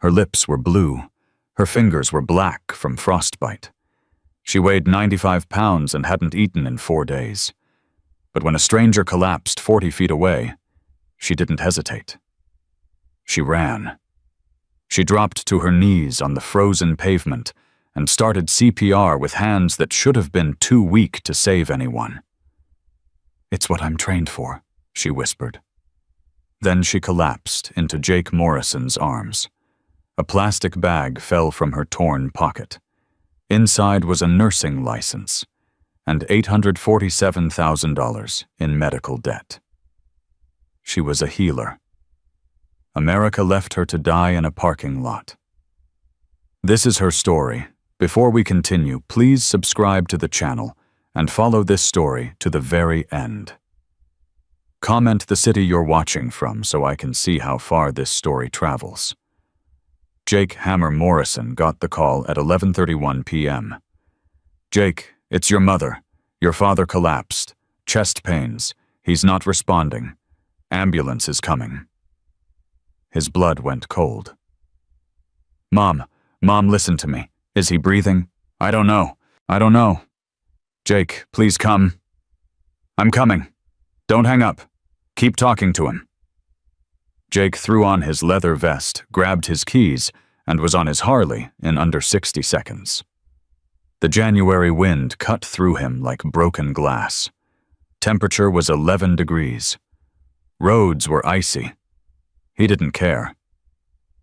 Her lips were blue. Her fingers were black from frostbite. She weighed 95 pounds and hadn't eaten in 4 days. But when a stranger collapsed 40 feet away, she didn't hesitate. She ran. She dropped to her knees on the frozen pavement and started CPR with hands that should have been too weak to save anyone. "It's what I'm trained for," she whispered. Then she collapsed into Jake Morrison's arms. A plastic bag fell from her torn pocket. Inside was a nursing license and $847,000 in medical debt. She was a healer. America left her to die in a parking lot. This is her story. Before we continue, please subscribe to the channel and follow this story to the very end. Comment the city you're watching from so I can see how far this story travels. Jake Hammer Morrison got the call at 11:31 p.m. "Jake, it's your mother. Your father collapsed. Chest pains. He's not responding. Ambulance is coming." His blood went cold. Mom, listen to me. Is he breathing? I don't know. Jake, please come." "I'm coming. Don't hang up. Keep talking to him." Jake threw on his leather vest, grabbed his keys, and was on his Harley in under 60 seconds. The January wind cut through him like broken glass. Temperature was 11 degrees. Roads were icy. He didn't care.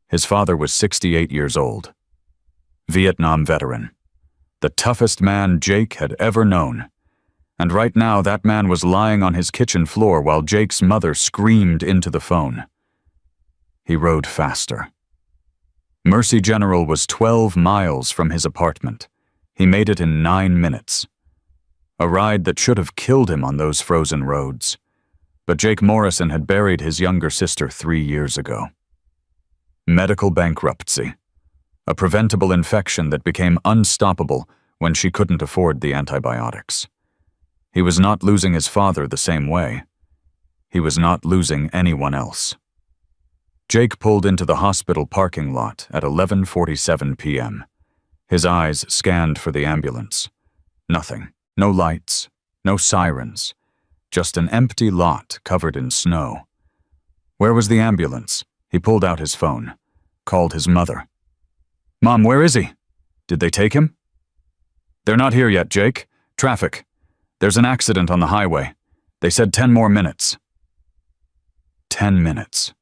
His father was 68 years old. Vietnam veteran. The toughest man Jake had ever known. And right now that man was lying on his kitchen floor while Jake's mother screamed into the phone. He rode faster. Mercy General was 12 miles from his apartment. He made it in 9 minutes. A ride that should have killed him on those frozen roads. But Jake Morrison had buried his younger sister 3 years ago. Medical bankruptcy. A preventable infection that became unstoppable when she couldn't afford the antibiotics. He was not losing his father the same way. He was not losing anyone else. Jake pulled into the hospital parking lot at 11:47 p.m. His eyes scanned for the ambulance. Nothing. No lights. No sirens. Just an empty lot covered in snow. Where was the ambulance? He pulled out his phone. Called his mother. "Mom, where is he? Did they take him?" "They're not here yet, Jake. Traffic. There's an accident on the highway. They said 10 more minutes." 10 minutes.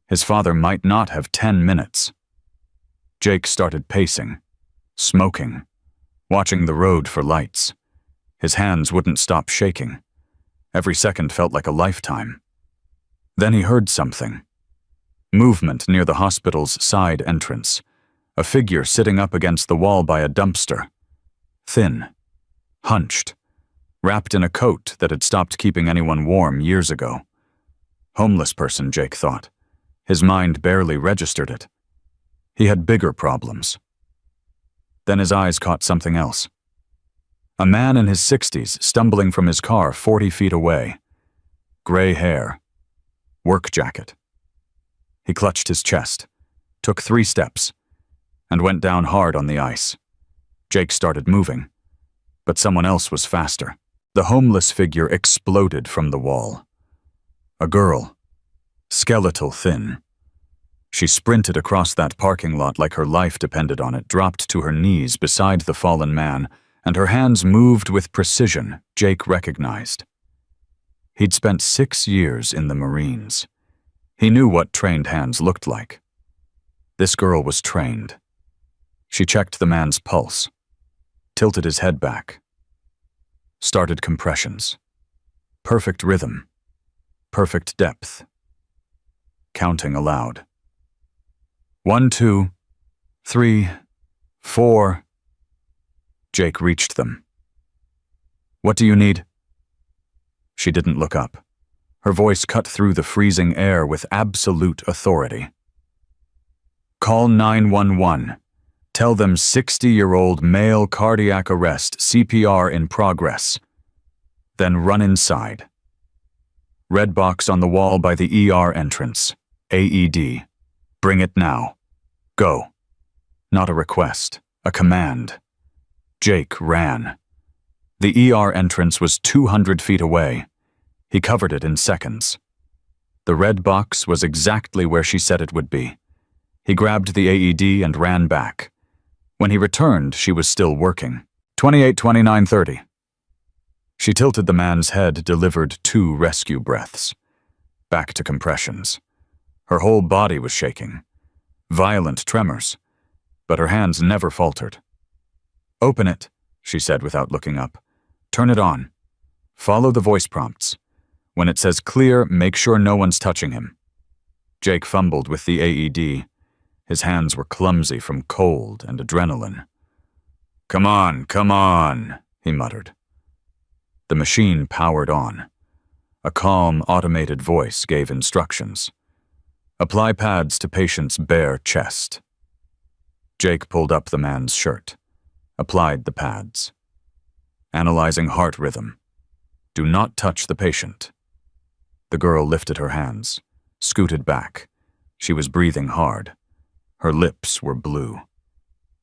His father might not have 10 minutes. Jake started pacing, smoking, watching the road for lights. His hands wouldn't stop shaking. Every second felt like a lifetime. Then he heard something. Movement near the hospital's side entrance. A figure sitting up against the wall by a dumpster. Thin. Hunched. Wrapped in a coat that had stopped keeping anyone warm years ago. Homeless person, Jake thought. His mind barely registered it. He had bigger problems. Then his eyes caught something else. A man in his 60s stumbling from his car 40 feet away. Gray hair. Work jacket. He clutched his chest, took 3 steps, and went down hard on the ice. Jake started moving, but someone else was faster. The homeless figure exploded from the wall. A girl, skeletal thin. She sprinted across that parking lot like her life depended on it, dropped to her knees beside the fallen man, and her hands moved with precision Jake recognized. He'd spent 6 years in the Marines. He knew what trained hands looked like. This girl was trained. She checked the man's pulse, tilted his head back, started compressions. Perfect rhythm, perfect depth. Counting aloud. 1, 2, 3, 4. Jake reached them. "What do you need?" She didn't look up. Her voice cut through the freezing air with absolute authority. "Call 911. Tell them 60-year-old male cardiac arrest, CPR in progress. Then run inside. Red box on the wall by the ER entrance. AED. Bring it now." Go. Not a request, a command. Jake ran. The ER entrance was 200 feet away. He covered it in seconds. The red box was exactly where she said it would be. He grabbed the AED and ran back. When he returned, she was still working. 28-29-30. She tilted the man's head, delivered 2 rescue breaths. Back to compressions. Her whole body was shaking. Violent tremors. But her hands never faltered. Open it, she said without looking up. Turn it on. Follow the voice prompts. When it says clear, make sure no one's touching him. Jake fumbled with the AED. His hands were clumsy from cold and adrenaline. Come on, he muttered. The machine powered on. A calm, automated voice gave instructions. Apply pads to patient's bare chest. Jake pulled up the man's shirt, applied the pads. Analyzing heart rhythm. Do not touch the patient. The girl lifted her hands, scooted back. She was breathing hard. Her lips were blue.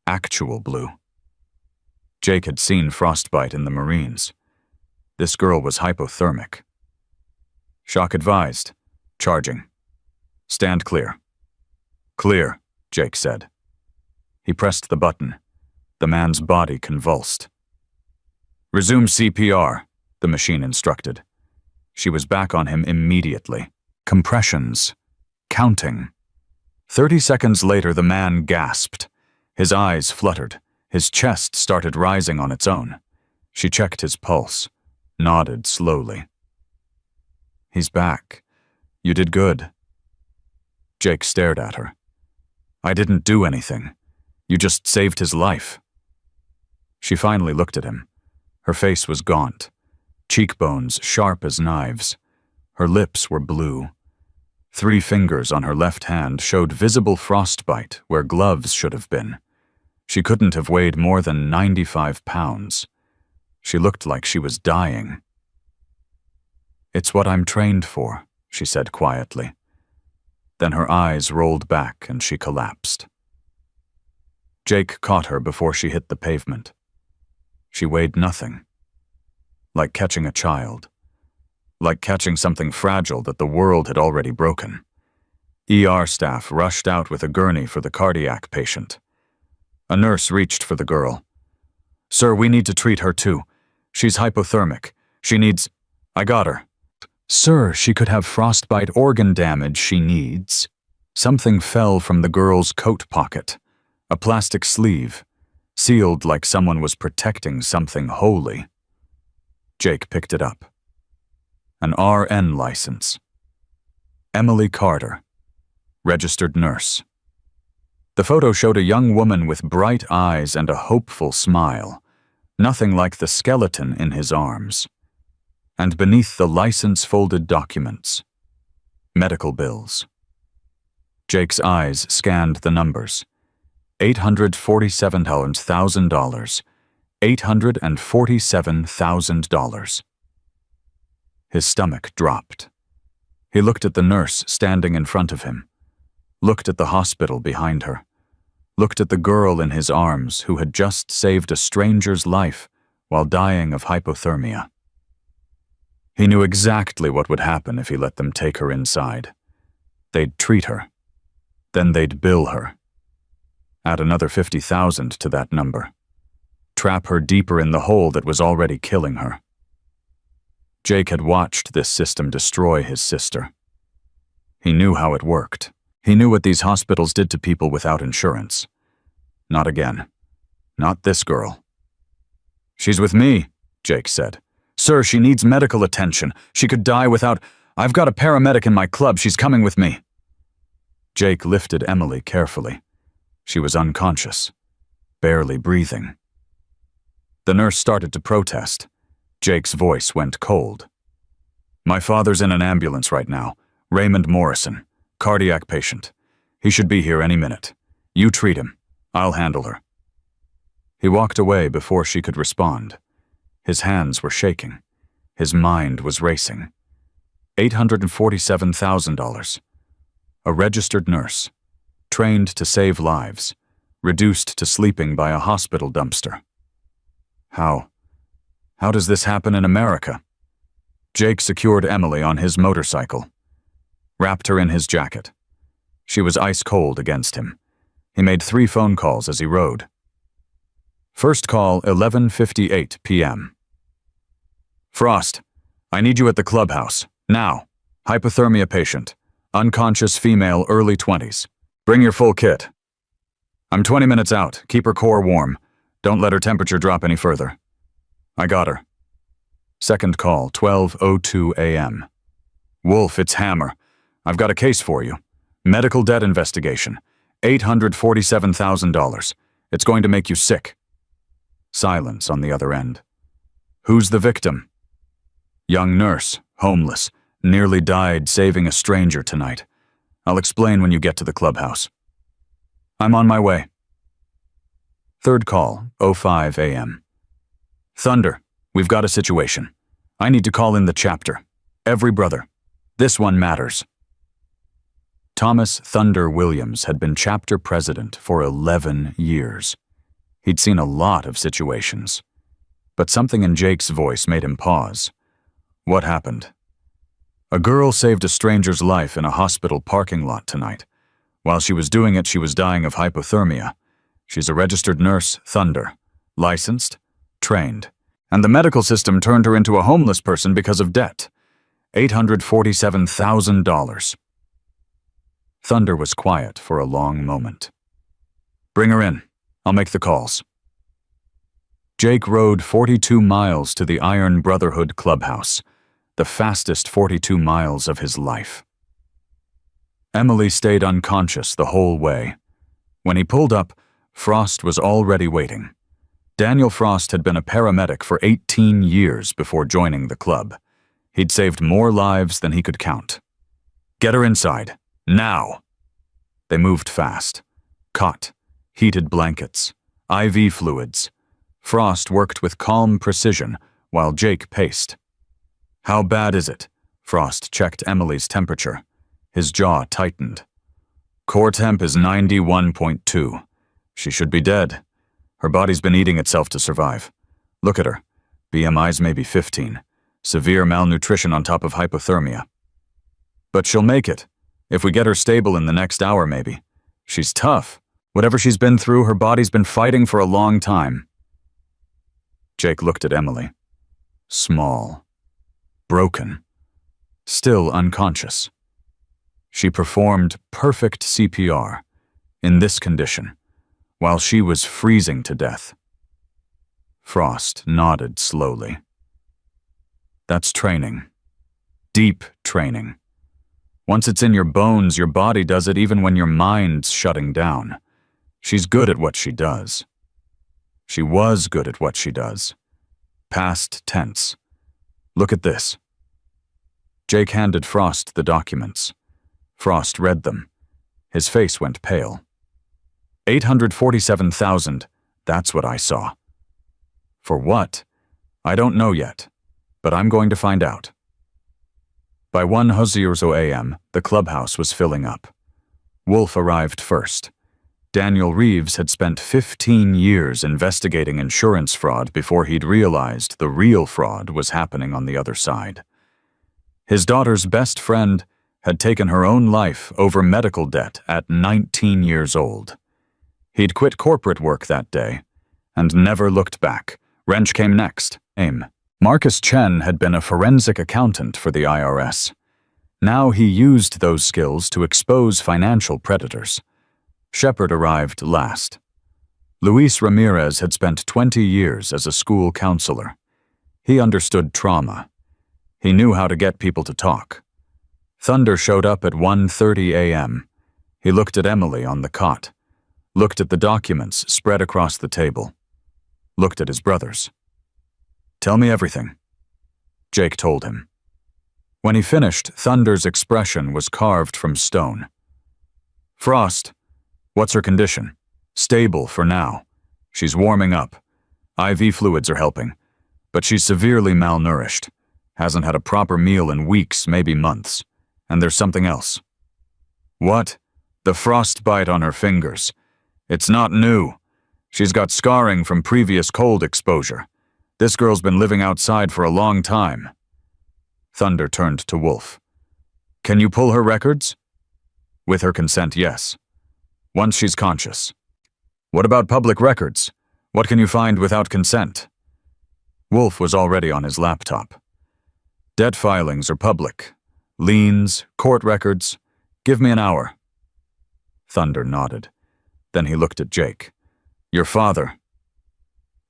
Actual blue. Jake had seen frostbite in the Marines. This girl was hypothermic. Shock advised. Charging. Stand clear. Clear, Jake said. He pressed the button. The man's body convulsed. Resume CPR, the machine instructed. She was back on him immediately. Compressions. Counting. 30 seconds later, the man gasped. His eyes fluttered. His chest started rising on its own. She checked his pulse, nodded slowly. He's back. You did good. Jake stared at her. I didn't do anything. You just saved his life. She finally looked at him. Her face was gaunt, cheekbones sharp as knives. Her lips were blue. 3 fingers on her left hand showed visible frostbite where gloves should have been. She couldn't have weighed more than 95 pounds. She looked like she was dying. It's what I'm trained for, she said quietly. Then her eyes rolled back and she collapsed. Jake caught her before she hit the pavement. She weighed nothing. Like catching a child. Like catching something fragile that the world had already broken. ER staff rushed out with a gurney for the cardiac patient. A nurse reached for the girl. Sir, we need to treat her too. She's hypothermic. She needs... I got her. Sir, she could have frostbite organ damage she needs. Something fell from the girl's coat pocket. A plastic sleeve, sealed like someone was protecting something holy. Jake picked it up. An RN license. Emily Carter, registered nurse. The photo showed a young woman with bright eyes and a hopeful smile, nothing like the skeleton in his arms. And beneath the license-folded documents, medical bills. Jake's eyes scanned the numbers. $847,000. $847,000. His stomach dropped. He looked at the nurse standing in front of him, looked at the hospital behind her, looked at the girl in his arms who had just saved a stranger's life while dying of hypothermia. He knew exactly what would happen if he let them take her inside. They'd treat her. Then they'd bill her. Add another $50,000 to that number. Trap her deeper in the hole that was already killing her. Jake had watched this system destroy his sister. He knew how it worked. He knew what these hospitals did to people without insurance. Not again. Not this girl. She's with me, Jake said. Sir, she needs medical attention. She could die without... I've got a paramedic in my club. She's coming with me. Jake lifted Emily carefully. She was unconscious, barely breathing. The nurse started to protest. Jake's voice went cold. My father's in an ambulance right now. Raymond Morrison, cardiac patient. He should be here any minute. You treat him. I'll handle her. He walked away before she could respond. His hands were shaking. His mind was racing. $847,000. A registered nurse. trained to save lives, reduced to sleeping by a hospital dumpster. How does this happen in America? Jake secured Emily on his motorcycle, wrapped her in his jacket. She was ice cold against him. He made 3 phone calls as he rode. First call, 11:58 p.m. Frost, I need you at the clubhouse. Now. Hypothermia patient. Unconscious female, early 20s. Bring your full kit. I'm 20 minutes out. Keep her core warm. Don't let her temperature drop any further. I got her. Second call, 12:02 a.m. Wolf, it's Hammer. I've got a case for you. Medical debt investigation. $847,000. It's going to make you sick. Silence on the other end. Who's the victim? Young nurse, homeless, nearly died saving a stranger tonight. I'll explain when you get to the clubhouse. I'm on my way. Third call, 05 a.m. Thunder, we've got a situation. I need to call in the chapter. Every brother. This one matters. Thomas Thunder Williams had been chapter president for 11 years. He'd seen a lot of situations. But something in Jake's voice made him pause. What happened? A girl saved a stranger's life in a hospital parking lot tonight. While she was doing it, she was dying of hypothermia. She's a registered nurse, Thunder. Licensed, trained. And the medical system turned her into a homeless person because of debt. $847,000. Thunder was quiet for a long moment. Bring her in. I'll make the calls. Jake rode 42 miles to the Iron Brotherhood clubhouse, the fastest 42 miles of his life. Emily stayed unconscious the whole way. When he pulled up, Frost was already waiting. Daniel Frost had been a paramedic for 18 years before joining the club. He'd saved more lives than he could count. Get her inside. Now! They moved fast. Cot, heated blankets, IV fluids. Frost worked with calm precision while Jake paced. How bad is it? Frost checked Emily's temperature. His jaw tightened. Core temp is 91.2. She should be dead. Her body's been eating itself to survive. Look at her. BMI's maybe 15. Severe malnutrition on top of hypothermia. But she'll make it. If we get her stable in the next hour, maybe. She's tough. Whatever she's been through, her body's been fighting for a long time. Jake looked at Emily. Small. Broken. Still unconscious. She performed perfect CPR, in this condition, while she was freezing to death. Frost nodded slowly. That's training. Deep training. Once it's in your bones, your body does it even when your mind's shutting down. She's good at what she does. She was good at what she does. Past tense. Look at this. Jake handed Frost the documents. Frost read them. His face went pale. 847,000, that's what I saw. For what? I don't know yet, but I'm going to find out. By 1:00 a.m., the clubhouse was filling up. Wolf arrived first. Daniel Reeves had spent 15 years investigating insurance fraud before he'd realized the real fraud was happening on the other side. His daughter's best friend had taken her own life over medical debt at 19 years old. He'd quit corporate work that day and never looked back. Wrench came next. Marcus Chen had been a forensic accountant for the IRS. Now he used those skills to expose financial predators. Shepard arrived last. Luis Ramirez had spent 20 years as a school counselor. He understood trauma. He knew how to get people to talk. Thunder showed up at 1:30 a.m. He looked at Emily on the cot, looked at the documents spread across the table, looked at his brothers. Tell me everything, Jake told him. When he finished, Thunder's expression was carved from stone. Frost, what's her condition? Stable for now. She's warming up. IV fluids are helping, but she's severely malnourished. Hasn't had a proper meal in weeks, maybe months. And there's something else. What? The frostbite on her fingers. It's not new. She's got scarring from previous cold exposure. This girl's been living outside for a long time. Thunder turned to Wolf. Can you pull her records? With her consent, yes. Once she's conscious. What about public records? What can you find without consent? Wolf was already on his laptop. Debt filings are public. Liens, court records. Give me an hour. Thunder nodded. Then he looked at Jake. Your father.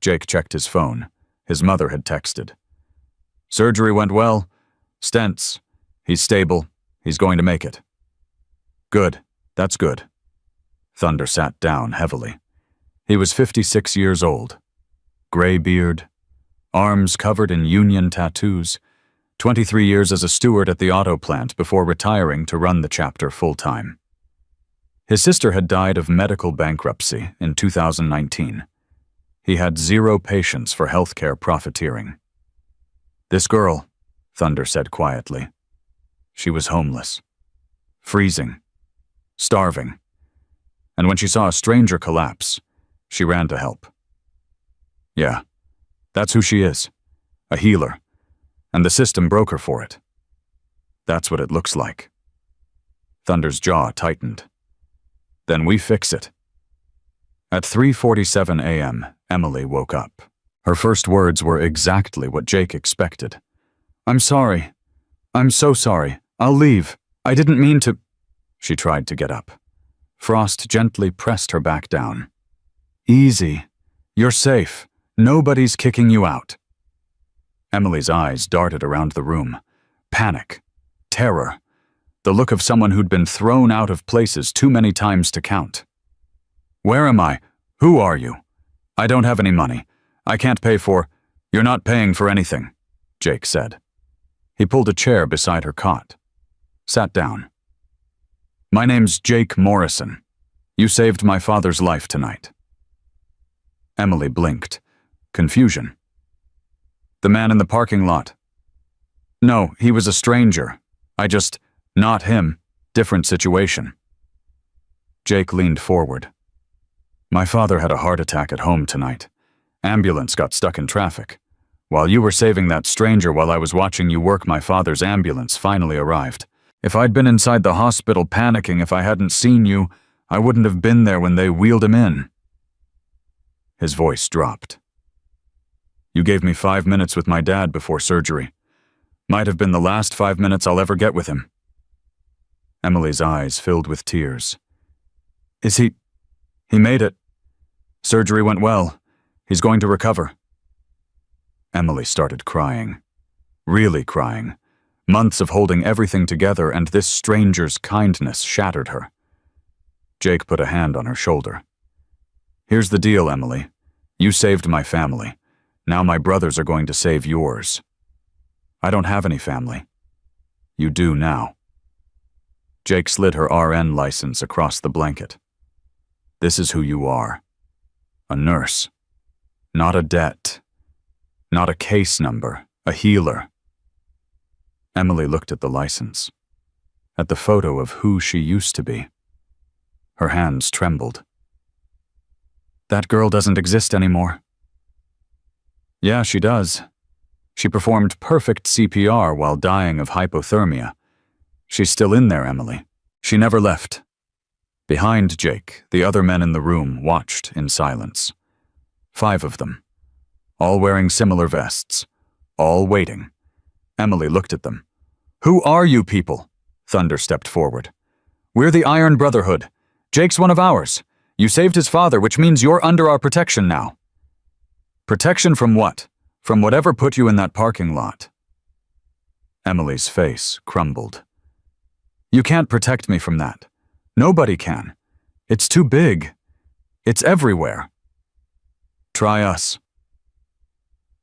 Jake checked his phone. His mother had texted. Surgery went well. Stents. He's stable. He's going to make it. Good. That's good. Thunder sat down heavily. He was 56 years old. Gray beard. Arms covered in union tattoos. 23 years as a steward at the auto plant before retiring to run the chapter full-time. His sister had died of medical bankruptcy in 2019. He had zero patience for healthcare profiteering. This girl, Thunder said quietly. She was homeless. Freezing. Starving. And when she saw a stranger collapse, she ran to help. Yeah, that's who she is. A healer. And the system broke her for it. That's what it looks like. Thunder's jaw tightened. Then we fix it. At 3:47 a.m., Emily woke up. Her first words were exactly what Jake expected. I'm sorry. I'm so sorry. I'll leave. I didn't mean to. She tried to get up. Frost gently pressed her back down. Easy. You're safe. Nobody's kicking you out. Emily's eyes darted around the room. Panic. Terror. The look of someone who'd been thrown out of places too many times to count. Where am I? Who are you? I don't have any money. I can't pay for. You're not paying for anything, Jake said. He pulled a chair beside her cot. Sat down. My name's Jake Morrison. You saved my father's life tonight. Emily blinked. Confusion. The man in the parking lot. No, he was a stranger. Not him. Different situation. Jake leaned forward. My father had a heart attack at home tonight. Ambulance got stuck in traffic. While you were saving that stranger while I was watching you work, my father's ambulance finally arrived. If I'd been inside the hospital panicking if I hadn't seen you, I wouldn't have been there when they wheeled him in. His voice dropped. You gave me 5 minutes with my dad before surgery. Might have been the last 5 minutes I'll ever get with him. Emily's eyes filled with tears. Is he made it. Surgery went well. He's going to recover. Emily started crying. Really crying. Months of holding everything together, and this stranger's kindness shattered her. Jake put a hand on her shoulder. Here's the deal, Emily. You saved my family. Now my brothers are going to save yours. I don't have any family. You do now. Jake slid her RN license across the blanket. This is who you are. A nurse. Not a debt. Not a case number. A healer. Emily looked at the license. At the photo of who she used to be. Her hands trembled. That girl doesn't exist anymore. Yeah, she does. She performed perfect CPR while dying of hypothermia. She's still in there, Emily. She never left. Behind Jake, the other men in the room watched in silence. 5 of them. All wearing similar vests. All waiting. Emily looked at them. Who are you people? Thunder stepped forward. We're the Iron Brotherhood. Jake's one of ours. You saved his father, which means you're under our protection now. Protection from what? From whatever put you in that parking lot. Emily's face crumbled. You can't protect me from that. Nobody can. It's too big. It's everywhere. Try us.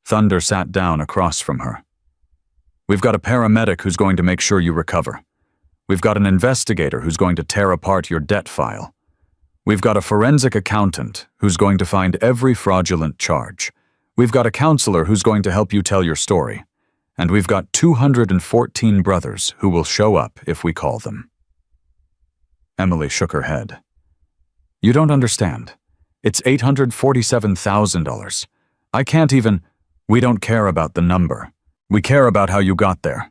Thunder sat down across from her. We've got a paramedic who's going to make sure you recover. We've got an investigator who's going to tear apart your debt file. We've got a forensic accountant who's going to find every fraudulent charge. We've got a counselor who's going to help you tell your story. And we've got 214 brothers who will show up if we call them. Emily shook her head. You don't understand. It's $847,000. I can't even... We don't care about the number. We care about how you got there.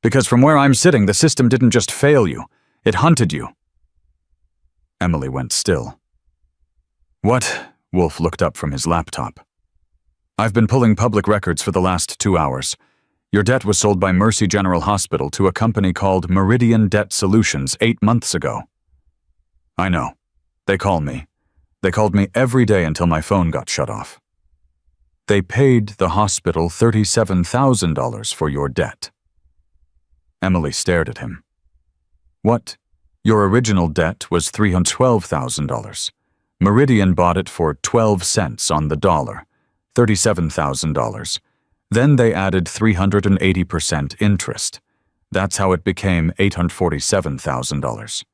Because from where I'm sitting, the system didn't just fail you. It hunted you. Emily went still. What? Wolf looked up from his laptop. I've been pulling public records for the last 2 hours. Your debt was sold by Mercy General Hospital to a company called Meridian Debt Solutions 8 months ago. I know. They call me. They called me every day until my phone got shut off. They paid the hospital $37,000 for your debt. Emily stared at him. What? Your original debt was $312,000. Meridian bought it for 12 cents on the dollar, $37,000. Then they added 380% interest. That's how it became $847,000.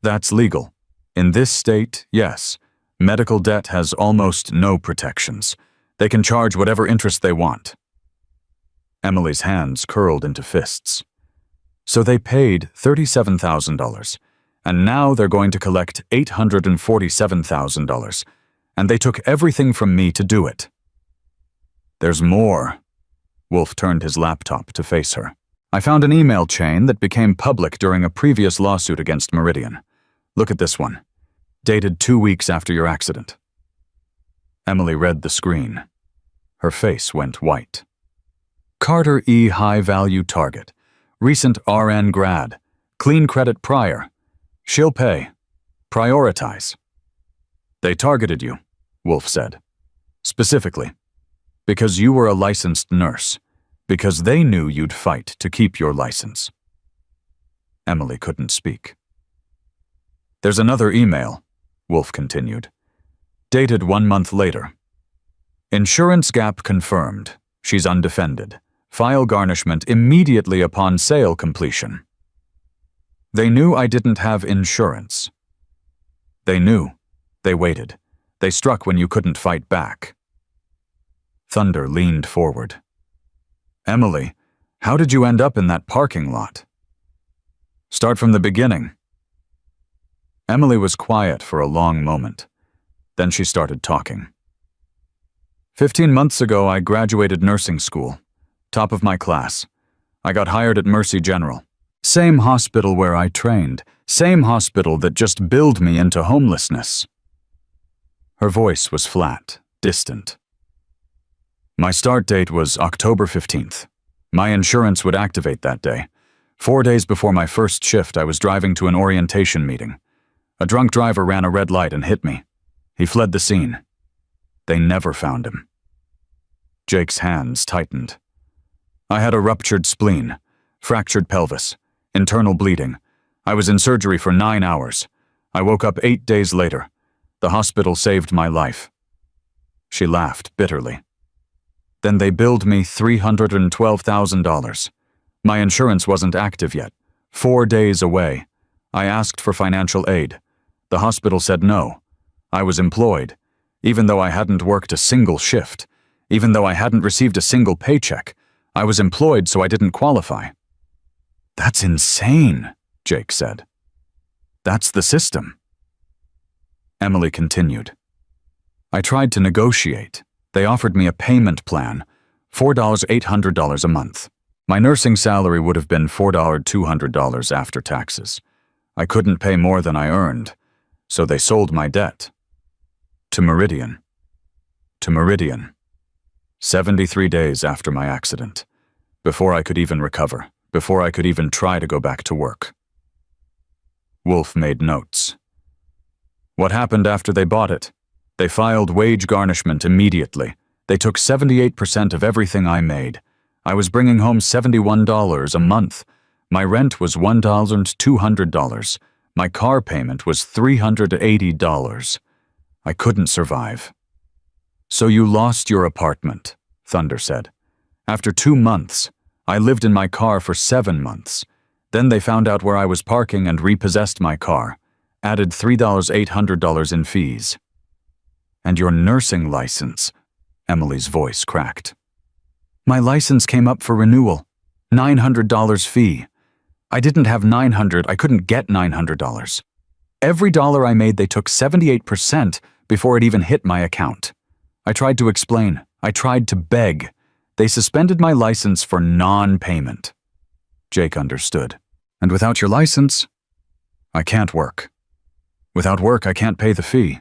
That's legal. In this state, yes. Medical debt has almost no protections. They can charge whatever interest they want. Emily's hands curled into fists. So they paid $37,000, and now they're going to collect $847,000, and they took everything from me to do it. There's more. Wolf turned his laptop to face her. I found an email chain that became public during a previous lawsuit against Meridian. Look at this one. Dated 2 weeks after your accident. Emily read the screen. Her face went white. Carter E. High-Value Target. Recent RN grad. Clean credit prior. She'll pay. Prioritize. They targeted you, Wolf said. Specifically. Because you were a licensed nurse. Because they knew you'd fight to keep your license. Emily couldn't speak. There's another email, Wolf continued. Dated 1 month later. Insurance gap confirmed. She's undefended. File garnishment immediately upon sale completion. They knew I didn't have insurance. They knew. They waited. They struck when you couldn't fight back. Thunder leaned forward. Emily, how did you end up in that parking lot? Start from the beginning. Emily was quiet for a long moment. Then she started talking. 15 months ago, I graduated nursing school. Top of my class. I got hired at Mercy General. Same hospital where I trained. Same hospital that just billed me into homelessness. Her voice was flat, distant. My start date was October 15th. My insurance would activate that day. 4 days before my first shift, I was driving to an orientation meeting. A drunk driver ran a red light and hit me. He fled the scene. They never found him. Jake's hands tightened. I had a ruptured spleen, fractured pelvis, internal bleeding. I was in surgery for 9 hours. I woke up 8 days later. The hospital saved my life. She laughed bitterly. Then they billed me $312,000. My insurance wasn't active yet. 4 days away. I asked for financial aid. The hospital said no. I was employed, even though I hadn't worked a single shift, even though I hadn't received a single paycheck. I was employed, so I didn't qualify. That's insane, Jake said. That's the system. Emily continued. I tried to negotiate. They offered me a payment plan, $4,800 a month. My nursing salary would have been $4,200 after taxes. I couldn't pay more than I earned, so they sold my debt. To Meridian. To Meridian. 73 days after my accident. Before I could even recover. Before I could even try to go back to work. Wolf made notes. What happened after they bought it? They filed wage garnishment immediately. They took 78% of everything I made. I was bringing home $71 a month. My rent was $1,200. My car payment was $380. I couldn't survive. So you lost your apartment, Thunder said. After 2 months, I lived in my car for 7 months. Then they found out where I was parking and repossessed my car, added $3,800 in fees. And your nursing license, Emily's voice cracked. My license came up for renewal, $900 fee. I didn't have $900, I couldn't get $900. Every dollar I made, they took 78% before it even hit my account. I tried to explain. I tried to beg. They suspended my license for non-payment. Jake understood. And without your license, I can't work. Without work, I can't pay the fee.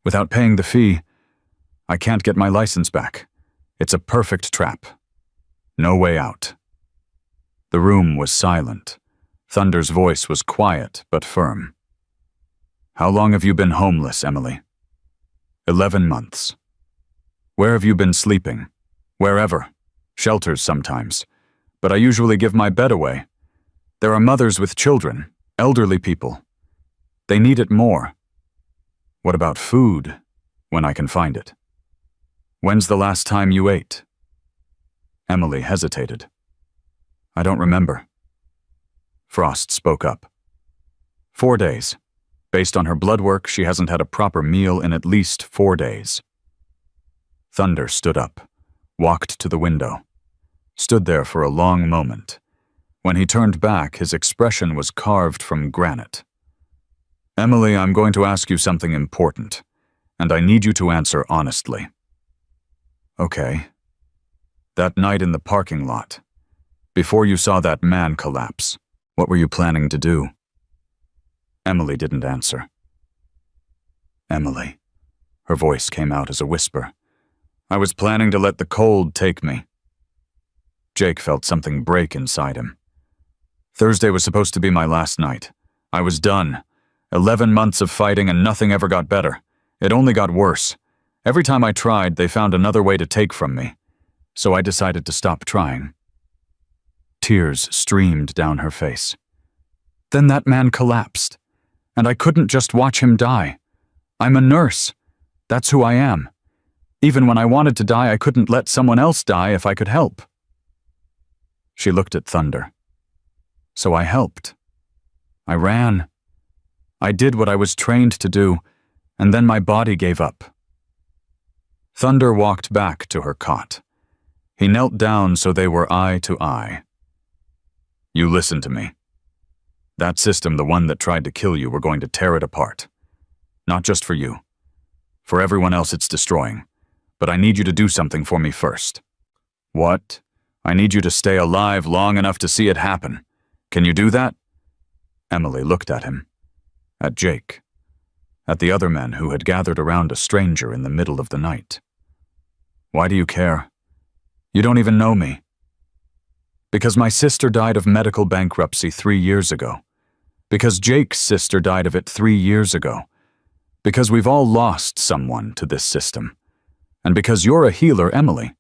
Without paying the fee, I can't get my license back. It's a perfect trap. No way out. The room was silent. Thunder's voice was quiet but firm. How long have you been homeless, Emily? 11 months. Where have you been sleeping? Wherever. Shelters sometimes. But I usually give my bed away. There are mothers with children, elderly people. They need it more. What about food, when I can find it? When's the last time you ate? Emily hesitated. I don't remember. Frost spoke up. 4 days. Based on her blood work, she hasn't had a proper meal in at least 4 days. Thunder stood up, walked to the window, stood there for a long moment. When he turned back, his expression was carved from granite. Emily, I'm going to ask you something important, and I need you to answer honestly. Okay. That night in the parking lot, before you saw that man collapse, what were you planning to do? Emily didn't answer. Emily. Her voice came out as a whisper. I was planning to let the cold take me. Jake felt something break inside him. Thursday was supposed to be my last night. I was done. 11 months of fighting and nothing ever got better. It only got worse. Every time I tried, they found another way to take from me. So I decided to stop trying. Tears streamed down her face. Then that man collapsed, and I couldn't just watch him die. I'm a nurse. That's who I am. Even when I wanted to die, I couldn't let someone else die if I could help. She looked at Thunder. So I helped. I ran. I did what I was trained to do, and then my body gave up. Thunder walked back to her cot. He knelt down so they were eye to eye. You listen to me. That system, the one that tried to kill you, we're going to tear it apart. Not just for you. For everyone else it's destroying. But I need you to do something for me first. What? I need you to stay alive long enough to see it happen. Can you do that? Emily looked at him. At Jake. At the other men who had gathered around a stranger in the middle of the night. Why do you care? You don't even know me. Because my sister died of medical bankruptcy 3 years ago. Because Jake's sister died of it 3 years ago. Because we've all lost someone to this system. And because you're a healer, Emily.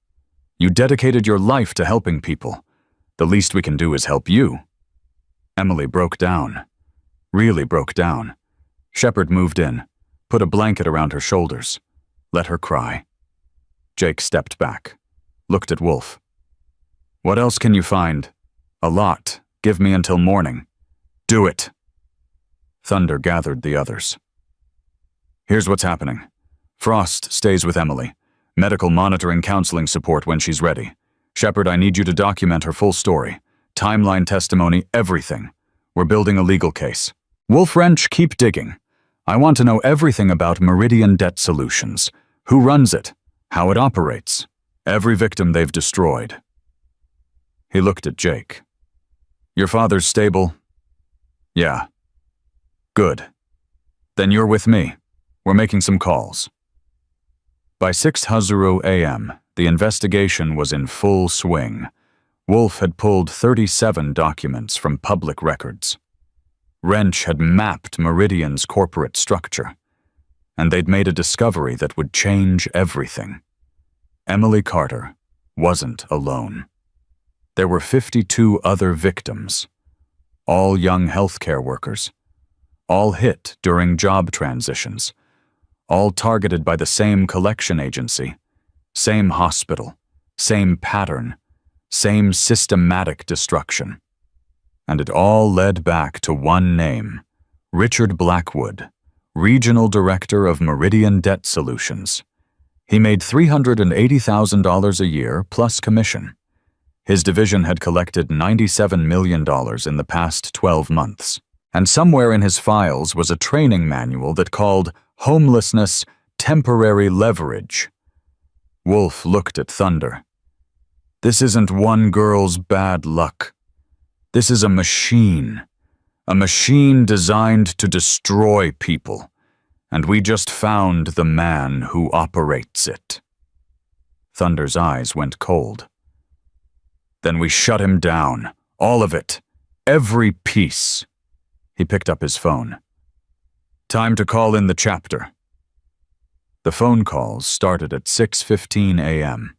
You dedicated your life to helping people. The least we can do is help you. Emily broke down. Really broke down. Shepard moved in, put a blanket around her shoulders, let her cry. Jake stepped back, looked at Wolf. What else can you find? A lot. Give me until morning. Do it. Thunder gathered the others. Here's what's happening. Frost stays with Emily. Medical monitoring, counseling support when she's ready. Shepard, I need you to document her full story. Timeline, testimony, everything. We're building a legal case. Wolf Wrench, keep digging. I want to know everything about Meridian Debt Solutions. Who runs it? How it operates. Every victim they've destroyed. He looked at Jake. Your father's stable? Yeah. Good. Then you're with me. We're making some calls. By 6:00 a.m., the investigation was in full swing. Wolf had pulled 37 documents from public records. Wrench had mapped Meridian's corporate structure, and they'd made a discovery that would change everything. Emily Carter wasn't alone. There were 52 other victims, all young healthcare workers, all hit during job transitions, all targeted by the same collection agency, same hospital, same pattern, same systematic destruction. And it all led back to one name, Richard Blackwood, Regional Director of Meridian Debt Solutions. He made $380,000 a year plus commission. His division had collected $97 million in the past 12 months. And somewhere in his files was a training manual that called homelessness temporary leverage. Wolf looked at Thunder. This isn't one girl's bad luck. This is a machine designed to destroy people, and we just found the man who operates it. Thunder's eyes went cold. Then we shut him down, all of it, every piece. He picked up his phone. Time to call in the chapter. The phone calls started at 6:15 a.m.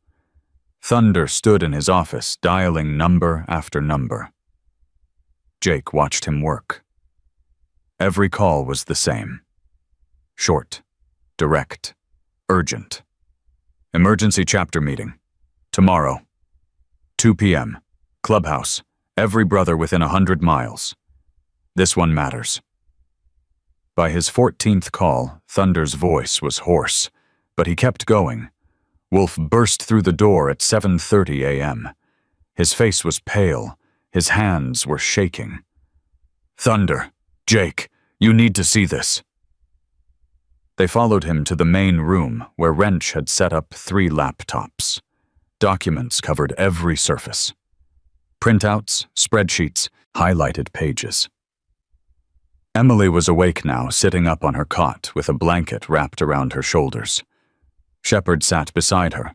Thunder stood in his office, dialing number after number. Jake watched him work. Every call was the same. Short, direct, urgent. Emergency chapter meeting. Tomorrow. 2 p.m. Clubhouse. Every brother within 100 miles. This one matters. By his 14th call, Thunder's voice was hoarse, but he kept going. Wolf burst through the door at 7:30 a.m. His face was pale. His hands were shaking. Thunder, Jake, you need to see this. They followed him to the main room where Wrench had set up 3 laptops. Documents covered every surface. Printouts, spreadsheets, highlighted pages. Emily was awake now, sitting up on her cot with a blanket wrapped around her shoulders. Shepard sat beside her.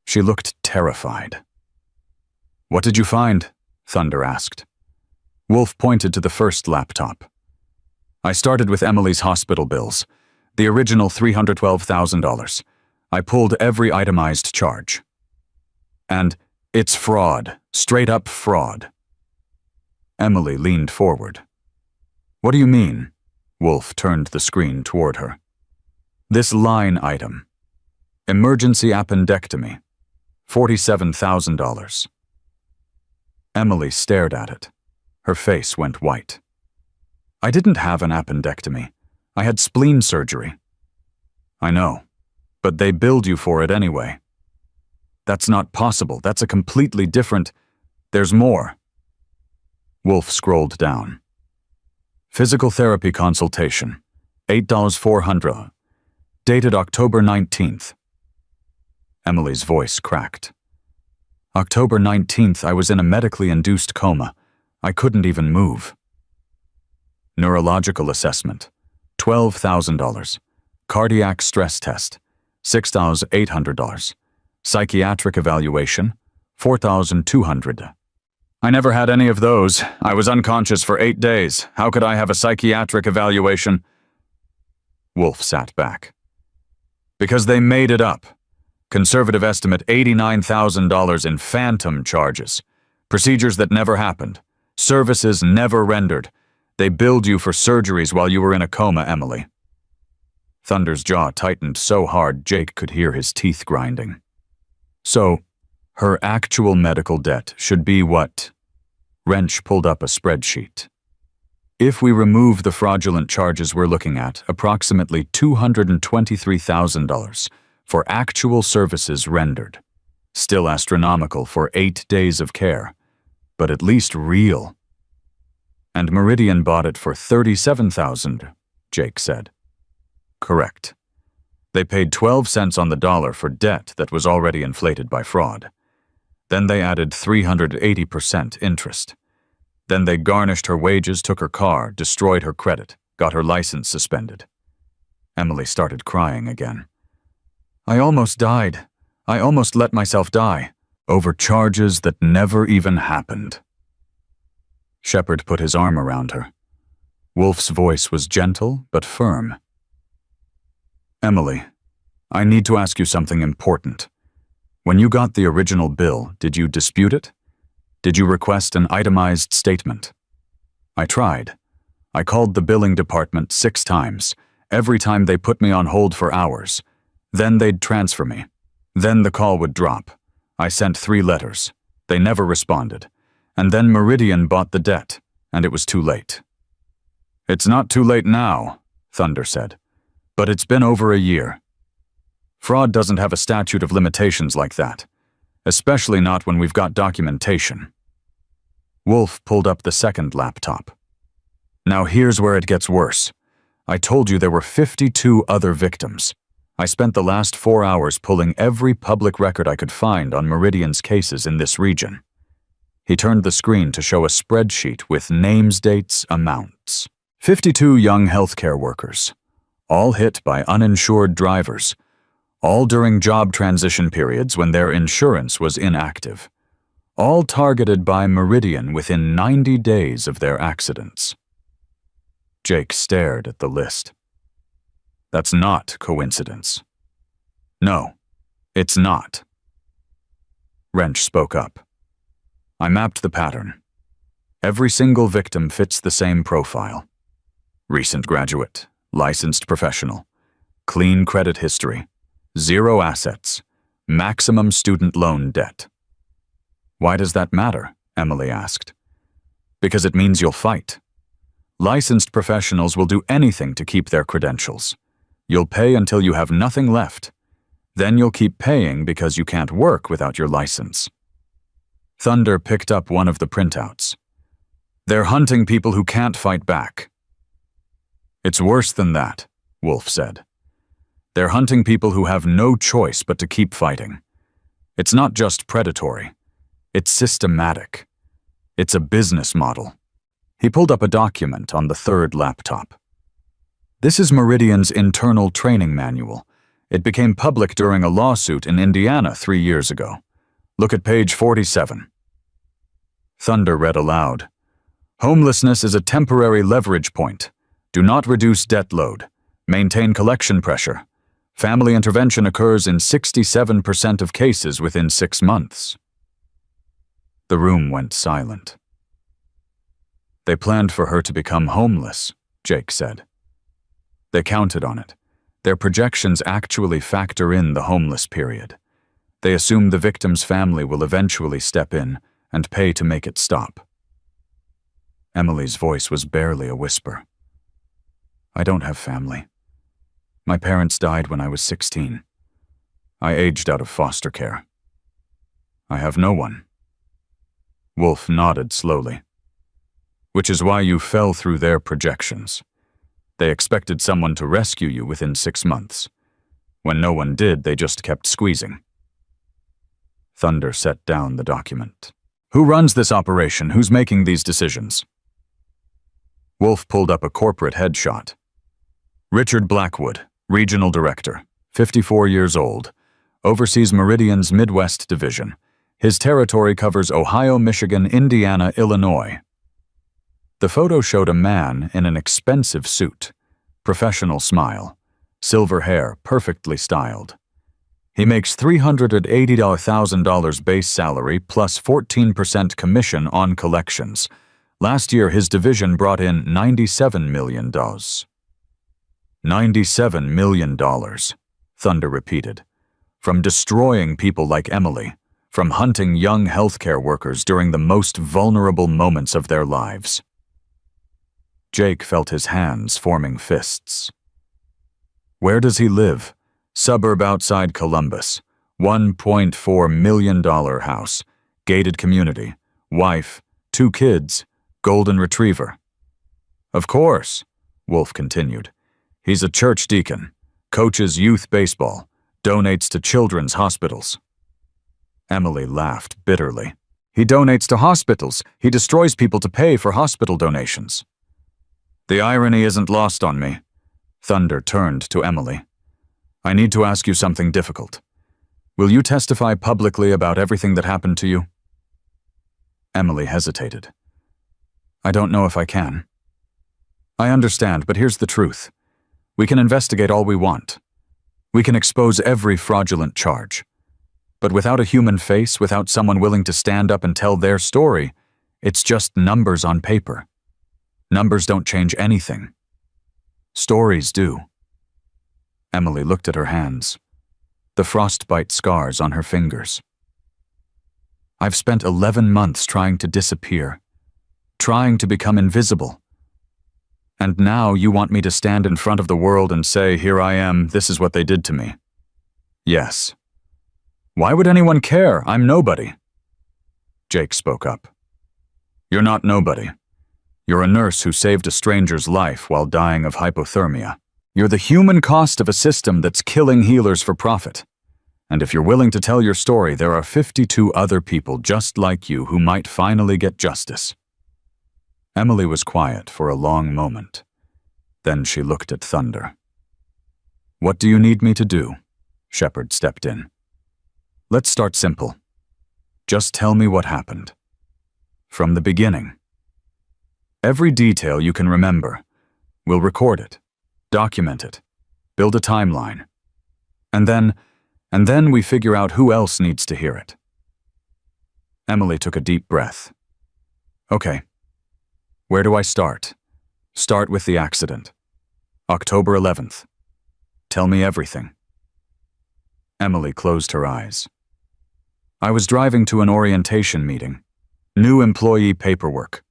She looked terrified. What did you find? Thunder asked. Wolf pointed to the first laptop. I started with Emily's hospital bills, the original $312,000. I pulled every itemized charge. And it's fraud, straight up fraud. Emily leaned forward. What do you mean? Wolf turned the screen toward her. This line item. Emergency appendectomy. $47,000. Emily stared at it. Her face went white. I didn't have an appendectomy. I had spleen surgery. I know, but they billed you for it anyway. That's not possible. That's a completely different... There's more. Wolf scrolled down. Physical therapy consultation. $8,400. Dated October 19th. Emily's voice cracked. October 19th, I was in a medically induced coma. I couldn't even move. Neurological assessment. $12,000. Cardiac stress test. $6,800. Psychiatric evaluation. $4,200. I never had any of those. I was unconscious for 8 days. How could I have a psychiatric evaluation? Wolf sat back. Because they made it up. Conservative estimate $89,000 in phantom charges. Procedures that never happened. Services never rendered. They billed you for surgeries while you were in a coma, Emily. Thunder's jaw tightened so hard Jake could hear his teeth grinding. So, her actual medical debt should be what? Wrench pulled up a spreadsheet. If we remove the fraudulent charges we're looking at, approximately $223,000 for actual services rendered. Still astronomical for 8 days of care, but at least real. And Meridian bought it for $37,000, Jake said. Correct. They paid 12 cents on the dollar for debt that was already inflated by fraud. Then they added 380% interest. Then they garnished her wages, took her car, destroyed her credit, got her license suspended. Emily started crying again. I almost died. I almost let myself die. Over charges that never even happened. Shepard put his arm around her. Wolf's voice was gentle but firm. Emily, I need to ask you something important. When you got the original bill, did you dispute it? Did you request an itemized statement? I tried. I called the billing department 6 times. Every time they put me on hold for hours. Then they'd transfer me. Then the call would drop. I sent 3 letters. They never responded. And then Meridian bought the debt, and it was too late. It's not too late now, Thunder said. But it's been over a year. Fraud doesn't have a statute of limitations like that. especially not when we've got documentation. Wolf pulled up the second laptop. Now here's where it gets worse. I told you there were 52 other victims. I spent the last 4 hours pulling every public record I could find on Meridian's cases in this region. He turned the screen to show a spreadsheet with names, dates, amounts. 52 young healthcare workers, all hit by uninsured drivers, all during job transition periods when their insurance was inactive, all targeted by Meridian within 90 days of their accidents. Jake stared at the list. That's not coincidence. No, it's not. Wrench spoke up. I mapped the pattern. Every single victim fits the same profile. Recent graduate, licensed professional, clean credit history, 0 assets, maximum student loan debt. Why does that matter? Emily asked. Because it means you'll fight. Licensed professionals will do anything to keep their credentials. You'll pay until you have nothing left. Then you'll keep paying because you can't work without your license. Thunder picked up one of the printouts. They're hunting people who can't fight back. It's worse than that, Wolf said. They're hunting people who have no choice but to keep fighting. It's not just predatory. It's systematic. It's a business model. He pulled up a document on the third laptop. This is Meridian's internal training manual. It became public during a lawsuit in Indiana 3 years ago. Look at page 47. Thunder read aloud. Homelessness is a temporary leverage point. Do not reduce debt load. Maintain collection pressure. Family intervention occurs in 67% of cases within 6 months. The room went silent. They planned for her to become homeless, Jake said. They counted on it. Their projections actually factor in the homeless period. They assume the victim's family will eventually step in and pay to make it stop. Emily's voice was barely a whisper. I don't have family. My parents died when I was 16. I aged out of foster care. I have no one. Wolf nodded slowly. Which is why you fell through their projections. They expected someone to rescue you within 6 months. When no one did, they just kept squeezing. Thunder set down the document. Who runs this operation? Who's making these decisions? Wolf pulled up a corporate headshot. Richard Blackwood, Regional Director, 54 years old, oversees Meridian's Midwest Division. His territory covers Ohio, Michigan, Indiana, Illinois. The photo showed a man in an expensive suit, professional smile, silver hair, perfectly styled. He makes $380,000 base salary plus 14% commission on collections. Last year, his division brought in $97 million. $97 million, Thunder repeated. From destroying people like Emily, from hunting young healthcare workers during the most vulnerable moments of their lives. Jake felt his hands forming fists. Where does he live? Suburb outside Columbus. $1.4 million house. Gated community. Wife. 2 kids. Golden retriever. Of course, Wolf continued. He's a church deacon. Coaches youth baseball. Donates to children's hospitals. Emily laughed bitterly. He donates to hospitals. He destroys people to pay for hospital donations. The irony isn't lost on me. Thunder turned to Emily. I need to ask you something difficult. Will you testify publicly about everything that happened to you? Emily hesitated. I don't know if I can. I understand, but here's the truth. We can investigate all we want. We can expose every fraudulent charge. But without a human face, without someone willing to stand up and tell their story, it's just numbers on paper. Numbers don't change anything. Stories do. Emily looked at her hands, the frostbite scars on her fingers. I've spent 11 months trying to disappear, trying to become invisible. And now you want me to stand in front of the world and say, here I am, this is what they did to me. Yes. Why would anyone care? I'm nobody. Jake spoke up. You're not nobody. You're a nurse who saved a stranger's life while dying of hypothermia. You're the human cost of a system that's killing healers for profit. And if you're willing to tell your story, there are 52 other people just like you who might finally get justice. Emily was quiet for a long moment. Then she looked at Thunder. What do you need me to do? Shepard stepped in. Let's start simple. Just tell me what happened. From the beginning. Every detail you can remember. We'll record it, document it, build a timeline. And then we figure out who else needs to hear it. Emily took a deep breath. Okay. Where do I start? Start with the accident. October 11th. Tell me everything. Emily closed her eyes. I was driving to an orientation meeting. New employee paperwork.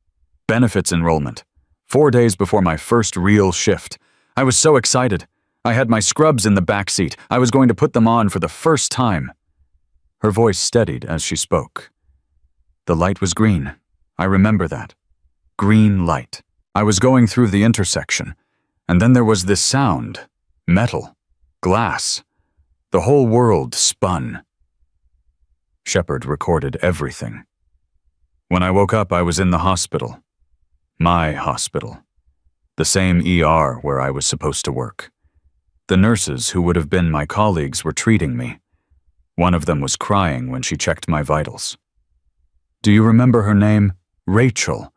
Benefits enrollment. 4 days before my first real shift. I was so excited. I had my scrubs in the back seat. I was going to put them on for the first time. Her voice steadied as she spoke. The light was green. I remember that. Green light. I was going through the intersection, and then there was this sound. Metal. Glass. The whole world spun. Shepard recorded everything. When I woke up, I was in the hospital. My hospital. The same ER where I was supposed to work. The nurses who would have been my colleagues were treating me. One of them was crying when she checked my vitals. Do you remember her name? Rachel.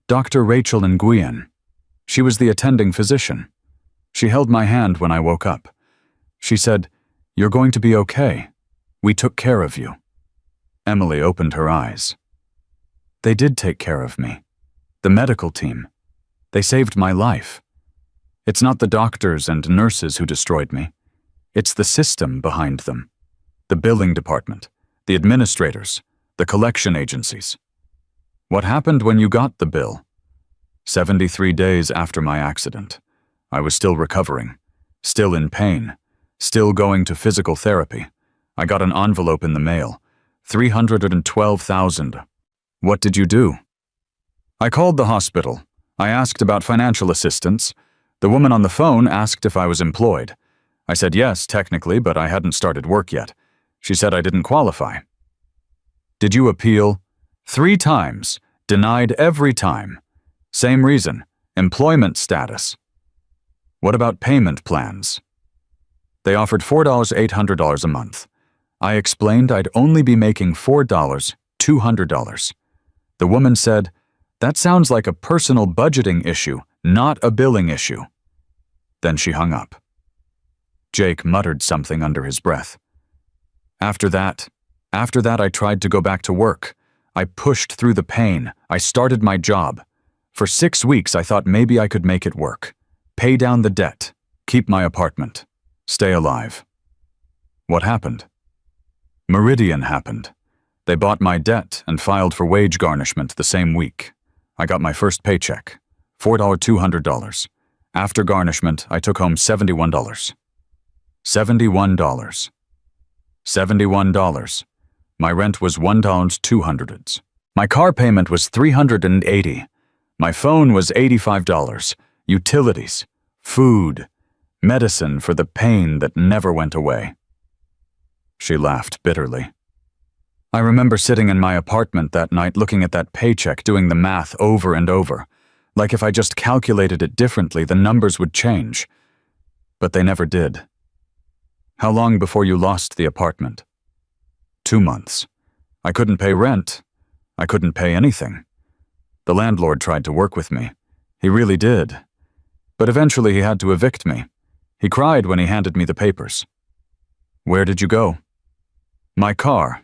Dr. Rachel Nguyen. She was the attending physician. She held my hand when I woke up. She said, "You're going to be okay. We took care of you." Emily opened her eyes. They did take care of me. The medical team. They saved my life. It's not the doctors and nurses who destroyed me. It's the system behind them. The billing department, the administrators, the collection agencies. What happened when you got the bill? 73 days after my accident. I was still recovering, still in pain, still going to physical therapy. I got an envelope in the mail. $312,000. What did you do? I called the hospital. I asked about financial assistance. The woman on the phone asked if I was employed. I said yes, technically, but I hadn't started work yet. She said I didn't qualify. Did you appeal? 3 times. Denied every time. Same reason. Employment status. What about payment plans? They offered $4,800 a month. I explained I'd only be making $4,200. The woman said, "That sounds like a personal budgeting issue, not a billing issue." Then she hung up. Jake muttered something under his breath. After that, I tried to go back to work. I pushed through the pain. I started my job. For 6 weeks, I thought maybe I could make it work. Pay down the debt. Keep my apartment. Stay alive. What happened? Meridian happened. They bought my debt and filed for wage garnishment the same week. I got my first paycheck, $4,200. After garnishment, I took home $71. $71. $71. My rent was $1,200. My car payment was $380. My phone was $85. Utilities, food, medicine for the pain that never went away. She laughed bitterly. I remember sitting in my apartment that night looking at that paycheck, doing the math over and over. Like if I just calculated it differently, the numbers would change. But they never did. How long before you lost the apartment? 2 months. I couldn't pay rent. I couldn't pay anything. The landlord tried to work with me. He really did. But eventually he had to evict me. He cried when he handed me the papers. Where did you go? My car.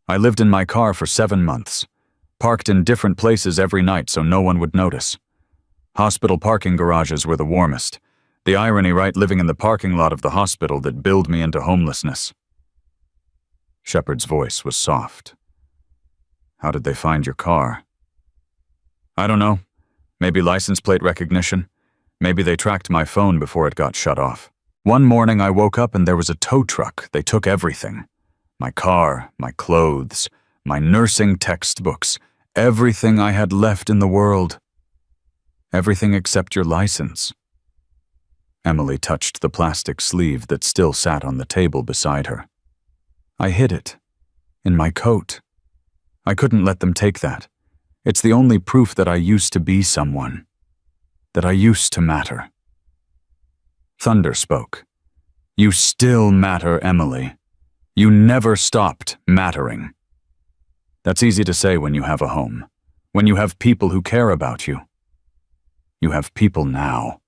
I lived in my car for 7 months. Parked in different places every night so no one would notice. Hospital parking garages were the warmest. The irony, right, living in the parking lot of the hospital that billed me into homelessness. Shepard's voice was soft. How did they find your car? I don't know. Maybe license plate recognition. Maybe they tracked my phone before it got shut off. One morning I woke up and there was a tow truck. They took everything. My car, my clothes, my nursing textbooks, everything I had left in the world. Everything except your license. Emily touched the plastic sleeve that still sat on the table beside her. I hid it. In my coat. I couldn't let them take that. It's the only proof that I used to be someone. That I used to matter. Thunder spoke. You still matter, Emily. You never stopped mattering. That's easy to say when you have a home, when you have people who care about you. You have people now.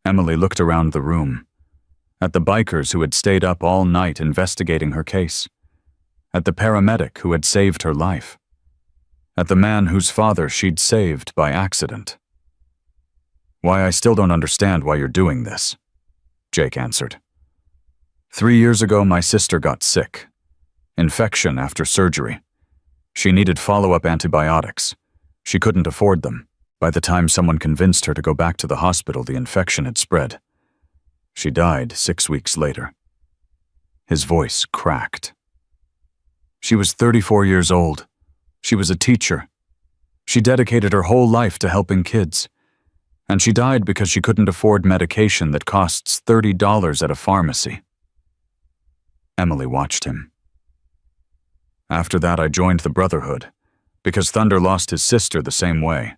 Emily looked around the room, at the bikers who had stayed up all night investigating her case, at the paramedic who had saved her life, at the man whose father she'd saved by accident. Why, I still don't understand why you're doing this, Jake answered. 3 years ago, my sister got sick. Infection after surgery. She needed follow-up antibiotics. She couldn't afford them. By the time someone convinced her to go back to the hospital, the infection had spread. She died 6 weeks later. His voice cracked. She was 34 years old. She was a teacher. She dedicated her whole life to helping kids. And she died because she couldn't afford medication that costs $30 at a pharmacy. Emily watched him. After that, I joined the Brotherhood, because Thunder lost his sister the same way,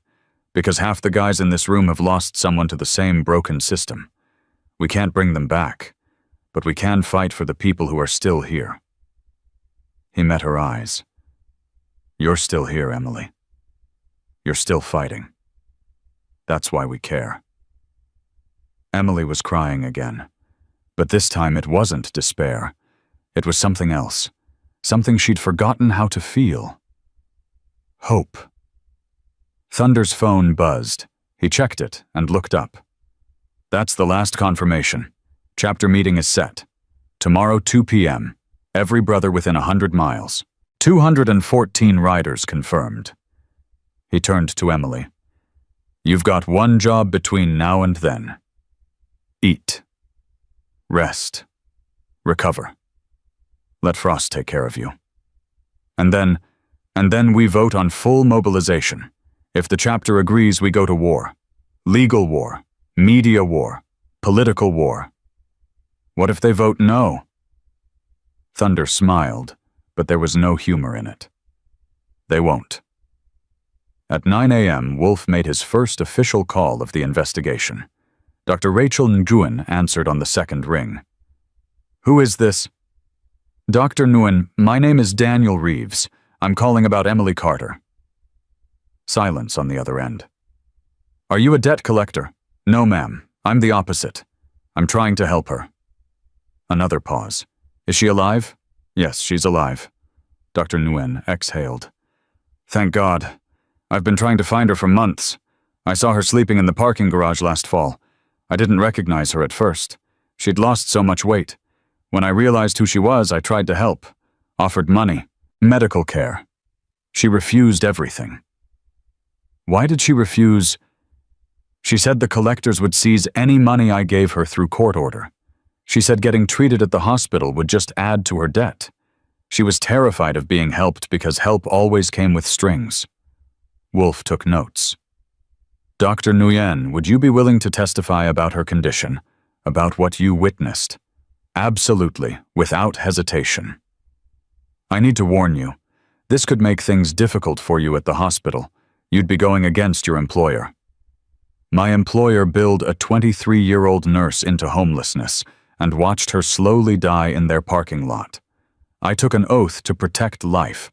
because half the guys in this room have lost someone to the same broken system. We can't bring them back, but we can fight for the people who are still here. He met her eyes. You're still here, Emily. You're still fighting. That's why we care. Emily was crying again, but this time it wasn't despair. It was something else, something she'd forgotten how to feel. Hope. Thunder's phone buzzed. He checked it and looked up. That's the last confirmation. Chapter meeting is set. Tomorrow 2 p.m. Every brother within 100 miles. 214 riders confirmed. He turned to Emily. You've got one job between now and then. Eat. Rest. Recover. Let Frost take care of you. And then we vote on full mobilization. If the chapter agrees, we go to war. Legal war. Media war. Political war. What if they vote no? Thunder smiled, but there was no humor in it. They won't. At 9 a.m., Wolf made his first official call of the investigation. Dr. Rachel Nguyen answered on the second ring. Who is this? Dr. Nguyen, my name is Daniel Reeves. I'm calling about Emily Carter. Silence on the other end. Are you a debt collector? No, ma'am. I'm the opposite. I'm trying to help her. Another pause. Is she alive? Yes, she's alive. Dr. Nguyen exhaled. Thank God. I've been trying to find her for months. I saw her sleeping in the parking garage last fall. I didn't recognize her at first. She'd lost so much weight. When I realized who she was, I tried to help. Offered money. Medical care. She refused everything. Why did she refuse? She said the collectors would seize any money I gave her through court order. She said getting treated at the hospital would just add to her debt. She was terrified of being helped because help always came with strings. Wolf took notes. Dr. Nguyen, would you be willing to testify about her condition, about what you witnessed? Absolutely, without hesitation. I need to warn you. This could make things difficult for you at the hospital. You'd be going against your employer. My employer billed a 23-year-old nurse into homelessness and watched her slowly die in their parking lot. I took an oath to protect life.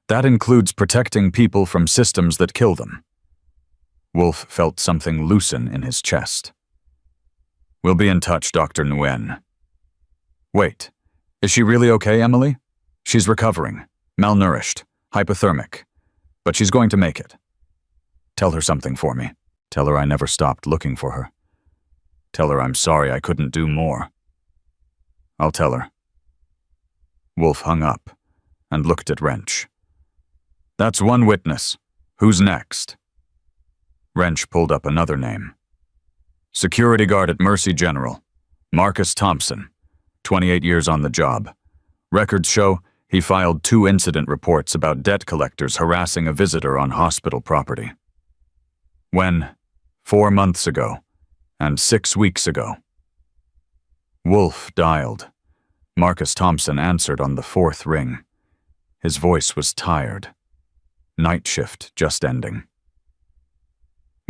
That includes protecting people from systems that kill them. Wolf felt something loosen in his chest. We'll be in touch, Dr. Nguyen. Wait, is she really okay, Emily? She's recovering, malnourished, hypothermic, but she's going to make it. Tell her something for me. Tell her I never stopped looking for her. Tell her I'm sorry I couldn't do more. I'll tell her. Wolf hung up and looked at Wrench. That's one witness. Who's next? Wrench pulled up another name. Security guard at Mercy General. Marcus Thompson. 28 years on the job. Records show he filed 2 incident reports about debt collectors harassing a visitor on hospital property. When? 4 months ago, and 6 weeks ago. Wolf dialed. Marcus Thompson answered on the 4th ring. His voice was tired. Night shift just ending.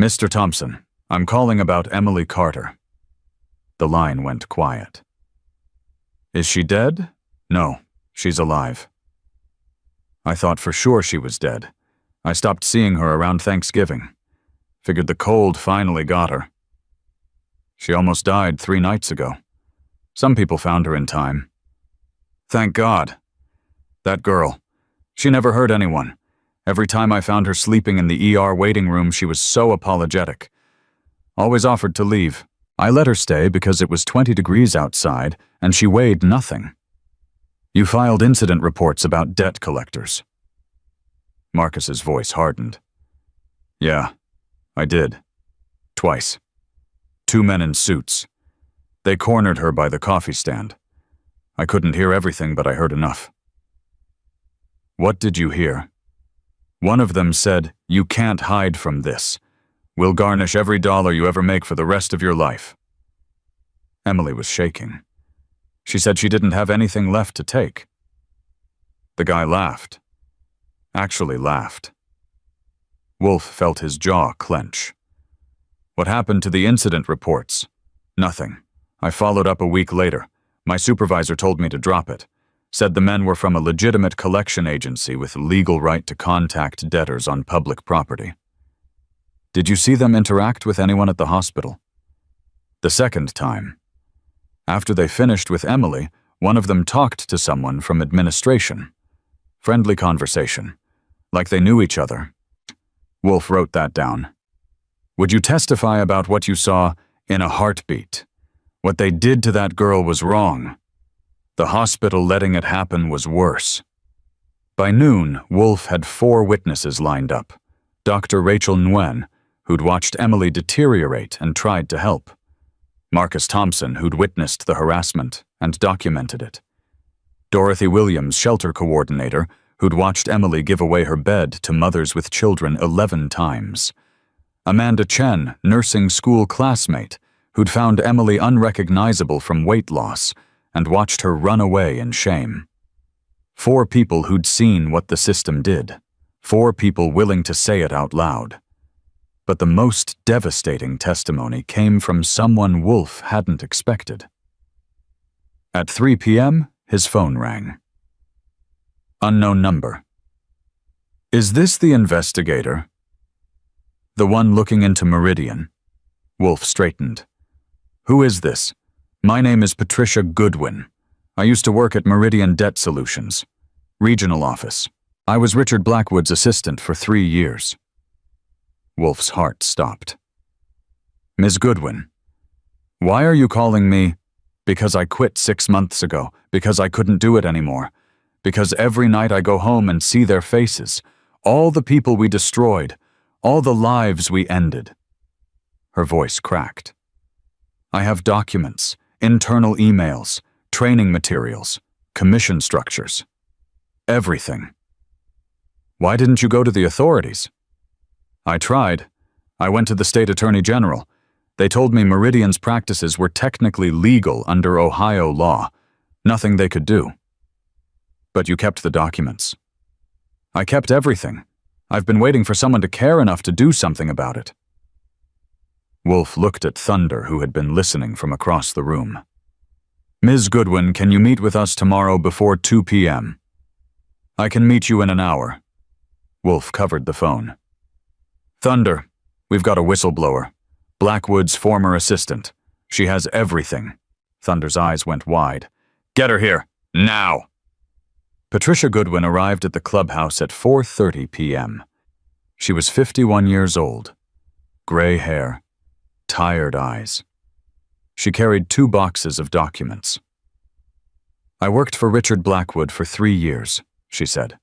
Mr. Thompson, I'm calling about Emily Carter. The line went quiet. Is she dead? No, she's alive. I thought for sure she was dead. I stopped seeing her around Thanksgiving. Figured the cold finally got her. She almost died 3 nights ago. Some people found her in time. Thank God. That girl, she never hurt anyone. Every time I found her sleeping in the ER waiting room, she was so apologetic. Always offered to leave. I let her stay because it was 20 degrees outside and she weighed nothing. You filed incident reports about debt collectors. Marcus's voice hardened. Yeah, I did. Twice. 2 men in suits. They cornered her by the coffee stand. I couldn't hear everything, but I heard enough. What did you hear? One of them said, "You can't hide from this. We'll garnish every dollar you ever make for the rest of your life." Emily was shaking. She said she didn't have anything left to take. The guy laughed. Actually laughed. Wolf felt his jaw clench. What happened to the incident reports? Nothing. I followed up a week later. My supervisor told me to drop it. Said the men were from a legitimate collection agency with legal right to contact debtors on public property. Did you see them interact with anyone at the hospital? The second time. After they finished with Emily, one of them talked to someone from administration. Friendly conversation. Like they knew each other. Wolf wrote that down. Would you testify about what you saw in a heartbeat? What they did to that girl was wrong. The hospital letting it happen was worse. By noon, Wolf had 4 witnesses lined up. Dr. Rachel Nguyen, who'd watched Emily deteriorate and tried to help. Marcus Thompson, who'd witnessed the harassment and documented it. Dorothy Williams, shelter coordinator, who'd watched Emily give away her bed to mothers with children 11 times. Amanda Chen, nursing school classmate, who'd found Emily unrecognizable from weight loss and watched her run away in shame. 4 people who'd seen what the system did. 4 people willing to say it out loud. But the most devastating testimony came from someone Wolf hadn't expected. At 3 p.m., his phone rang. Unknown number. Is this the investigator? The one looking into Meridian. Wolf straightened. Who is this? My name is Patricia Goodwin. I used to work at Meridian Debt Solutions. Regional office. I was Richard Blackwood's assistant for 3 years. Wolf's heart stopped. Ms. Goodwin, why are you calling me? Because I quit 6 months ago. Because I couldn't do it anymore. Because every night I go home and see their faces. All the people we destroyed. All the lives we ended. Her voice cracked. I have documents, internal emails, training materials, commission structures. Everything. Why didn't you go to the authorities? I tried. I went to the state attorney general. They told me Meridian's practices were technically legal under Ohio law. Nothing they could do. But you kept the documents. I kept everything. I've been waiting for someone to care enough to do something about it. Wolf looked at Thunder, who had been listening from across the room. Ms. Goodwin, can you meet with us tomorrow before 2 p.m.? I can meet you in an hour. Wolf covered the phone. Thunder, we've got a whistleblower. Blackwood's former assistant. She has everything. Thunder's eyes went wide. Get her here, now! Patricia Goodwin arrived at the clubhouse at 4:30 p.m. She was 51 years old. Gray hair. Tired eyes. She carried 2 boxes of documents. I worked for Richard Blackwood for 3 years, she said.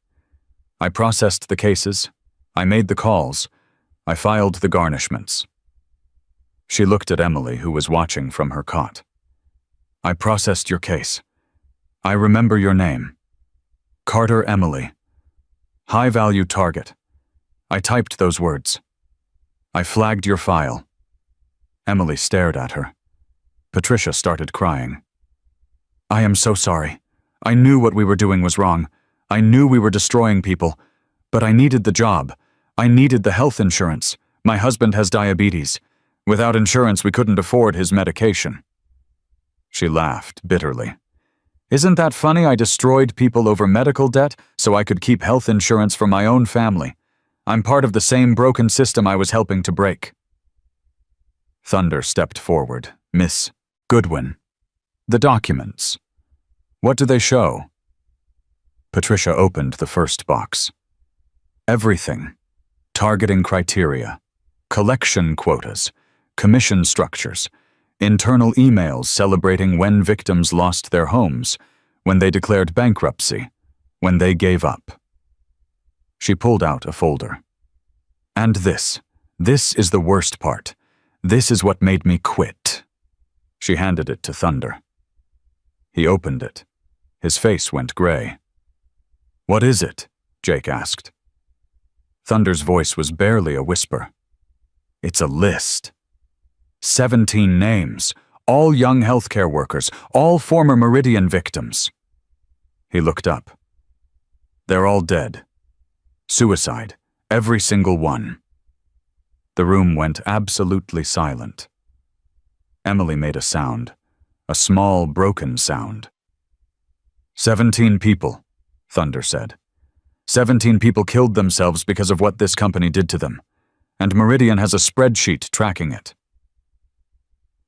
I processed the cases. I made the calls. I filed the garnishments. She looked at Emily, who was watching from her cot. I processed your case. I remember your name. Carter Emily. High-value target. I typed those words. I flagged your file. Emily stared at her. Patricia started crying. I am so sorry. I knew what we were doing was wrong. I knew we were destroying people. But I needed the job. I needed the health insurance. My husband has diabetes. Without insurance, we couldn't afford his medication. She laughed bitterly. Isn't that funny? I destroyed people over medical debt so I could keep health insurance for my own family. I'm part of the same broken system I was helping to break. Thunder stepped forward. Miss Goodwin. The documents. What do they show? Patricia opened the first box. Everything. Targeting criteria. Collection quotas. Commission structures. Internal emails celebrating when victims lost their homes, when they declared bankruptcy, when they gave up. She pulled out a folder. And this is the worst part. This is what made me quit. She handed it to Thunder. He opened it. His face went gray. What is it? Jake asked. Thunder's voice was barely a whisper. It's a list. 17 names, all young healthcare workers, all former Meridian victims. He looked up. They're all dead. Suicide, every single one. The room went absolutely silent. Emily made a sound, a small, broken sound. 17 people, Thunder said. 17 people killed themselves because of what this company did to them, and Meridian has a spreadsheet tracking it.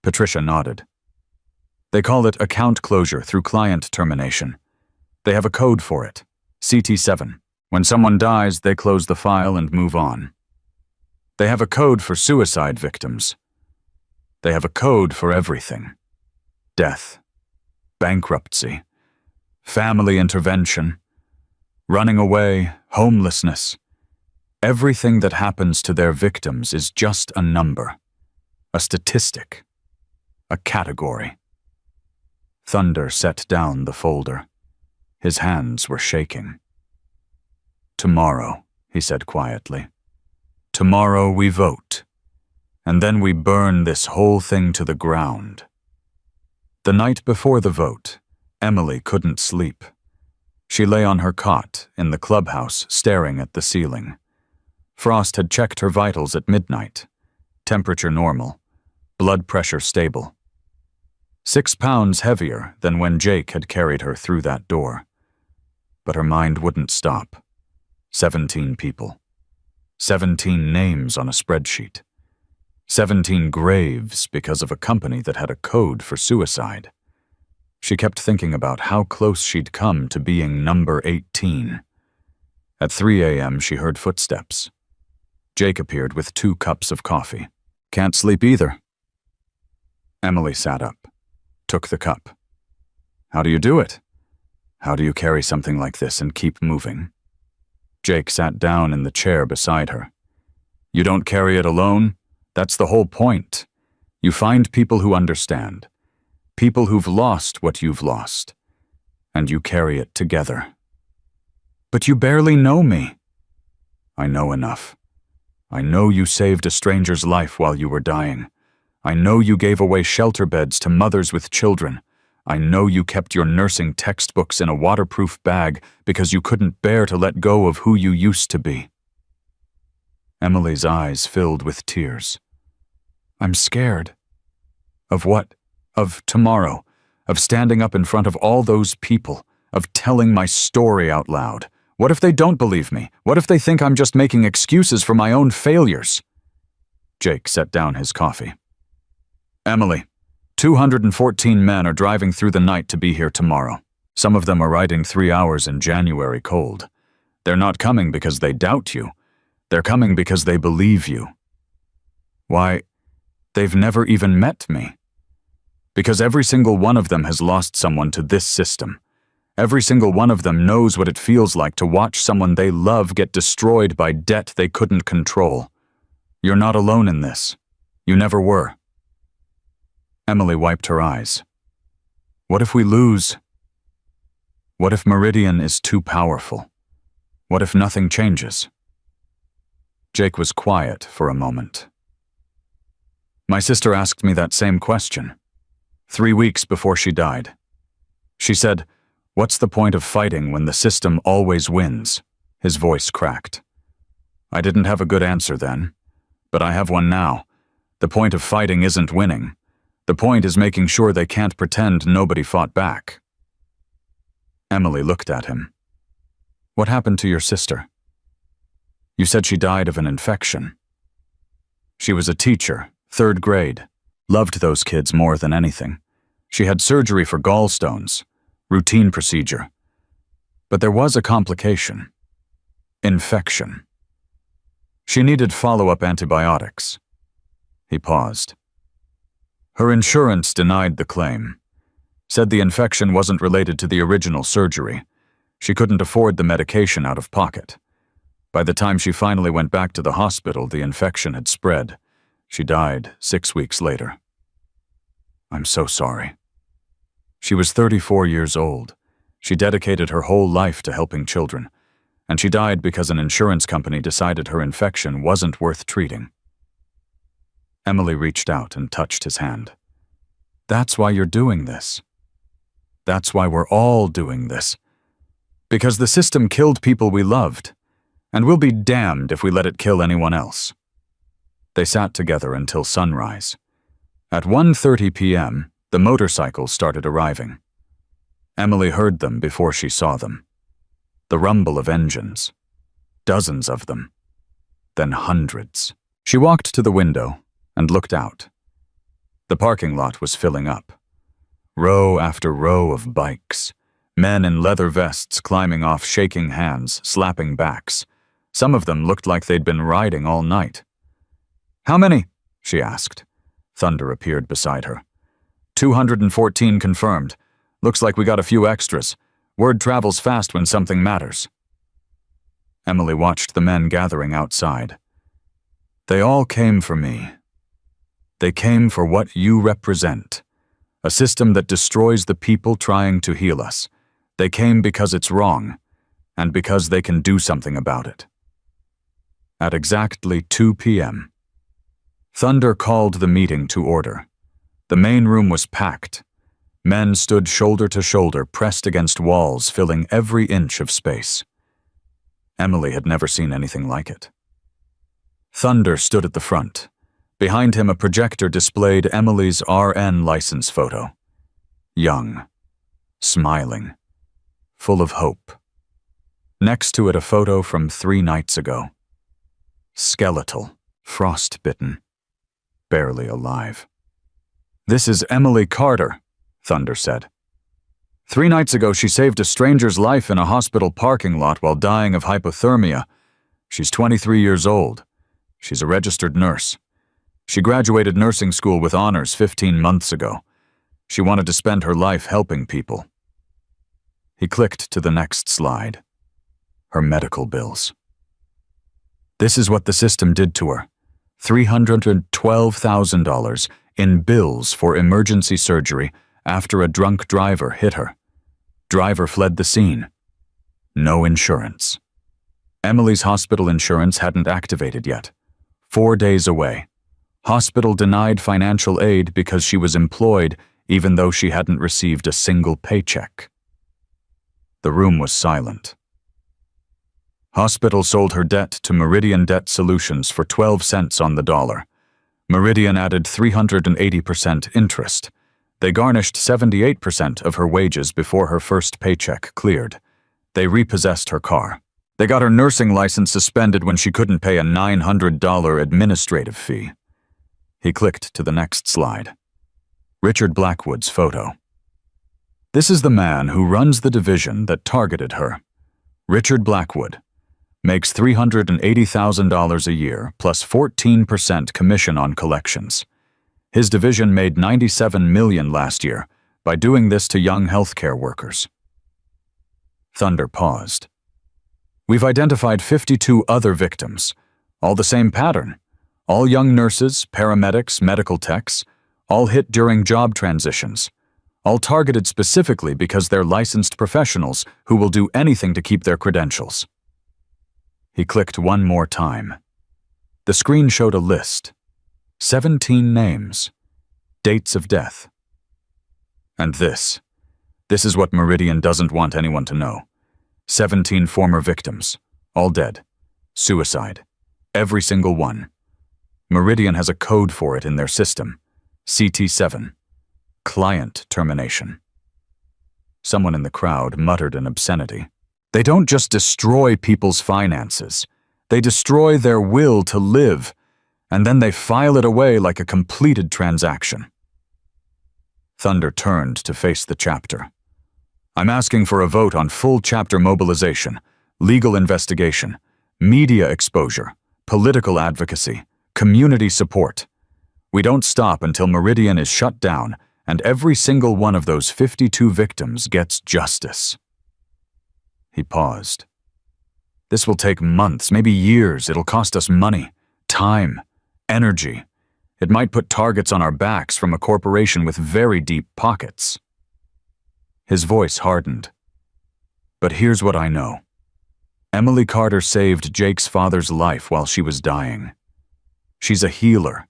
Patricia nodded. They call it account closure through client termination. They have a code for it, CT7. When someone dies, they close the file and move on. They have a code for suicide victims. They have a code for everything. Death, bankruptcy, family intervention, running away, homelessness. Everything that happens to their victims is just a number, a statistic, a category. Thunder set down the folder. His hands were shaking. Tomorrow, he said quietly. Tomorrow we vote, and then we burn this whole thing to the ground. The night before the vote, Emily couldn't sleep. She lay on her cot in the clubhouse staring at the ceiling. Frost had checked her vitals at midnight. Temperature normal. Blood pressure stable. 6 pounds heavier than when Jake had carried her through that door. But her mind wouldn't stop. 17 people. 17 names on a spreadsheet. 17 graves because of a company that had a code for suicide. She kept thinking about how close she'd come to being number 18. At 3 a.m. she heard footsteps. Jake appeared with 2 cups of coffee. Can't sleep either. Emily sat up, took the cup. How do you do it? How do you carry something like this and keep moving? Jake sat down in the chair beside her. You don't carry it alone? That's the whole point. You find people who understand. People who've lost what you've lost. And you carry it together. But you barely know me. I know enough. I know you saved a stranger's life while you were dying. I know you gave away shelter beds to mothers with children. I know you kept your nursing textbooks in a waterproof bag because you couldn't bear to let go of who you used to be. Emily's eyes filled with tears. I'm scared. Of what? Of tomorrow. Of standing up in front of all those people. Of telling my story out loud. What if they don't believe me? What if they think I'm just making excuses for my own failures? Jake set down his coffee. Emily, 214 men are driving through the night to be here tomorrow. Some of them are riding 3 hours in January cold. They're not coming because they doubt you. They're coming because they believe you. Why, they've never even met me. Because every single one of them has lost someone to this system. Every single one of them knows what it feels like to watch someone they love get destroyed by debt they couldn't control. You're not alone in this. You never were. Emily wiped her eyes. What if we lose? What if Meridian is too powerful? What if nothing changes? Jake was quiet for a moment. My sister asked me that same question, 3 weeks before she died. She said, "What's the point of fighting when the system always wins?" His voice cracked. I didn't have a good answer then, but I have one now. The point of fighting isn't winning. The point is making sure they can't pretend nobody fought back. Emily looked at him. What happened to your sister? You said she died of an infection. She was a teacher, 3rd grade. Loved those kids more than anything. She had surgery for gallstones, routine procedure. But there was a complication. Infection. She needed follow-up antibiotics. He paused. Her insurance denied the claim. Said the infection wasn't related to the original surgery. She couldn't afford the medication out of pocket. By the time she finally went back to the hospital, the infection had spread. She died 6 weeks later. I'm so sorry. She was 34 years old. She dedicated her whole life to helping children, and she died because an insurance company decided her infection wasn't worth treating. Emily reached out and touched his hand. That's why you're doing this. That's why we're all doing this. Because the system killed people we loved, and we'll be damned if we let it kill anyone else. They sat together until sunrise. At 1:30 p.m., the motorcycles started arriving. Emily heard them before she saw them. The rumble of engines. Dozens of them. Then hundreds. She walked to the window and looked out. The parking lot was filling up. Row after row of bikes. Men in leather vests climbing off, shaking hands, slapping backs. Some of them looked like they'd been riding all night. How many? She asked. Thunder appeared beside her. 214 confirmed. Looks like we got a few extras. Word travels fast when something matters. Emily watched the men gathering outside. They all came for me. They came for what you represent. A system that destroys the people trying to heal us. They came because it's wrong, and because they can do something about it. At exactly 2 p.m., Thunder called the meeting to order. The main room was packed. Men stood shoulder to shoulder, pressed against walls, filling every inch of space. Emily had never seen anything like it. Thunder stood at the front. Behind him, a projector displayed Emily's RN license photo. Young, smiling, full of hope. Next to it, a photo from 3 nights ago. Skeletal, frostbitten, barely alive. This is Emily Carter, Thunder said. 3 nights ago, she saved a stranger's life in a hospital parking lot while dying of hypothermia. She's 23 years old. She's a registered nurse. She graduated nursing school with honors 15 months ago. She wanted to spend her life helping people. He clicked to the next slide. Her medical bills. This is what the system did to her. $312,000 in bills for emergency surgery after a drunk driver hit her. Driver fled the scene. No insurance. Emily's hospital insurance hadn't activated yet. 4 days away. Hospital denied financial aid because she was employed even though she hadn't received a single paycheck. The room was silent. Hospital sold her debt to Meridian Debt Solutions for 12 cents on the dollar. Meridian added 380% interest. They garnished 78% of her wages before her first paycheck cleared. They repossessed her car. They got her nursing license suspended when she couldn't pay a $900 administrative fee. He clicked to the next slide. Richard Blackwood's photo. This is the man who runs the division that targeted her. Richard Blackwood. Makes $380,000 a year plus 14% commission on collections. His division made $97 million last year by doing this to young healthcare workers. Thunder paused. We've identified 52 other victims. All the same pattern. All young nurses, paramedics, medical techs, all hit during job transitions. all targeted specifically because they're licensed professionals who will do anything to keep their credentials. He clicked one more time. The screen showed a list. 17 names. Dates of death. And this is what Meridian doesn't want anyone to know. 17 former victims, all dead. Suicide. Every single one. Meridian has a code for it in their system. CT7. Client termination. Someone in the crowd muttered an obscenity. They don't just destroy people's finances. They destroy their will to live, and then they file it away like a completed transaction. Thunder turned to face the chapter. I'm asking for a vote on full chapter mobilization, legal investigation, media exposure, political advocacy, community support. We don't stop until Meridian is shut down and every single one of those 52 victims gets justice. He paused. This will take months, maybe years. It'll cost us money, time, energy. It might put targets on our backs from a corporation with very deep pockets. His voice hardened. But here's what I know. Emily Carter saved Jake's father's life while she was dying. She's a healer.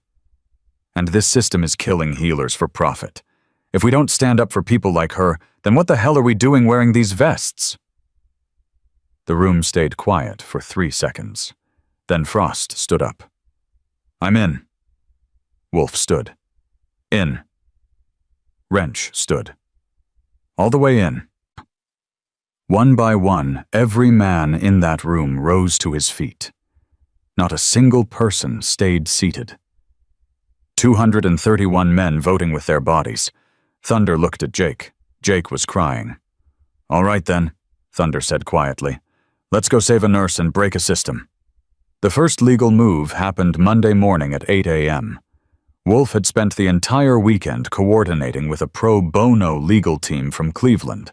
And this system is killing healers for profit. If we don't stand up for people like her, then what the hell are we doing wearing these vests? The room stayed quiet for 3 seconds. Then Frost stood up. I'm in. Wolf stood. In. Wrench stood. All the way in. One by one, every man in that room rose to his feet. Not a single person stayed seated. 231 men voting with their bodies. Thunder looked at Jake. Jake was crying. All right then, Thunder said quietly. Let's go save a nurse and break a system. The first legal move happened Monday morning at 8 a.m. Wolf had spent the entire weekend coordinating with a pro bono legal team from Cleveland.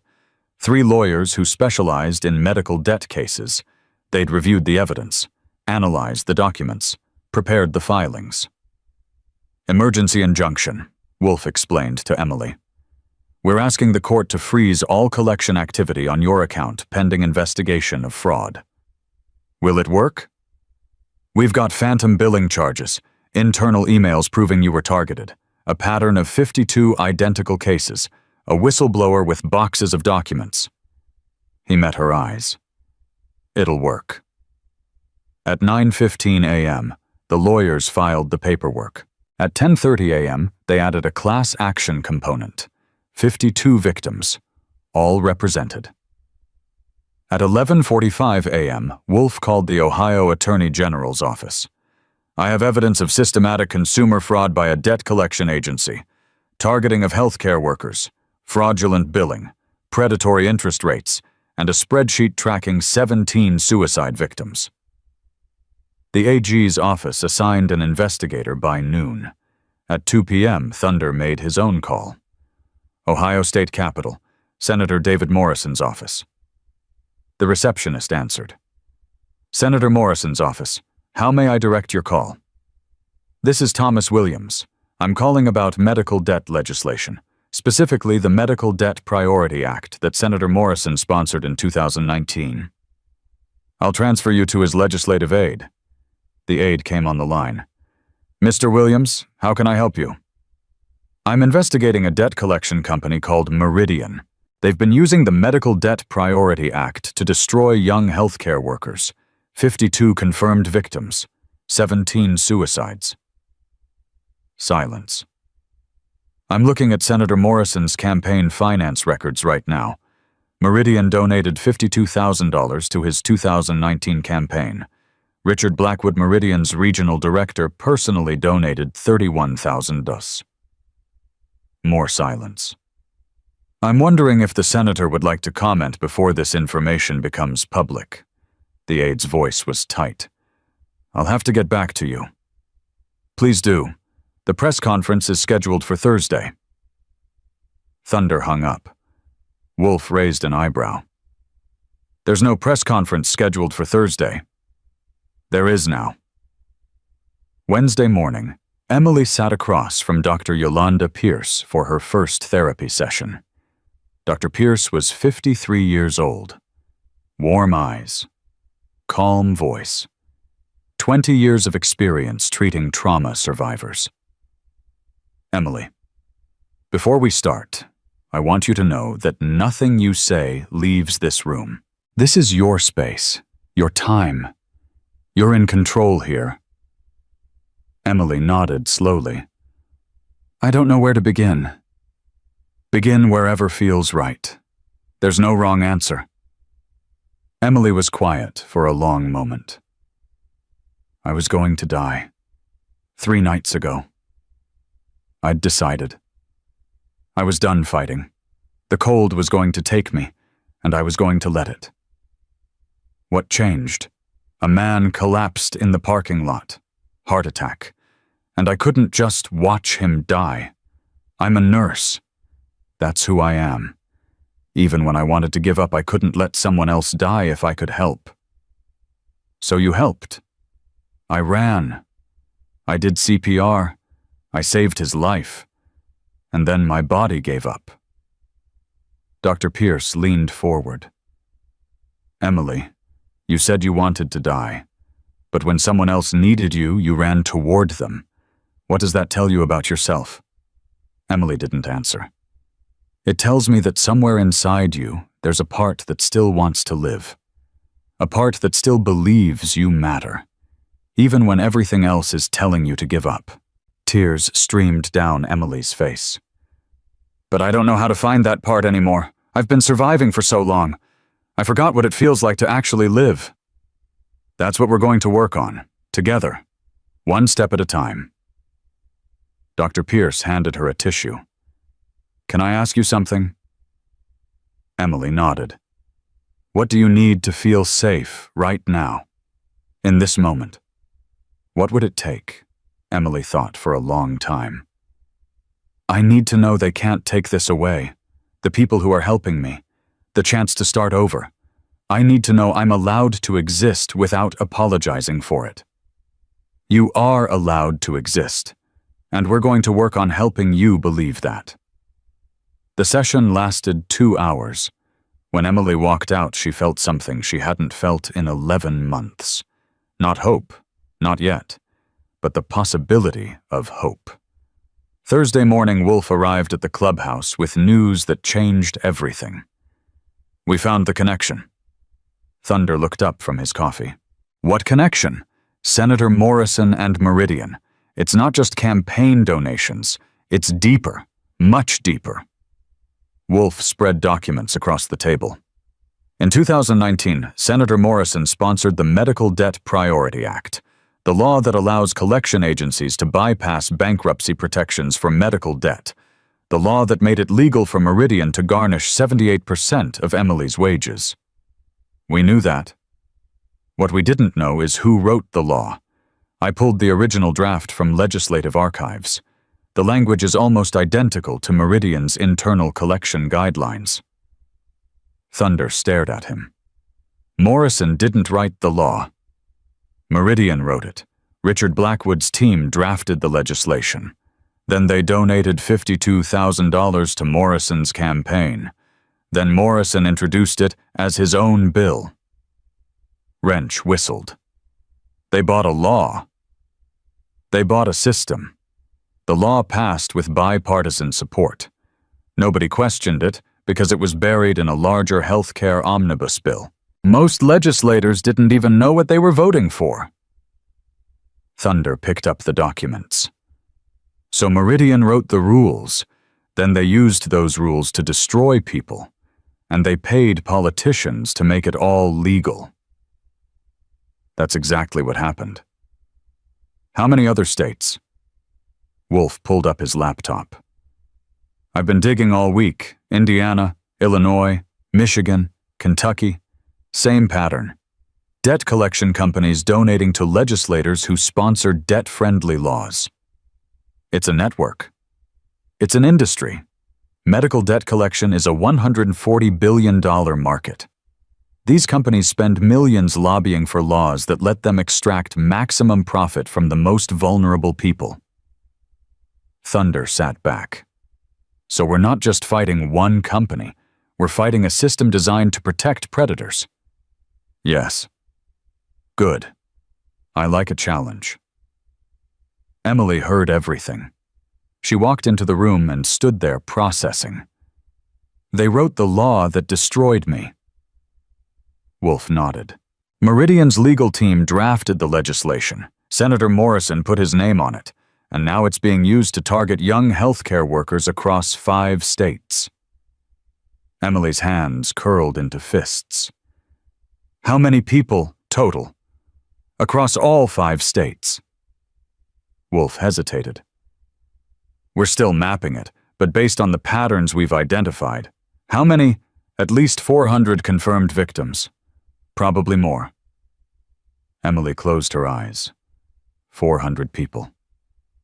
3 lawyers who specialized in medical debt cases. They'd reviewed the evidence, analyzed the documents, prepared the filings. Emergency injunction, Wolf explained to Emily. We're asking the court to freeze all collection activity on your account pending investigation of fraud. Will it work? We've got phantom billing charges, internal emails proving you were targeted, a pattern of 52 identical cases, a whistleblower with boxes of documents. He met her eyes. It'll work. At 9:15 a.m., the lawyers filed the paperwork. At 10:30 a.m., they added a class action component. 52 victims, all represented. At 11:45 a.m., Wolf called the Ohio Attorney General's office. I have evidence of systematic consumer fraud by a debt collection agency, targeting of healthcare workers, fraudulent billing, predatory interest rates, and a spreadsheet tracking 17 suicide victims. The AG's office assigned an investigator by noon. At 2 p.m., Thunder made his own call. Ohio State Capitol, Senator David Morrison's office. The receptionist answered. Senator Morrison's office. How may I direct your call? This is Thomas Williams. I'm calling about medical debt legislation, specifically the Medical Debt Priority Act that Senator Morrison sponsored in 2019. I'll transfer you to his legislative aide. The aide came on the line. Mr. Williams, how can I help you? I'm investigating a debt collection company called Meridian. They've been using the Medical Debt Priority Act to destroy young healthcare workers. 52 confirmed victims, 17 suicides. Silence. I'm looking at Senator Morrison's campaign finance records right now. Meridian donated $52,000 to his 2019 campaign. Richard Blackwood, Meridian's regional director, personally donated $31,000. More silence. I'm wondering if the senator would like to comment before this information becomes public. The aide's voice was tight. I'll have to get back to you. Please do. The press conference is scheduled for Thursday. Thunder hung up. Wolf raised an eyebrow. There's no press conference scheduled for Thursday. There is now. Wednesday morning, Emily sat across from Dr. Yolanda Pierce for her first therapy session. Dr. Pierce was 53 years old. Warm eyes, calm voice, 20 years of experience treating trauma survivors. Emily, before we start, I want you to know that nothing you say leaves this room. This is your space, your time. You're in control here. Emily nodded slowly. I don't know where to begin. Begin wherever feels right. There's no wrong answer. Emily was quiet for a long moment. I was going to die. 3 nights ago. I'd decided. I was done fighting. The cold was going to take me, and I was going to let it. What changed? A man collapsed in the parking lot. Heart attack. And I couldn't just watch him die. I'm a nurse. That's who I am. Even when I wanted to give up, I couldn't let someone else die if I could help. So you helped. I ran. I did CPR. I saved his life. And then my body gave up. Dr. Pierce leaned forward. Emily, you said you wanted to die. But when someone else needed you, you ran toward them. What does that tell you about yourself? Emily didn't answer. It tells me that somewhere inside you, there's a part that still wants to live. A part that still believes you matter, even when everything else is telling you to give up. Tears streamed down Emily's face. But I don't know how to find that part anymore. I've been surviving for so long. I forgot what it feels like to actually live. That's what we're going to work on, together, one step at a time. Dr. Pierce handed her a tissue. Can I ask you something? Emily nodded. What do you need to feel safe right now, in this moment? What would it take? Emily thought for a long time. I need to know they can't take this away, the people who are helping me, the chance to start over. I need to know I'm allowed to exist without apologizing for it. You are allowed to exist, and we're going to work on helping you believe that. The session lasted 2 hours. When Emily walked out, she felt something she hadn't felt in 11 months. Not hope, not yet, but the possibility of hope. Thursday morning, Wolf arrived at the clubhouse with news that changed everything. We found the connection. Thunder looked up from his coffee. What connection? Senator Morrison and Meridian. It's not just campaign donations. It's deeper, much deeper. Wolf spread documents across the table. In 2019, Senator Morrison sponsored the Medical Debt Priority Act, the law that allows collection agencies to bypass bankruptcy protections for medical debt, the law that made it legal for Meridian to garnish 78% of Emily's wages. We knew that. What we didn't know is who wrote the law. I pulled the original draft from legislative archives. The language is almost identical to Meridian's internal collection guidelines. Thunder stared at him. Morrison didn't write the law. Meridian wrote it. Richard Blackwood's team drafted the legislation. Then they donated $52,000 to Morrison's campaign. Then Morrison introduced it as his own bill. Wrench whistled. They bought a law. They bought a system. The law passed with bipartisan support. Nobody questioned it because it was buried in a larger healthcare omnibus bill. Most legislators didn't even know what they were voting for. Thunder picked up the documents. So Meridian wrote the rules. Then they used those rules to destroy people. And they paid politicians to make it all legal. That's exactly what happened. How many other states? Wolf pulled up his laptop. I've been digging all week. Indiana, Illinois, Michigan, Kentucky. Same pattern. Debt collection companies donating to legislators who sponsor debt-friendly laws. It's a network. It's an industry. Medical debt collection is a $140 billion market. These companies spend millions lobbying for laws that let them extract maximum profit from the most vulnerable people. Thunder sat back. So we're not just fighting one company, we're fighting a system designed to protect predators. Yes. Good. I like a challenge. Emily heard everything. She walked into the room and stood there processing. They wrote the law that destroyed me. Wolf nodded. Meridian's legal team drafted the legislation. Senator Morrison put his name on it, and now it's being used to target young healthcare workers across 5 states. Emily's hands curled into fists. How many people, total? Across all 5 states? Wolf hesitated. We're still mapping it, but based on the patterns we've identified, how many? At least 400 confirmed victims. Probably more. Emily closed her eyes. 400 people.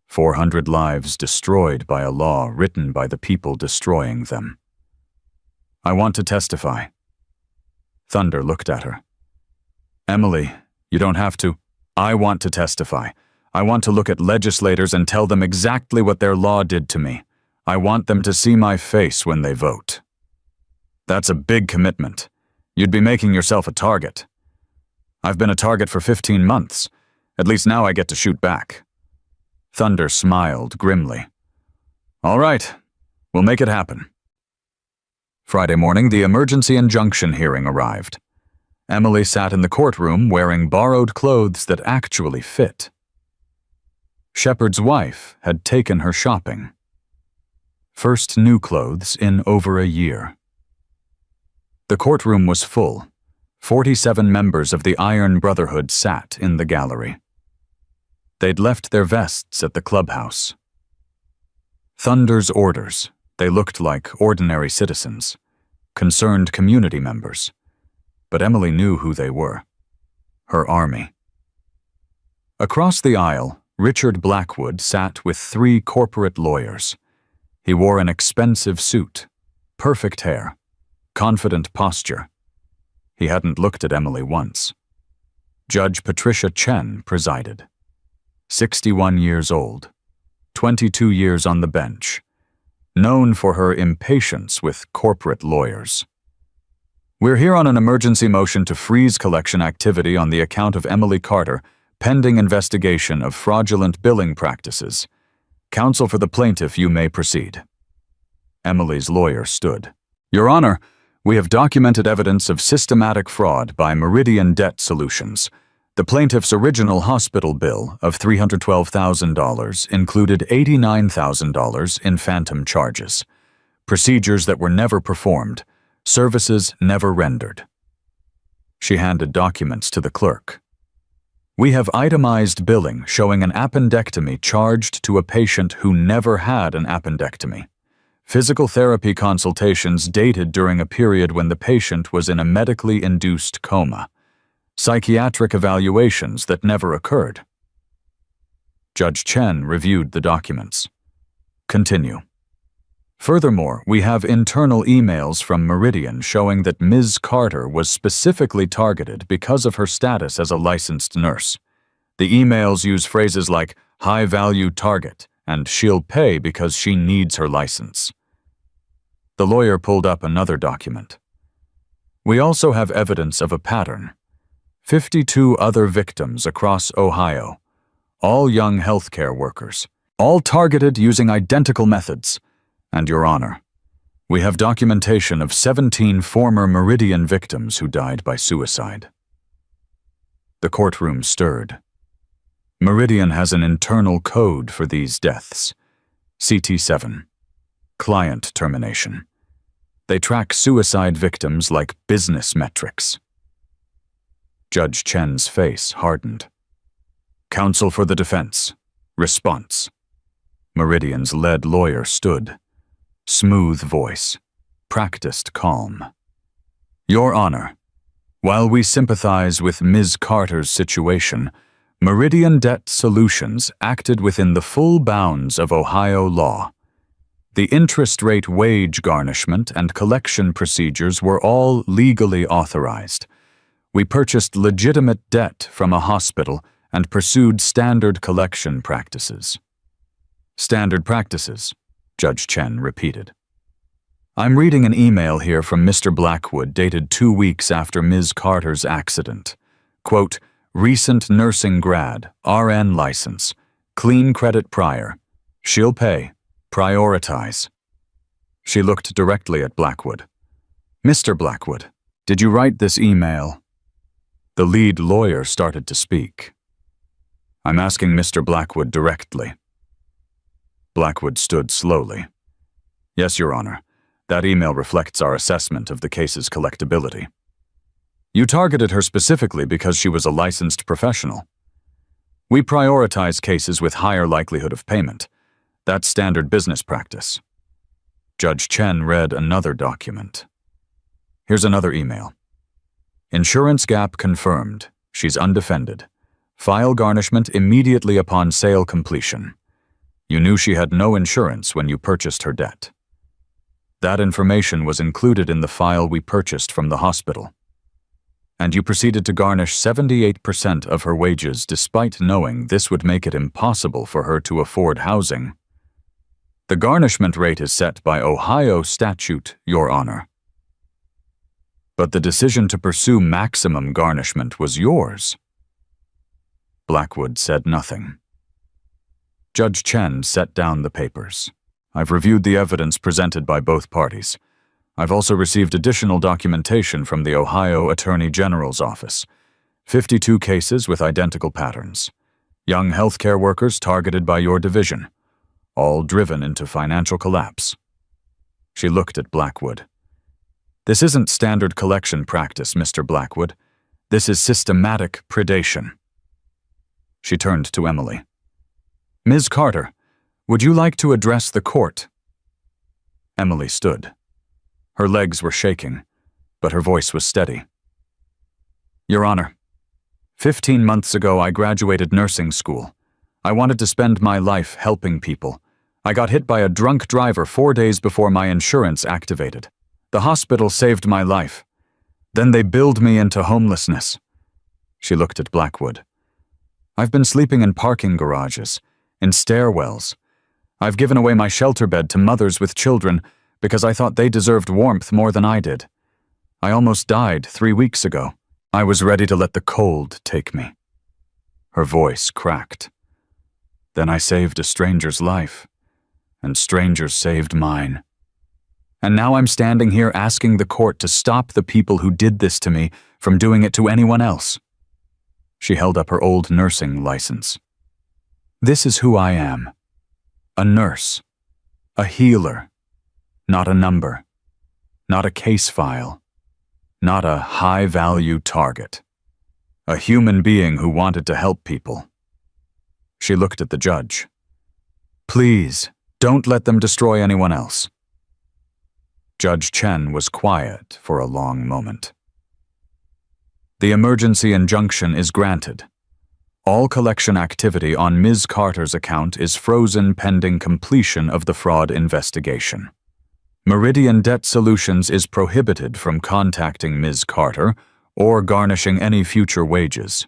400 lives destroyed by a law written by the people destroying them. I want to testify. Thunder looked at her. Emily, you don't have to. I want to testify. I want to look at legislators and tell them exactly what their law did to me. I want them to see my face when they vote. That's a big commitment. You'd be making yourself a target. I've been a target for 15 months. At least now I get to shoot back. Thunder smiled grimly. All right, we'll make it happen. Friday morning, the emergency injunction hearing arrived. Emily sat in the courtroom wearing borrowed clothes that actually fit. Shepard's wife had taken her shopping. First new clothes in over a year. The courtroom was full. 47 members of the Iron Brotherhood sat in the gallery. They'd left their vests at the clubhouse. Thunder's orders, they looked like ordinary citizens, concerned community members. But Emily knew who they were. Her army. Across the aisle, Richard Blackwood sat with 3 corporate lawyers. He wore an expensive suit, perfect hair, confident posture. He hadn't looked at Emily once. Judge Patricia Chen presided. 61 years old, 22 years on the bench, known for her impatience with corporate lawyers. We're here on an emergency motion to freeze collection activity on the account of Emily Carter, pending investigation of fraudulent billing practices. Counsel for the plaintiff, you may proceed. Emily's lawyer stood. Your Honor, we have documented evidence of systematic fraud by Meridian Debt Solutions. The plaintiff's original hospital bill of $312,000 included $89,000 in phantom charges, procedures that were never performed, services never rendered. She handed documents to the clerk. We have itemized billing showing an appendectomy charged to a patient who never had an appendectomy. Physical therapy consultations dated during a period when the patient was in a medically induced coma. Psychiatric evaluations that never occurred. Judge Chen reviewed the documents. Continue. Furthermore, we have internal emails from Meridian showing that Ms. Carter was specifically targeted because of her status as a licensed nurse. The emails use phrases like high-value target and she'll pay because she needs her license. The lawyer pulled up another document. We also have evidence of a pattern. 52 other victims across Ohio, all young healthcare workers, all targeted using identical methods. And Your Honor, we have documentation of 17 former Meridian victims who died by suicide. The courtroom stirred. Meridian has an internal code for these deaths. CT7. Client termination. They track suicide victims like business metrics. Judge Chen's face hardened. Counsel for the defense. Response. Meridian's lead lawyer stood. Smooth voice. Practiced calm. Your Honor, while we sympathize with Ms. Carter's situation, Meridian Debt Solutions acted within the full bounds of Ohio law. The interest rate wage garnishment and collection procedures were all legally authorized. We purchased legitimate debt from a hospital and pursued standard collection practices. Standard practices, Judge Chen repeated. I'm reading an email here from Mr. Blackwood dated 2 weeks after Ms. Carter's accident. Quote, recent nursing grad, RN license, clean credit prior. She'll pay. Prioritize. She looked directly at Blackwood. Mr. Blackwood, did you write this email? The lead lawyer started to speak. I'm asking Mr. Blackwood directly. Blackwood stood slowly. Yes, Your Honor. That email reflects our assessment of the case's collectability. You targeted her specifically because she was a licensed professional. We prioritize cases with higher likelihood of payment. That's standard business practice. Judge Chen read another document. Here's another email. Insurance gap confirmed. She's undefended. File garnishment immediately upon sale completion. You knew she had no insurance when you purchased her debt. That information was included in the file we purchased from the hospital. And you proceeded to garnish 78% of her wages despite knowing this would make it impossible for her to afford housing. The garnishment rate is set by Ohio statute, Your Honor. But the decision to pursue maximum garnishment was yours. Blackwood said nothing. Judge Chen set down the papers. I've reviewed the evidence presented by both parties. I've also received additional documentation from the Ohio Attorney General's office. 52 cases with identical patterns. Young healthcare workers targeted by your division. All driven into financial collapse. She looked at Blackwood. This isn't standard collection practice, Mr. Blackwood. This is systematic predation. She turned to Emily. Ms. Carter, would you like to address the court? Emily stood. Her legs were shaking, but her voice was steady. Your Honor, 15 months ago I graduated nursing school. I wanted to spend my life helping people. I got hit by a drunk driver 4 days before my insurance activated. The hospital saved my life. Then they billed me into homelessness. She looked at Blackwood. I've been sleeping in parking garages, in stairwells. I've given away my shelter bed to mothers with children because I thought they deserved warmth more than I did. I almost died 3 weeks ago. I was ready to let the cold take me. Her voice cracked. Then I saved a stranger's life, and strangers saved mine. And now I'm standing here asking the court to stop the people who did this to me from doing it to anyone else. She held up her old nursing license. This is who I am. A nurse. A healer. Not a number. Not a case file. Not a high-value target. A human being who wanted to help people. She looked at the judge. Please, don't let them destroy anyone else. Judge Chen was quiet for a long moment. The emergency injunction is granted. All collection activity on Ms. Carter's account is frozen pending completion of the fraud investigation. Meridian Debt Solutions is prohibited from contacting Ms. Carter or garnishing any future wages.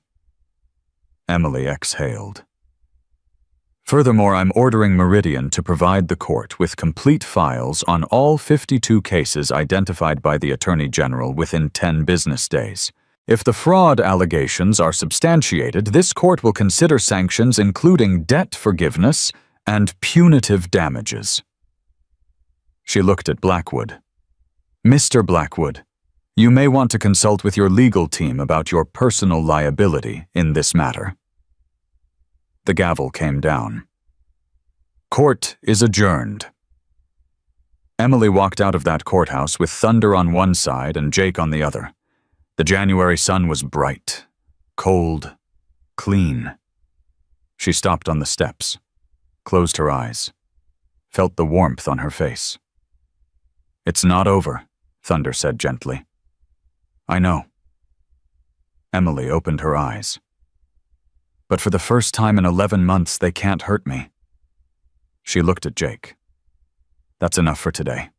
Emily exhaled. Furthermore, I'm ordering Meridian to provide the court with complete files on all 52 cases identified by the Attorney General within 10 business days. If the fraud allegations are substantiated, this court will consider sanctions including debt forgiveness and punitive damages. She looked at Blackwood. Mr. Blackwood, you may want to consult with your legal team about your personal liability in this matter. The gavel came down. Court is adjourned. Emily walked out of that courthouse with Thunder on one side and Jake on the other. The January sun was bright, cold, clean. She stopped on the steps, closed her eyes, felt the warmth on her face. It's not over, Thunder said gently. I know. Emily opened her eyes. But for the first time in 11 months, they can't hurt me. She looked at Jake. That's enough for today.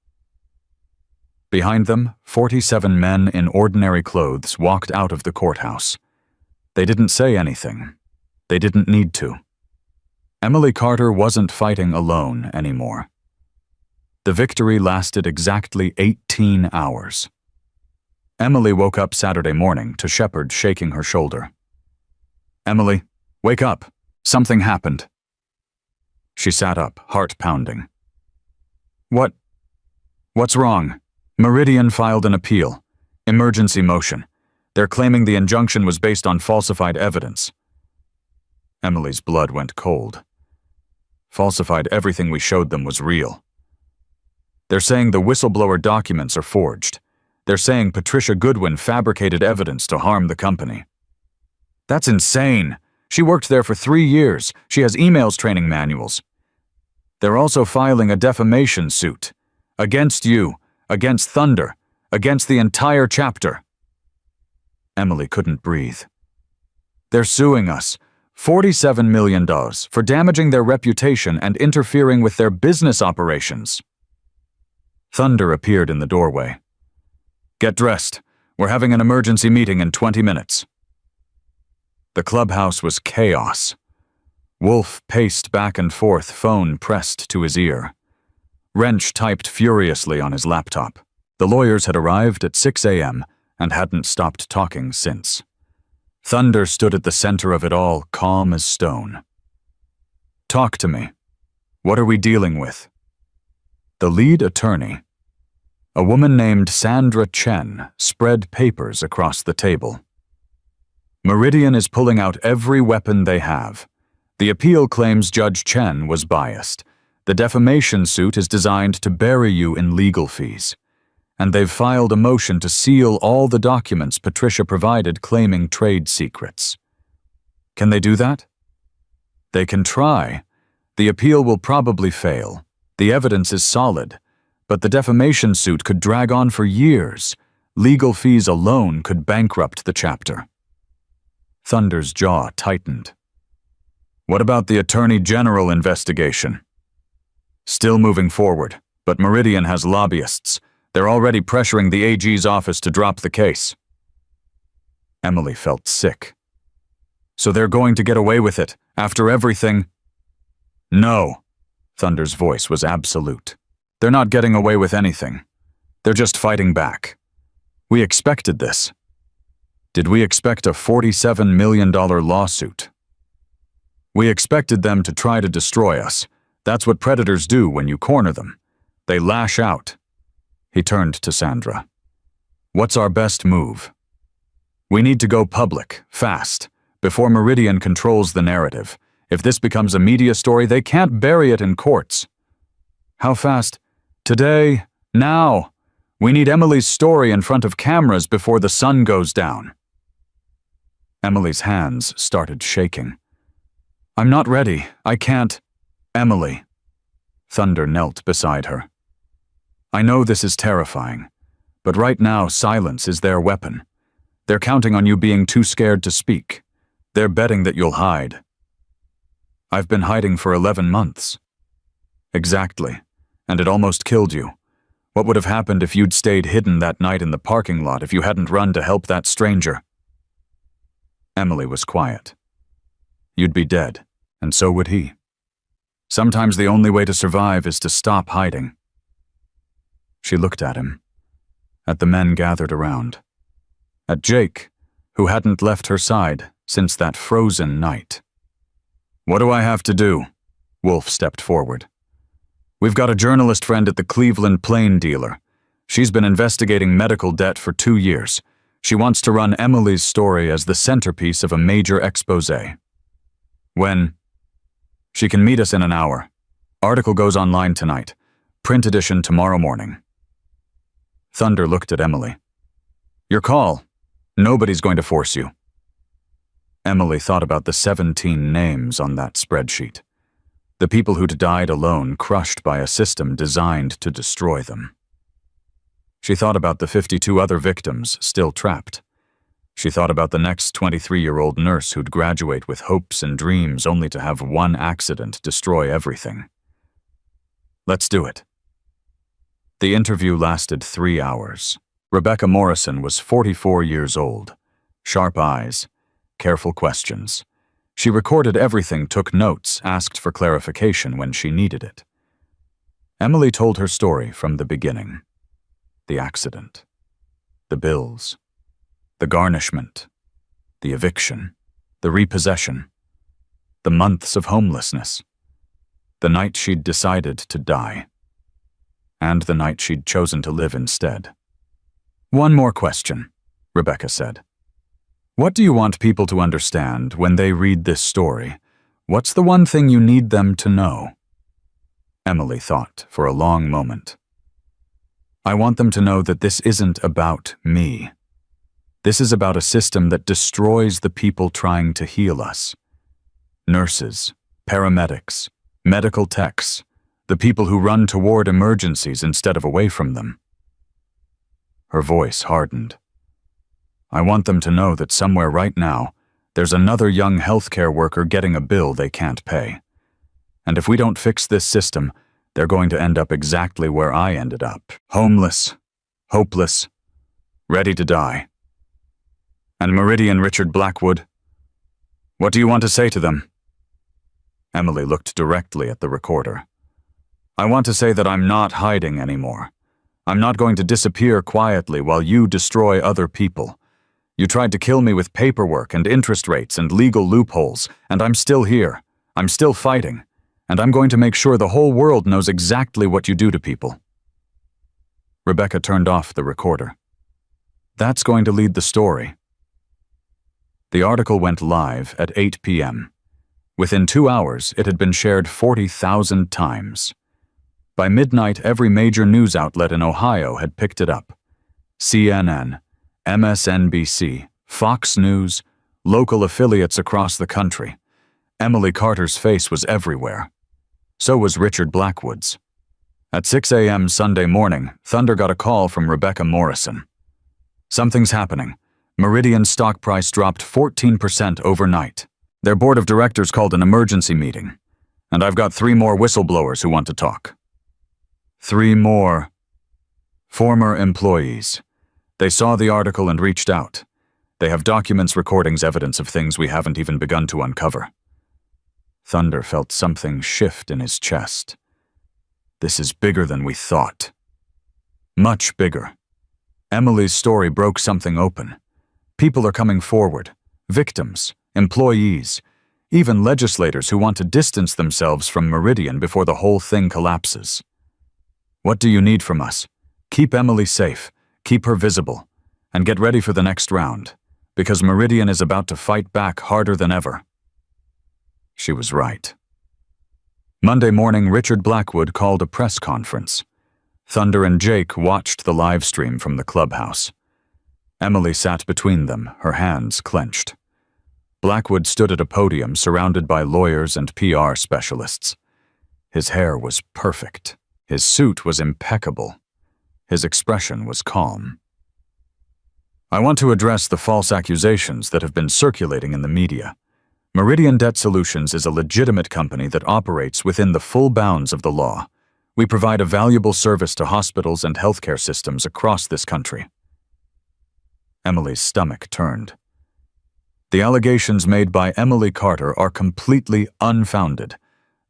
Behind them, 47 men in ordinary clothes walked out of the courthouse. They didn't say anything. They didn't need to. Emily Carter wasn't fighting alone anymore. The victory lasted exactly 18 hours. Emily woke up Saturday morning to Shepard shaking her shoulder. "Emily, wake up. Something happened." She sat up, heart pounding. What's wrong?" Meridian filed an appeal. Emergency motion. They're claiming the injunction was based on falsified evidence. Emily's blood went cold. Falsified everything we showed them was real. They're saying the whistleblower documents are forged. They're saying Patricia Goodwin fabricated evidence to harm the company. That's insane. She worked there for 3 years. She has emails, training manuals. They're also filing a defamation suit. Against you, against Thunder, against the entire chapter. Emily couldn't breathe. They're suing us, $47 million, for damaging their reputation and interfering with their business operations. Thunder appeared in the doorway. "Get dressed. We're having an emergency meeting in 20 minutes. The clubhouse was chaos. Wolf paced back and forth, phone pressed to his ear. Wrench typed furiously on his laptop. The lawyers had arrived at 6 a.m. and hadn't stopped talking since. Thunder stood at the center of it all, calm as stone. "Talk to me. What are we dealing with?" The lead attorney, a woman named Sandra Chen, spread papers across the table. "Meridian is pulling out every weapon they have. The appeal claims Judge Chen was biased. The defamation suit is designed to bury you in legal fees. And they've filed a motion to seal all the documents Patricia provided claiming trade secrets. Can they do that? They can try. The appeal will probably fail. The evidence is solid. But the defamation suit could drag on for years. Legal fees alone could bankrupt the chapter." Thunder's jaw tightened. "What about the Attorney General investigation?" "Still moving forward, but Meridian has lobbyists. They're already pressuring the AG's office to drop the case." Emily felt sick. "So they're going to get away with it, after everything?" "No." Thunder's voice was absolute. "They're not getting away with anything. They're just fighting back. We expected this. Did we expect a $47 million lawsuit? We expected them to try to destroy us. That's what predators do when you corner them. They lash out." He turned to Sandra. "What's our best move? We need to go public, fast, before Meridian controls the narrative. If this becomes a media story, they can't bury it in courts." "How fast?" "Today, now. We need Emily's story in front of cameras before the sun goes down." Emily's hands started shaking. "I'm not ready. I can't." "Emily." Thunder knelt beside her. "I know this is terrifying, but right now silence is their weapon. They're counting on you being too scared to speak. They're betting that you'll hide." "I've been hiding for 11 months. "Exactly, and it almost killed you. What would have happened if you'd stayed hidden that night in the parking lot, if you hadn't run to help that stranger?" Emily was quiet. "You'd be dead, and so would he. Sometimes the only way to survive is to stop hiding." She looked at him, at the men gathered around, at Jake, who hadn't left her side since that frozen night. "What do I have to do?" Wolf stepped forward. "We've got a journalist friend at the Cleveland Plain dealer. She's been investigating medical debt for 2 years. She wants to run Emily's story as the centerpiece of a major exposé. When? She can meet us in an hour. Article goes online tonight. Print edition tomorrow morning." Thunder looked at Emily. "Your call. Nobody's going to force you." Emily thought about the 17 names on that spreadsheet. The people who'd died alone, crushed by a system designed to destroy them. She thought about the 52 other victims still trapped. She thought about the next 23-year-old nurse who'd graduate with hopes and dreams only to have one accident destroy everything. "Let's do it." The interview lasted 3 hours. Rebecca Morrison was 44 years old. Sharp eyes, careful questions. She recorded everything, took notes, asked for clarification when she needed it. Emily told her story from the beginning. The accident, the bills, the garnishment, the eviction, the repossession, the months of homelessness, the night she'd decided to die, and the night she'd chosen to live instead. "One more question," Rebecca said. "What do you want people to understand when they read this story? What's the one thing you need them to know?" Emily thought for a long moment. "I want them to know that this isn't about me. This is about a system that destroys the people trying to heal us. Nurses, paramedics, medical techs, the people who run toward emergencies instead of away from them." Her voice hardened. "I want them to know that somewhere right now, there's another young healthcare worker getting a bill they can't pay. And if we don't fix this system, they're going to end up exactly where I ended up. Homeless, hopeless, ready to die. And Meridian Richard Blackwood, what do you want to say to them?" Emily looked directly at the recorder. "I want to say that I'm not hiding anymore. I'm not going to disappear quietly while you destroy other people. You tried to kill me with paperwork and interest rates and legal loopholes, and I'm still here. I'm still fighting. And I'm going to make sure the whole world knows exactly what you do to people." Rebecca turned off the recorder. "That's going to lead the story." The article went live at 8 p.m. Within 2 hours, it had been shared 40,000 times. By midnight, every major news outlet in Ohio had picked it up. CNN, MSNBC, Fox News, local affiliates across the country. Emily Carter's face was everywhere. So was Richard Blackwood's. At 6 a.m. Sunday morning, Thunder got a call from Rebecca Morrison. "Something's happening. Meridian's stock price dropped 14% overnight. Their board of directors called an emergency meeting, and I've got 3 more whistleblowers who want to talk." 3 more former employees. They saw the article and reached out. They have documents, recordings, evidence of things we haven't even begun to uncover. Thunder felt something shift in his chest. This is bigger than we thought. Much bigger. Emily's story broke something open. People are coming forward. Victims, employees, even legislators who want to distance themselves from Meridian before the whole thing collapses. What do you need from us? Keep Emily safe, keep her visible, and get ready for the next round, because Meridian is about to fight back harder than ever. She was right. Monday morning, Richard Blackwood called a press conference. Thunder and Jake watched the live stream from the clubhouse. Emily sat between them, her hands clenched. Blackwood stood at a podium surrounded by lawyers and PR specialists. His hair was perfect. His suit was impeccable. His expression was calm. "I want to address the false accusations that have been circulating in the media. Meridian Debt Solutions is a legitimate company that operates within the full bounds of the law. We provide a valuable service to hospitals and healthcare systems across this country." Emily's stomach turned. The allegations made by Emily Carter are completely unfounded.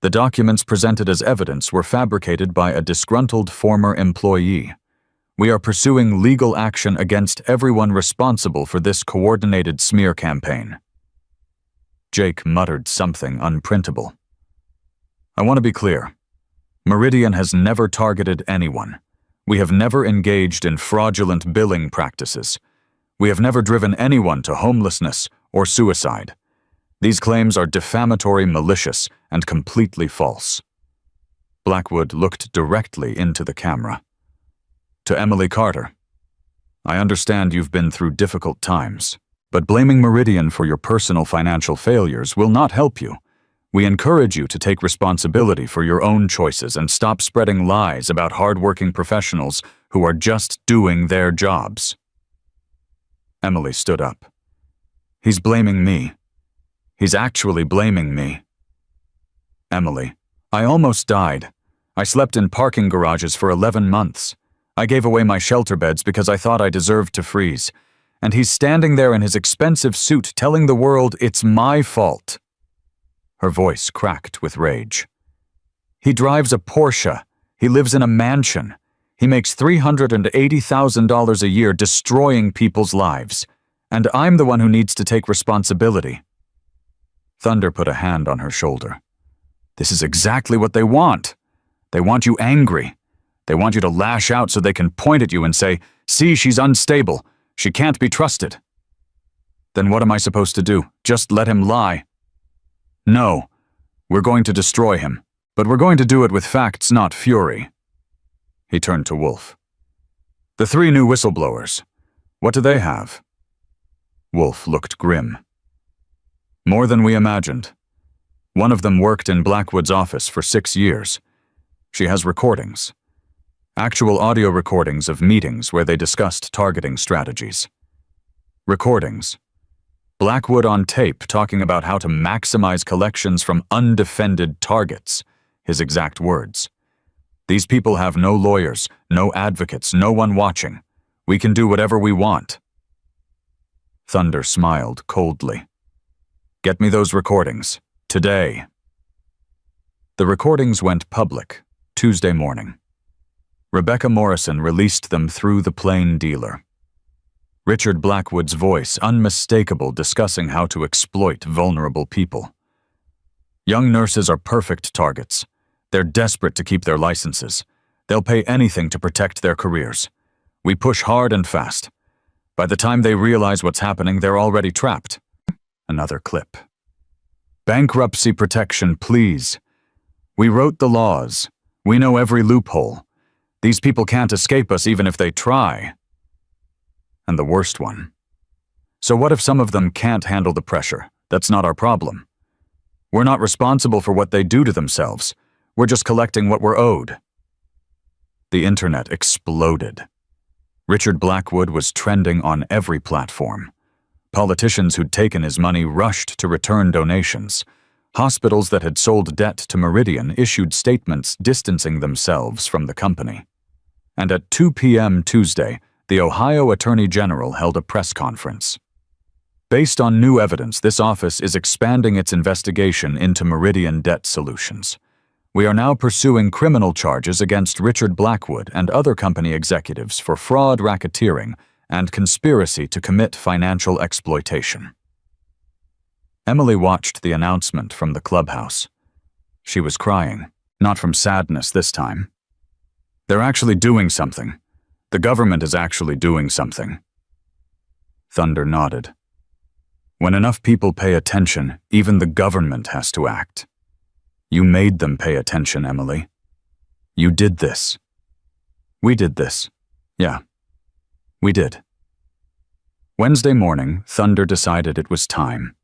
The documents presented as evidence were fabricated by a disgruntled former employee. We are pursuing legal action against everyone responsible for this coordinated smear campaign. Jake muttered something unprintable. "I want to be clear. Meridian has never targeted anyone. We have never engaged in fraudulent billing practices. We have never driven anyone to homelessness or suicide. These claims are defamatory, malicious, and completely false." Blackwood looked directly into the camera. To Emily Carter, "I understand you've been through difficult times, but blaming Meridian for your personal financial failures will not help you. We encourage you to take responsibility for your own choices and stop spreading lies about hardworking professionals who are just doing their jobs." Emily stood up. "He's blaming me. He's actually blaming me." "Emily, I almost died. I slept in parking garages for 11 months. I gave away my shelter beds because I thought I deserved to freeze. And he's standing there in his expensive suit telling the world it's my fault." Her voice cracked with rage. He drives a Porsche. He lives in a mansion. He makes $380,000 a year destroying people's lives. And I'm the one who needs to take responsibility. Thunder put a hand on her shoulder. This is exactly what they want. They want you angry. They want you to lash out so they can point at you and say, "See, she's unstable. She can't be trusted." Then what am I supposed to do? Just let him lie? No. We're going to destroy him, but we're going to do it with facts, not fury. He turned to Wolf. The 3 new whistleblowers. What do they have? Wolf looked grim. More than we imagined. One of them worked in Blackwood's office for 6 years. She has recordings. Actual audio recordings of meetings where they discussed targeting strategies. Recordings. Blackwood on tape talking about how to maximize collections from undefended targets, his exact words. These people have no lawyers, no advocates, no one watching. We can do whatever we want. Thunder smiled coldly. Get me those recordings. Today. The recordings went public, Tuesday morning. Rebecca Morrison released them through the plain dealer. Richard Blackwood's voice unmistakable, discussing how to exploit vulnerable people. Young nurses are perfect targets. They're desperate to keep their licenses. They'll pay anything to protect their careers. We push hard and fast. By the time they realize what's happening, they're already trapped. Another clip. Bankruptcy protection, please. We wrote the laws. We know every loophole. These people can't escape us even if they try. And the worst one. So what if some of them can't handle the pressure? That's not our problem. We're not responsible for what they do to themselves. We're just collecting what we're owed. The internet exploded. Richard Blackwood was trending on every platform. Politicians who'd taken his money rushed to return donations. Hospitals that had sold debt to Meridian issued statements distancing themselves from the company. And at 2 p.m. Tuesday, the Ohio Attorney General held a press conference. Based on new evidence, this office is expanding its investigation into Meridian Debt Solutions. We are now pursuing criminal charges against Richard Blackwood and other company executives for fraud, racketeering, and conspiracy to commit financial exploitation. Emily watched the announcement from the clubhouse. She was crying, not from sadness this time. They're actually doing something. The government is actually doing something. Thunder nodded. When enough people pay attention, even the government has to act. You made them pay attention, Emily. You did this. We did this. Yeah, we did. Wednesday morning, Thunder decided it was time.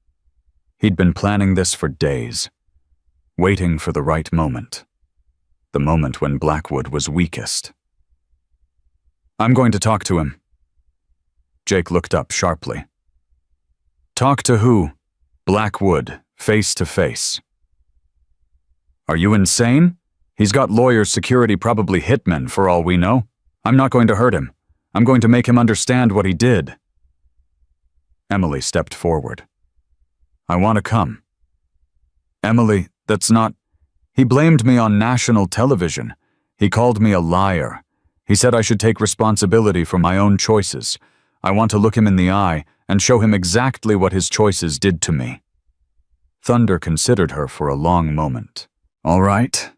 He'd been planning this for days, waiting for the right moment. The moment when Blackwood was weakest. I'm going to talk to him. Jake looked up sharply. Talk to who? Blackwood, face to face. Are you insane? He's got lawyers, security, probably hitmen for all we know. I'm not going to hurt him. I'm going to make him understand what he did. Emily stepped forward. I want to come. Emily, that's not... He blamed me on national television. He called me a liar. He said I should take responsibility for my own choices. I want to look him in the eye and show him exactly what his choices did to me. Thunder considered her for a long moment. All right,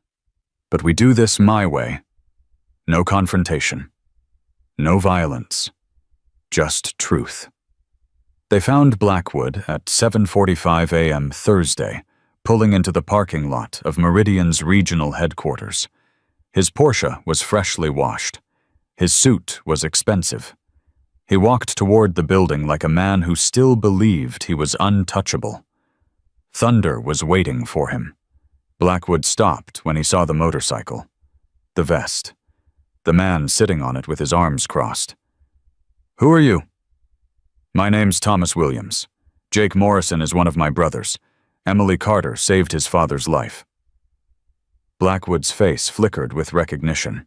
but we do this my way. No confrontation. No violence. Just truth. They found Blackwood at 7:45 a.m. Thursday, pulling into the parking lot of Meridian's regional headquarters. His Porsche was freshly washed. His suit was expensive. He walked toward the building like a man who still believed he was untouchable. Thunder was waiting for him. Blackwood stopped when he saw the motorcycle. The vest. The man sitting on it with his arms crossed. Who are you? My name's Thomas Williams. Jake Morrison is one of my brothers. Emily Carter saved his father's life. Blackwood's face flickered with recognition.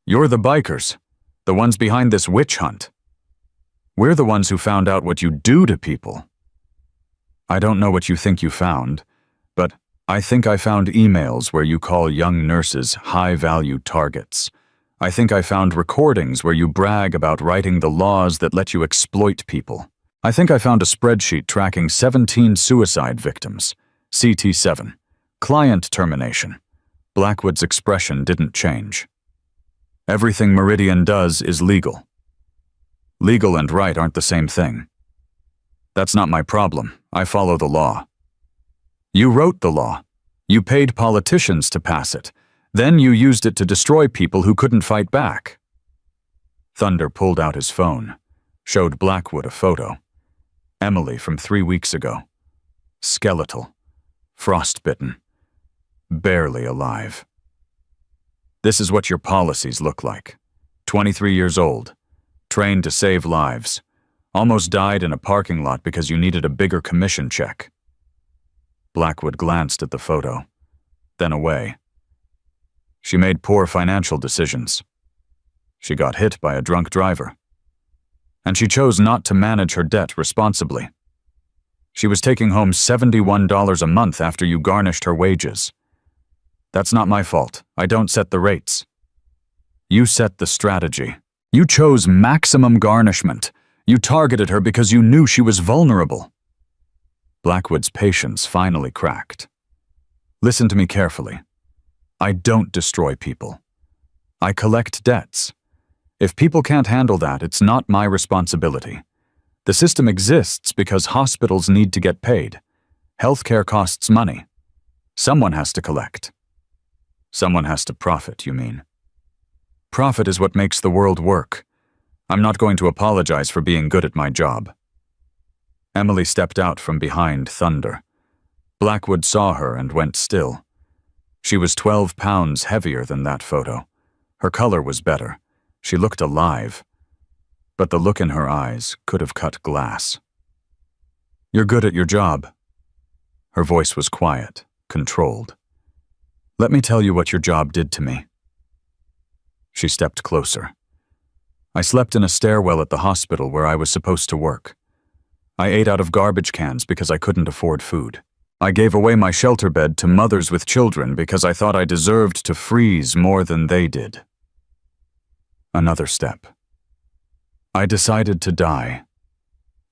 You're the bikers, the ones behind this witch hunt. We're the ones who found out what you do to people. I don't know what you think you found, But I think I found emails where you call young nurses high-value targets. I think I found recordings where you brag about writing the laws that let you exploit people. I think I found a spreadsheet tracking 17 suicide victims. CT7. Client termination. Blackwood's expression didn't change. Everything Meridian does is legal. Legal and right aren't the same thing. That's not my problem. I follow the law. You wrote the law. You paid politicians to pass it. Then you used it to destroy people who couldn't fight back. Thunder pulled out his phone, showed Blackwood a photo. Emily from 3 weeks ago. Skeletal. Frostbitten. Barely alive. This is what your policies look like. 23 years old. Trained to save lives. Almost died in a parking lot because you needed a bigger commission check. Blackwood glanced at the photo, then away. She made poor financial decisions. She got hit by a drunk driver. And she chose not to manage her debt responsibly. She was taking home $71 a month after you garnished her wages. That's not my fault. I don't set the rates. You set the strategy. You chose maximum garnishment. You targeted her because you knew she was vulnerable. Blackwood's patience finally cracked. Listen to me carefully. I don't destroy people. I collect debts. If people can't handle that, it's not my responsibility. The system exists because hospitals need to get paid. Healthcare costs money. Someone has to collect. Someone has to profit, you mean? Profit is what makes the world work. I'm not going to apologize for being good at my job. Emily stepped out from behind Thunder. Blackwood saw her and went still. She was 12 pounds heavier than that photo. Her color was better. She looked alive. But the look in her eyes could have cut glass. You're good at your job. Her voice was quiet, controlled. Let me tell you what your job did to me. She stepped closer. I slept in a stairwell at the hospital where I was supposed to work. I ate out of garbage cans because I couldn't afford food. I gave away my shelter bed to mothers with children because I thought I deserved to freeze more than they did. Another step. I decided to die.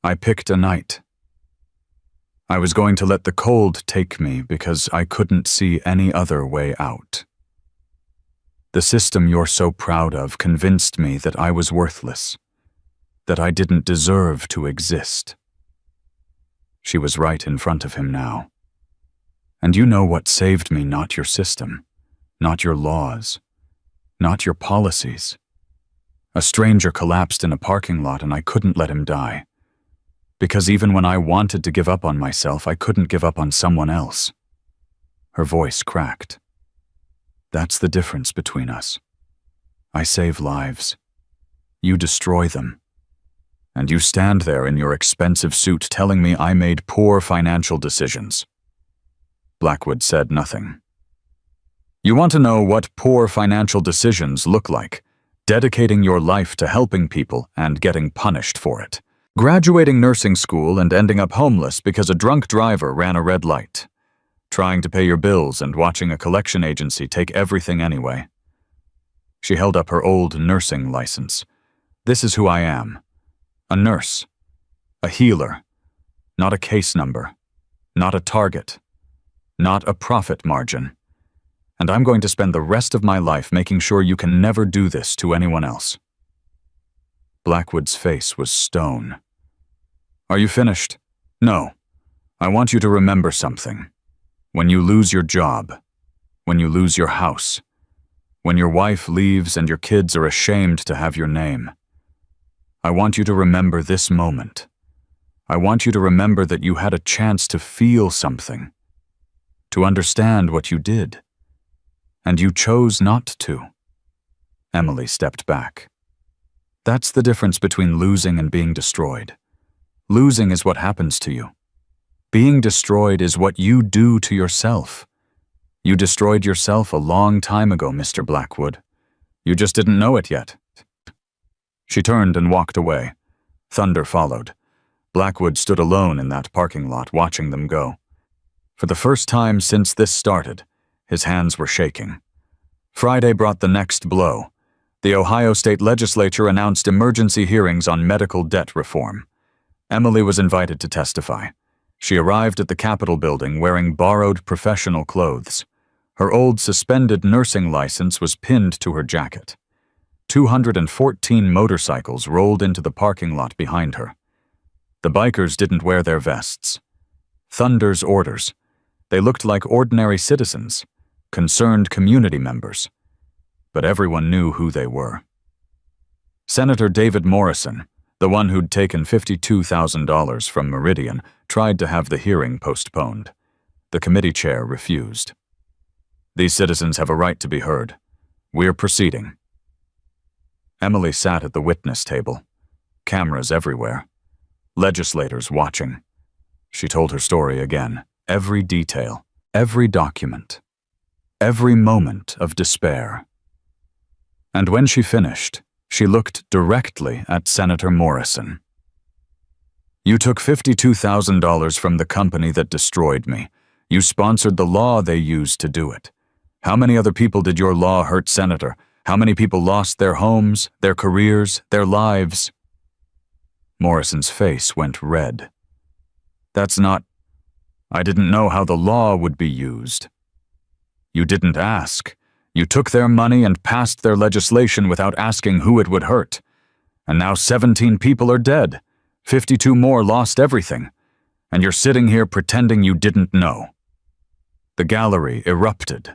I picked a night. I was going to let the cold take me because I couldn't see any other way out. The system you're so proud of convinced me that I was worthless, that I didn't deserve to exist. She was right in front of him now. And you know what saved me, not your system, not your laws, not your policies. A stranger collapsed in a parking lot and I couldn't let him die. Because even when I wanted to give up on myself, I couldn't give up on someone else. Her voice cracked. That's the difference between us. I save lives. You destroy them. And you stand there in your expensive suit telling me I made poor financial decisions. Blackwood said nothing. You want to know what poor financial decisions look like? Dedicating your life to helping people and getting punished for it. Graduating nursing school and ending up homeless because a drunk driver ran a red light. Trying to pay your bills and watching a collection agency take everything anyway. She held up her old nursing license. This is who I am. A nurse. A healer. Not a case number. Not a target. Not a profit margin. And I'm going to spend the rest of my life making sure you can never do this to anyone else. Blackwood's face was stone. Are you finished? No. I want you to remember something. When you lose your job, when you lose your house, when your wife leaves and your kids are ashamed to have your name, I want you to remember this moment. I want you to remember that you had a chance to feel something, to understand what you did, and you chose not to. Emily stepped back. That's the difference between losing and being destroyed. Losing is what happens to you. Being destroyed is what you do to yourself. You destroyed yourself a long time ago, Mr. Blackwood. You just didn't know it yet. She turned and walked away. Thunder followed. Blackwood stood alone in that parking lot, watching them go. For the first time since this started, his hands were shaking. Friday brought the next blow. The Ohio State Legislature announced emergency hearings on medical debt reform. Emily was invited to testify. She arrived at the Capitol building wearing borrowed professional clothes. Her old suspended nursing license was pinned to her jacket. 214 motorcycles rolled into the parking lot behind her. The bikers didn't wear their vests. Thunder's orders. They looked like ordinary citizens, concerned community members. But everyone knew who they were. Senator David Morrison, the one who'd taken $52,000 from Meridian, tried to have the hearing postponed. The committee chair refused. These citizens have a right to be heard. We're proceeding. Emily sat at the witness table. Cameras everywhere. Legislators watching. She told her story again. Every detail. Every document. Every moment of despair. And when she finished, she looked directly at Senator Morrison. You took $52,000 from the company that destroyed me. You sponsored the law they used to do it. How many other people did your law hurt, Senator? How many people lost their homes, their careers, their lives? Morrison's face went red. That's not... I didn't know how the law would be used. You didn't ask. You took their money and passed their legislation without asking who it would hurt. And now 17 people are dead. 52 more lost everything. And you're sitting here pretending you didn't know. The gallery erupted.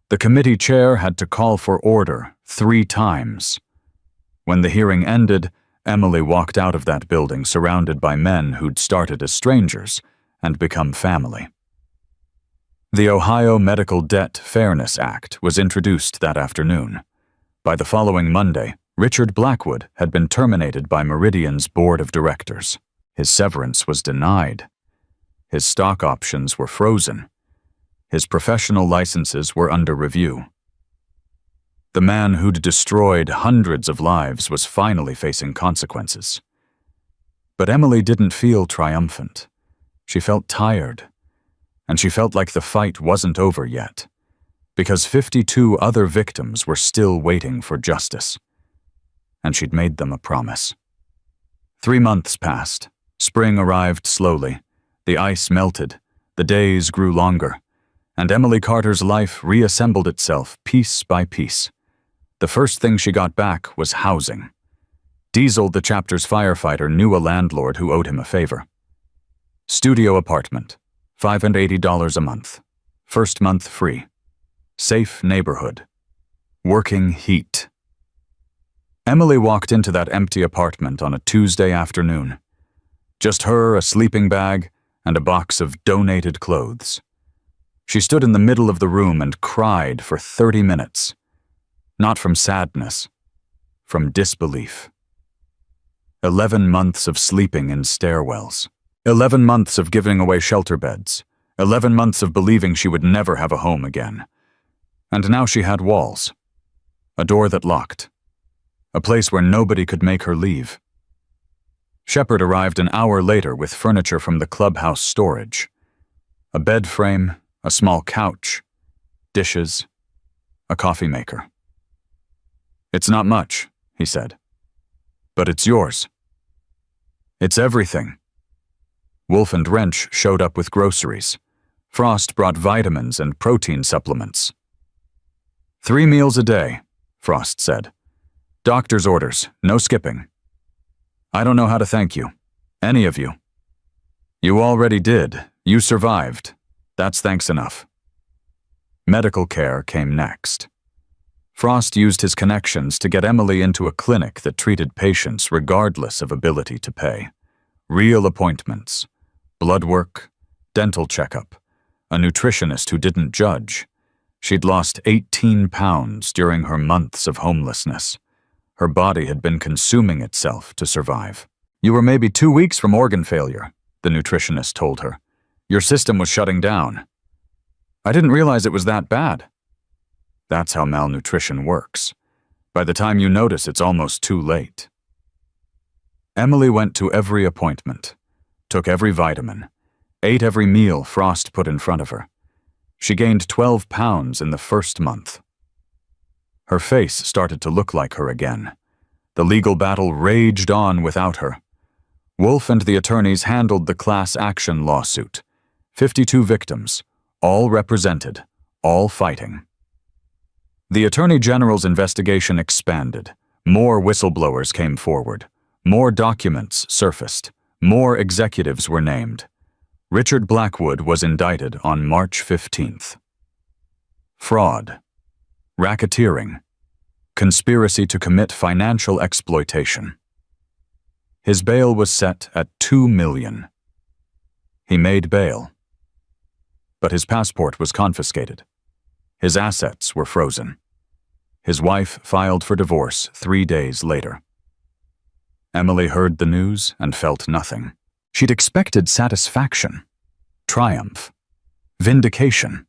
The committee chair had to call for order 3 times. When the hearing ended, Emily walked out of that building surrounded by men who'd started as strangers and become family. The Ohio Medical Debt Fairness Act was introduced that afternoon. By the following Monday, Richard Blackwood had been terminated by Meridian's board of directors. His severance was denied. His stock options were frozen. His professional licenses were under review. The man who'd destroyed hundreds of lives was finally facing consequences. But Emily didn't feel triumphant. She felt tired. And she felt like the fight wasn't over yet, because 52 other victims were still waiting for justice. And she'd made them a promise. 3 months passed. Spring arrived slowly. The ice melted. The days grew longer. And Emily Carter's life reassembled itself piece by piece. The first thing she got back was housing. Diesel, the chapter's firefighter, knew a landlord who owed him a favor. Studio apartment. $580 a month. First month free. Safe neighborhood. Working heat. Emily walked into that empty apartment on a Tuesday afternoon. Just her, a sleeping bag, and a box of donated clothes. She stood in the middle of the room and cried for 30 minutes. Not from sadness, from disbelief. 11 months of sleeping in stairwells. 11 months of giving away shelter beds. 11 months of believing she would never have a home again. And now she had walls. A door that locked. A place where nobody could make her leave. Shepard arrived an hour later with furniture from the clubhouse storage. A bed frame, a small couch, dishes, a coffee maker. It's not much, he said. But it's yours. It's everything. Wolf and Wrench showed up with groceries. Frost brought vitamins and protein supplements. 3 meals a day, Frost said. Doctor's orders, no skipping. I don't know how to thank you. Any of you. You already did. You survived. That's thanks enough. Medical care came next. Frost used his connections to get Emily into a clinic that treated patients regardless of ability to pay. Real appointments. Blood work, dental checkup, a nutritionist who didn't judge. She'd lost 18 pounds during her months of homelessness. Her body had been consuming itself to survive. You were maybe 2 weeks from organ failure, the nutritionist told her. Your system was shutting down. I didn't realize it was that bad. That's how malnutrition works. By the time you notice, it's almost too late. Emily went to every appointment, took every vitamin, ate every meal Frost put in front of her. She gained 12 pounds in the first month. Her face started to look like her again. The legal battle raged on without her. Wolf and the attorneys handled the class action lawsuit. 52 victims, all represented, all fighting. The Attorney General's investigation expanded. More whistleblowers came forward. More documents surfaced. More executives were named. Richard Blackwood was indicted on March 15th. Fraud, racketeering, conspiracy to commit financial exploitation. His bail was set at $2 million. He made bail. But his passport was confiscated. His assets were frozen. His wife filed for divorce 3 days later. Emily heard the news and felt nothing. She'd expected satisfaction, triumph, vindication.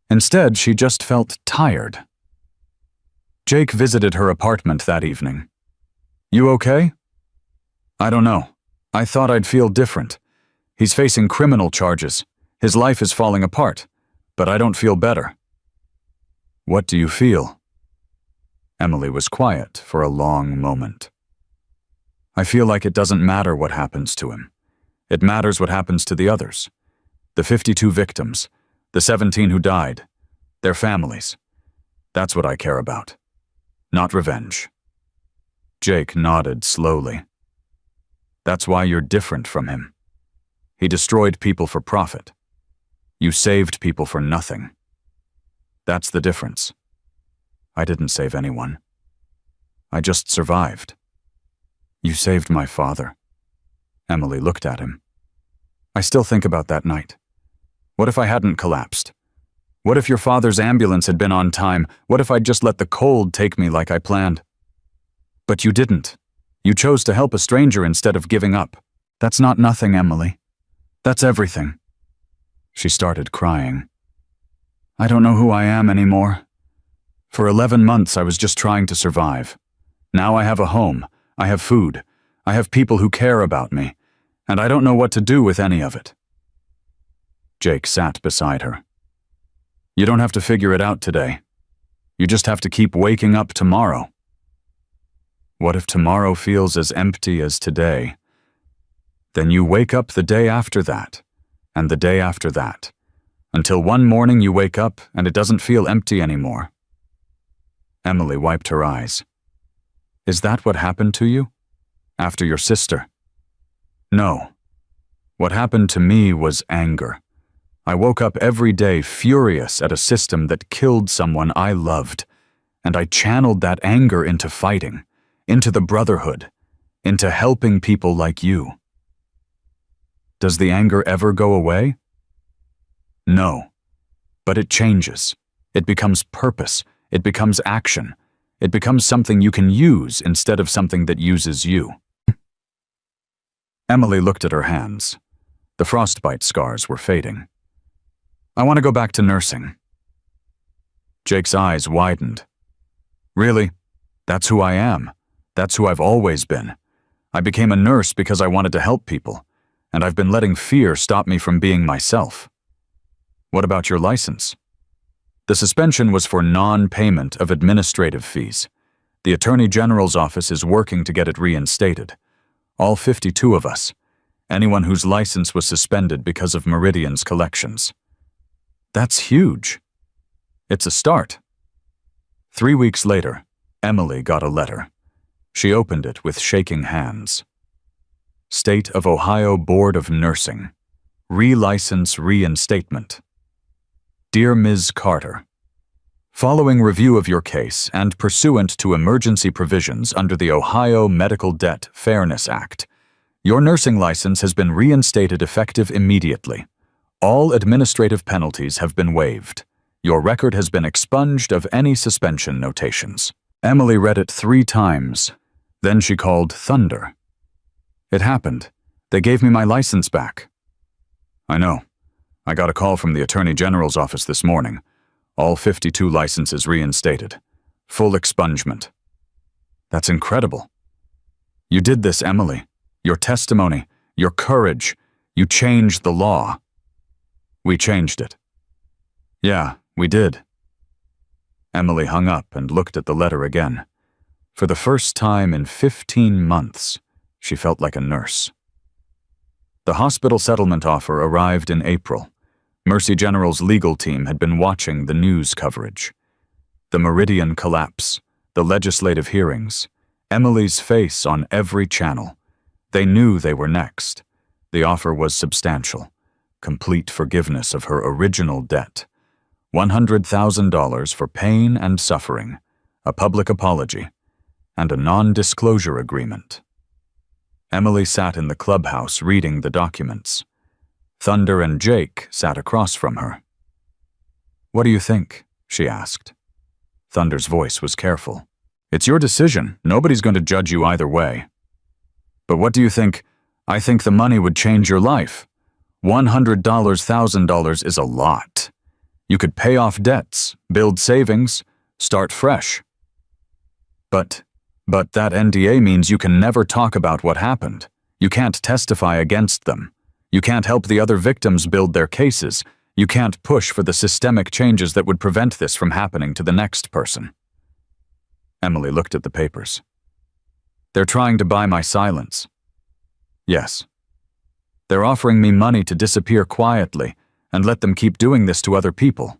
Instead, she just felt tired. Jake visited her apartment that evening. "You okay?" "I don't know. I thought I'd feel different. He's facing criminal charges. His life is falling apart, but I don't feel better." "What do you feel?" Emily was quiet for a long moment. "I feel like it doesn't matter what happens to him. It matters what happens to the others. The 52 victims, the 17 who died, their families. That's what I care about. Not revenge." Jake nodded slowly. "That's why you're different from him. He destroyed people for profit. You saved people for nothing. That's the difference. I didn't save anyone. I just survived." "You saved my father." Emily looked at him. "I still think about that night. What if I hadn't collapsed? What if your father's ambulance had been on time? What if I'd just let the cold take me like I planned? But you didn't. You chose to help a stranger instead of giving up. That's not nothing, Emily. That's everything." She started crying. "I don't know who I am anymore. For 11 months I was just trying to survive. Now I have a home, I have food, I have people who care about me, and I don't know what to do with any of it." Jake sat beside her. "You don't have to figure it out today. You just have to keep waking up tomorrow." "What if tomorrow feels as empty as today?" "Then you wake up the day after that, and the day after that, until one morning you wake up and it doesn't feel empty anymore." Emily wiped her eyes. "Is that what happened to you? After your sister?" "No. What happened to me was anger. I woke up every day furious at a system that killed someone I loved, and I channeled that anger into fighting, into the brotherhood, into helping people like you." "Does the anger ever go away?" "No. But it changes. It becomes purpose. It becomes action. It becomes something you can use instead of something that uses you." Emily looked at her hands. The frostbite scars were fading. "I want to go back to nursing." Jake's eyes widened. "Really? That's who I am. That's who I've always been. I became a nurse because I wanted to help people, and I've been letting fear stop me from being myself." "What about your license?" "The suspension was for non-payment of administrative fees. The Attorney General's office is working to get it reinstated. All 52 of us. Anyone whose license was suspended because of Meridian's collections." "That's huge." "It's a start." 3 weeks later, Emily got a letter. She opened it with shaking hands. State of Ohio Board of Nursing. Relicense reinstatement. Dear Ms. Carter, following review of your case and pursuant to emergency provisions under the Ohio Medical Debt Fairness Act, your nursing license has been reinstated effective immediately. All administrative penalties have been waived. Your record has been expunged of any suspension notations. Emily read it 3 times. Then she called thunder. "It happened. They gave me my license back." "I know. I got a call from the Attorney General's office this morning. All 52 licenses reinstated. Full expungement." "That's incredible." "You did this, Emily. Your testimony, your courage, You changed the law. We changed it. Yeah, we did. Emily hung up and looked at the letter again. For the first time in 15 months, she felt like a nurse. The hospital settlement offer arrived in April. Mercy General's legal team had been watching the news coverage. The Meridian collapse, the legislative hearings, Emily's face on every channel. They knew they were next. The offer was substantial. Complete forgiveness of her original debt. $100,000 for pain and suffering, a public apology, and a non-disclosure agreement. Emily sat in the clubhouse reading the documents. Thunder and Jake sat across from her. "What do you think?" she asked. Thunder's voice was careful. "It's your decision. Nobody's going to judge you either way." "But what do you think?" "I think the money would change your life. $100,000 is a lot. You could pay off debts, build savings, start fresh." But that NDA means you can never talk about what happened. You can't testify against them. You can't help the other victims build their cases. You can't push for the systemic changes that would prevent this from happening to the next person. Emily looked at the papers. "They're trying to buy my silence." "Yes. They're offering me money to disappear quietly and let them keep doing this to other people."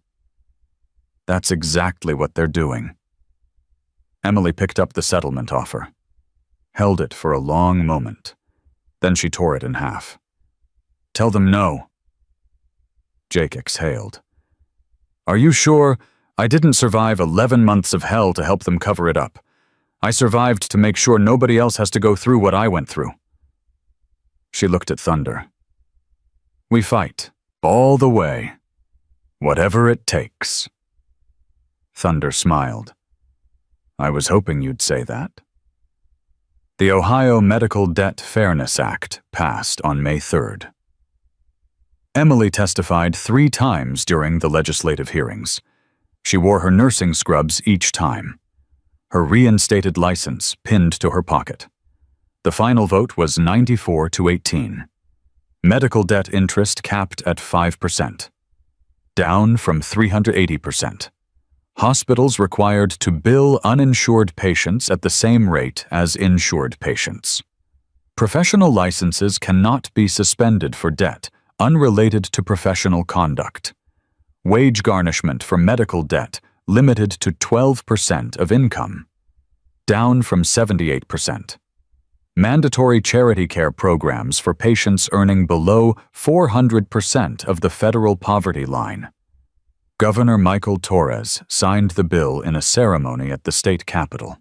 "That's exactly what they're doing." Emily picked up the settlement offer, held it for a long moment. Then she tore it in half. "Tell them no." Jake exhaled. "Are you sure? I didn't survive 11 months of hell to help them cover it up. I survived to make sure nobody else has to go through what I went through." She looked at Thunder. "We fight, all the way. Whatever it takes." Thunder smiled. "I was hoping you'd say that." The Ohio Medical Debt Fairness Act passed on May 3rd. Emily testified 3 times during the legislative hearings. She wore her nursing scrubs each time. Her reinstated license pinned to her pocket. The final vote was 94-18. Medical debt interest capped at 5%, down from 380%. Hospitals required to bill uninsured patients at the same rate as insured patients. Professional licenses cannot be suspended for debt unrelated to professional conduct. Wage garnishment for medical debt limited to 12% of income, down from 78%. Mandatory charity care programs for patients earning below 400% of the federal poverty line. Governor Michael Torres signed the bill in a ceremony at the state capitol.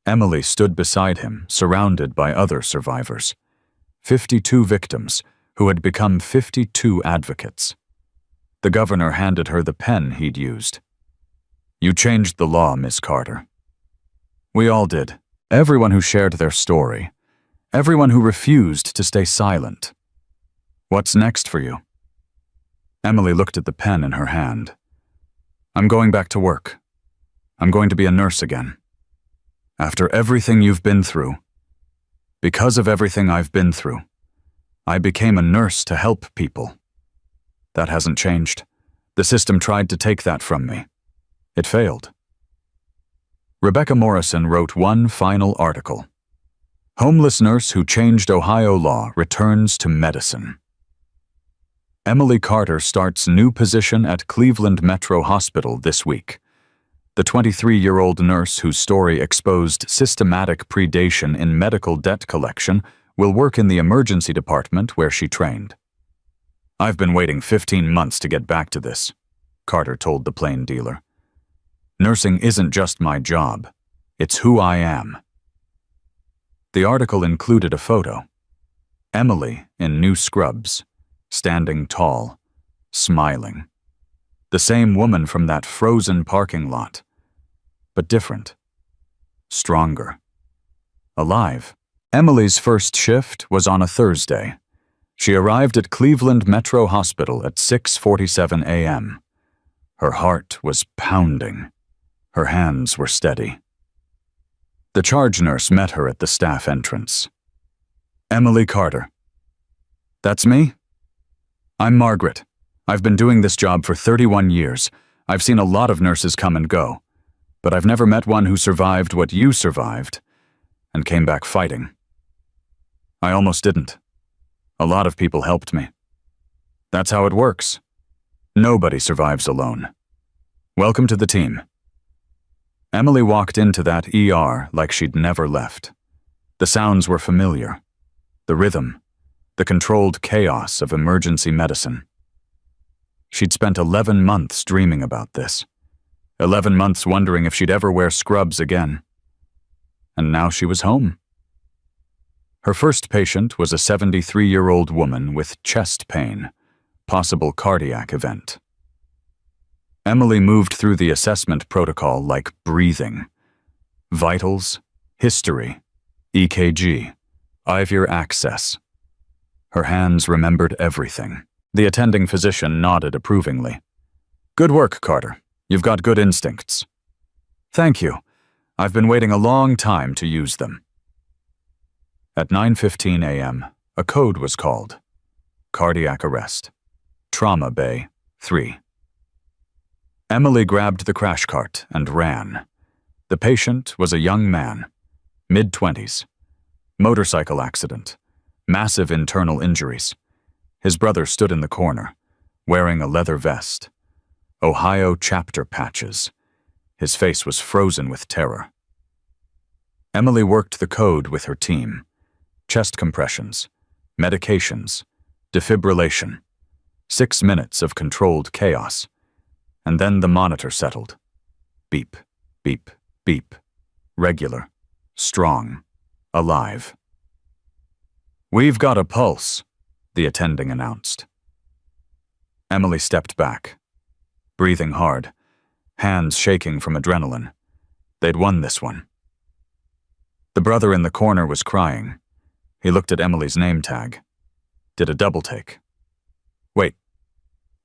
Emily stood beside him, surrounded by other survivors. 52 victims who had become 52 advocates. The governor handed her the pen he'd used. "You changed the law, Miss Carter." "We all did. Everyone who shared their story. Everyone who refused to stay silent. What's next for you?" Emily looked at the pen in her hand. "I'm going back to work. I'm going to be a nurse again. After everything you've been through, because of everything I've been through, I became a nurse to help people. That hasn't changed. The system tried to take that from me. It failed." Rebecca Morrison wrote one final article. Homeless nurse who changed Ohio law returns to medicine. Emily Carter starts new position at Cleveland Metro Hospital this week. The 23-year-old nurse whose story exposed systematic predation in medical debt collection will work in the emergency department where she trained. "I've been waiting 15 months to get back to this," Carter told the plain dealer. "Nursing isn't just my job. It's who I am." The article included a photo. Emily in new scrubs, standing tall, smiling. The same woman from that frozen parking lot, but different. Stronger. Alive. Emily's first shift was on a Thursday. She arrived at Cleveland Metro Hospital at 6:47 a.m. Her heart was pounding. Her hands were steady. The charge nurse met her at the staff entrance. "Emily Carter." That's me? I'm Margaret. I've been doing this job for 31 years. I've seen a lot of nurses come and go, but I've never met one who survived what you survived and came back fighting. I almost didn't. A lot of people helped me. That's how it works. Nobody survives alone. Welcome to the team. Emily walked into that ER like she'd never left. The sounds were familiar. The rhythm, the controlled chaos of emergency medicine. She'd spent 11 months dreaming about this. 11 months wondering if she'd ever wear scrubs again. And now she was home. Her first patient was a 73-year-old woman with chest pain, possible cardiac event. Emily moved through the assessment protocol like breathing. Vitals, history, EKG, IV access. Her hands remembered everything. The attending physician nodded approvingly. Good work, Carter. You've got good instincts. Thank you. I've been waiting a long time to use them. At 9:15 a.m., a code was called. Cardiac arrest. Trauma Bay 3. Emily grabbed the crash cart and ran. The patient was a young man, mid-20s. Motorcycle accident. Massive internal injuries. His brother stood in the corner, wearing a leather vest. Ohio chapter patches. His face was frozen with terror. Emily worked the code with her team. Chest compressions, medications, defibrillation. 6 minutes of controlled chaos. And then the monitor settled. Beep, beep, beep. Regular, strong, alive. We've got a pulse, the attending announced. Emily stepped back, breathing hard, hands shaking from adrenaline. They'd won this one. The brother in the corner was crying. He looked at Emily's name tag. Did a double take. Wait,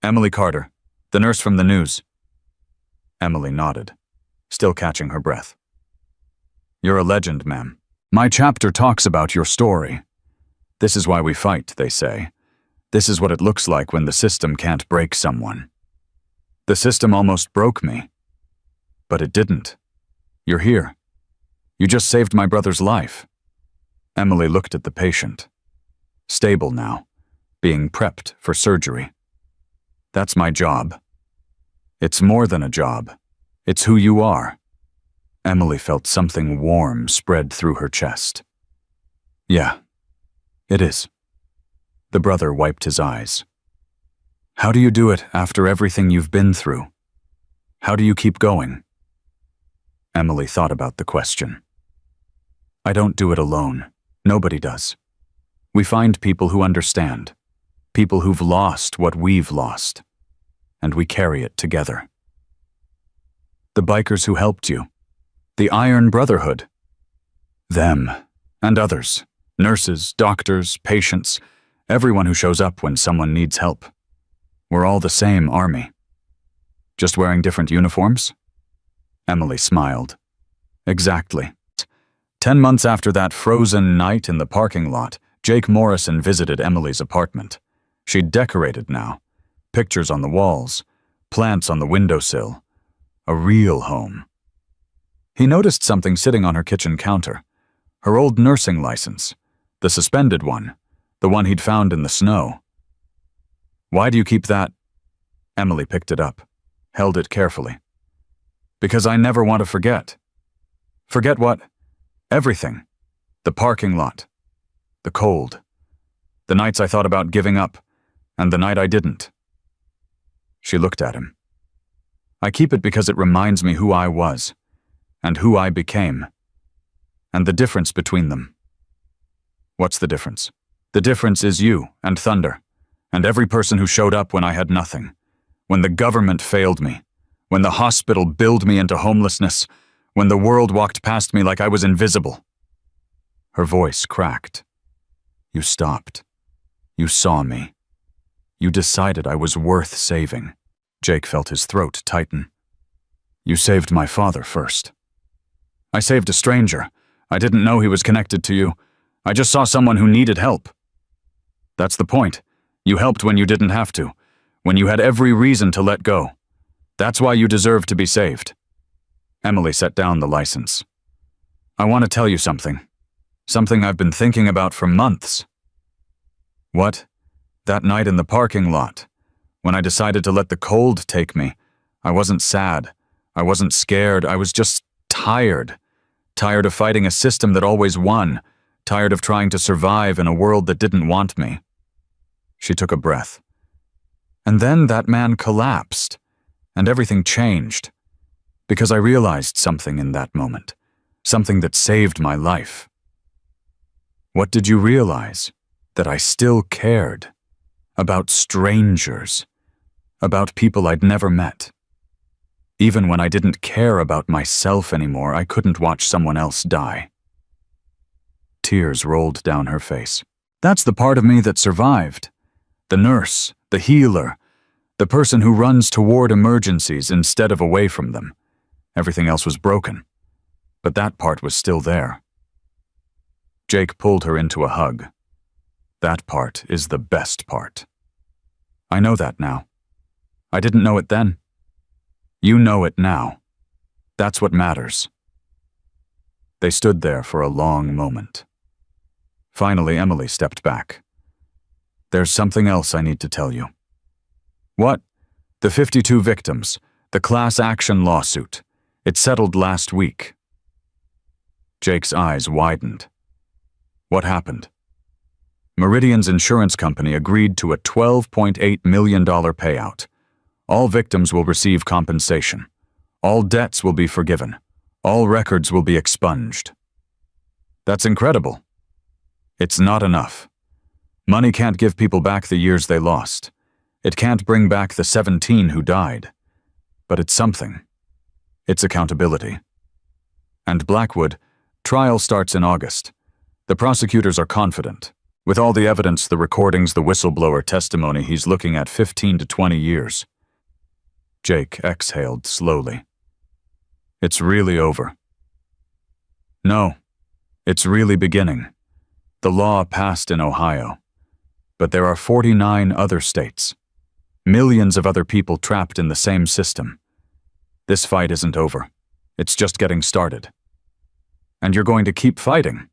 Emily Carter, the nurse from the news. Emily nodded, still catching her breath. You're a legend, ma'am. My chapter talks about your story. This is why we fight, they say. This is what it looks like when the system can't break someone. The system almost broke me. But it didn't. You're here. You just saved my brother's life. Emily looked at the patient. Stable now, being prepped for surgery. That's my job. It's more than a job. It's who you are. Emily felt something warm spread through her chest. Yeah. It is. The brother wiped his eyes. How do you do it after everything you've been through? How do you keep going? Emily thought about the question. I don't do it alone. Nobody does. We find people who understand, people who've lost what we've lost, and we carry it together. The bikers who helped you, the Iron Brotherhood, them and others. Nurses, doctors, patients, everyone who shows up when someone needs help. We're all the same army. Just wearing different uniforms? Emily smiled. Exactly. 10 months after that frozen night in the parking lot, Jake Morrison visited Emily's apartment. She'd decorated now. Pictures on the walls, plants on the windowsill. A real home. He noticed something sitting on her kitchen counter. Her old nursing license. The suspended one, the one he'd found in the snow. Why do you keep that? Emily picked it up, held it carefully. Because I never want to forget. Forget what? Everything. The parking lot. The cold. The nights I thought about giving up, and the night I didn't. She looked at him. I keep it because it reminds me who I was, and who I became, and the difference between them. What's the difference? The difference is you and Thunder, and every person who showed up when I had nothing, when the government failed me, when the hospital billed me into homelessness, when the world walked past me like I was invisible. Her voice cracked. You stopped. You saw me. You decided I was worth saving. Jake felt his throat tighten. You saved my father first. I saved a stranger. I didn't know he was connected to you. I just saw someone who needed help. That's the point. You helped when you didn't have to, when you had every reason to let go. That's why you deserve to be saved. Emily set down the license. I want to tell you something. Something I've been thinking about for months. What? That night in the parking lot, when I decided to let the cold take me, I wasn't sad. I wasn't scared. I was just tired. Tired of fighting a system that always won. Tired of trying to survive in a world that didn't want me. She took a breath. And then that man collapsed, and everything changed. Because I realized something in that moment. Something that saved my life. What did you realize? That I still cared. About strangers. About people I'd never met. Even when I didn't care about myself anymore, I couldn't watch someone else die. Tears rolled down her face. That's the part of me that survived. The nurse, the healer, the person who runs toward emergencies instead of away from them. Everything else was broken, but that part was still there. Jake pulled her into a hug. That part is the best part. I know that now. I didn't know it then. You know it now. That's what matters. They stood there for a long moment. Finally, Emily stepped back. There's something else I need to tell you. What? The 52 victims, the class action lawsuit. It settled last week. Jake's eyes widened. What happened? Meridian's insurance company agreed to a $12.8 million payout. All victims will receive compensation. All debts will be forgiven. All records will be expunged. That's incredible. It's not enough. Money can't give people back the years they lost. It can't bring back the 17 who died. But it's something. It's accountability. And Blackwood, trial starts in August. The prosecutors are confident. With all the evidence, the recordings, the whistleblower testimony, he's looking at 15 to 20 years. Jake exhaled slowly. It's really over. No, it's really beginning. The law passed in Ohio. But there are 49 other states. Millions of other people trapped in the same system. This fight isn't over. It's just getting started. And you're going to keep fighting.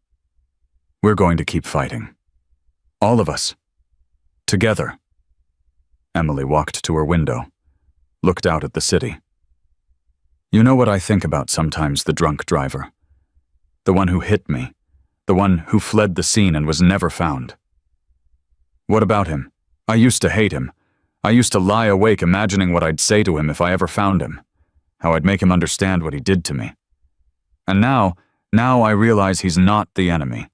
We're going to keep fighting. All of us. Together. Emily walked to her window, looked out at the city. You know what I think about sometimes, the drunk driver. The one who hit me. The one who fled the scene and was never found. What about him? I used to hate him. I used to lie awake imagining what I'd say to him if I ever found him. How I'd make him understand what he did to me. And now I realize he's not the enemy.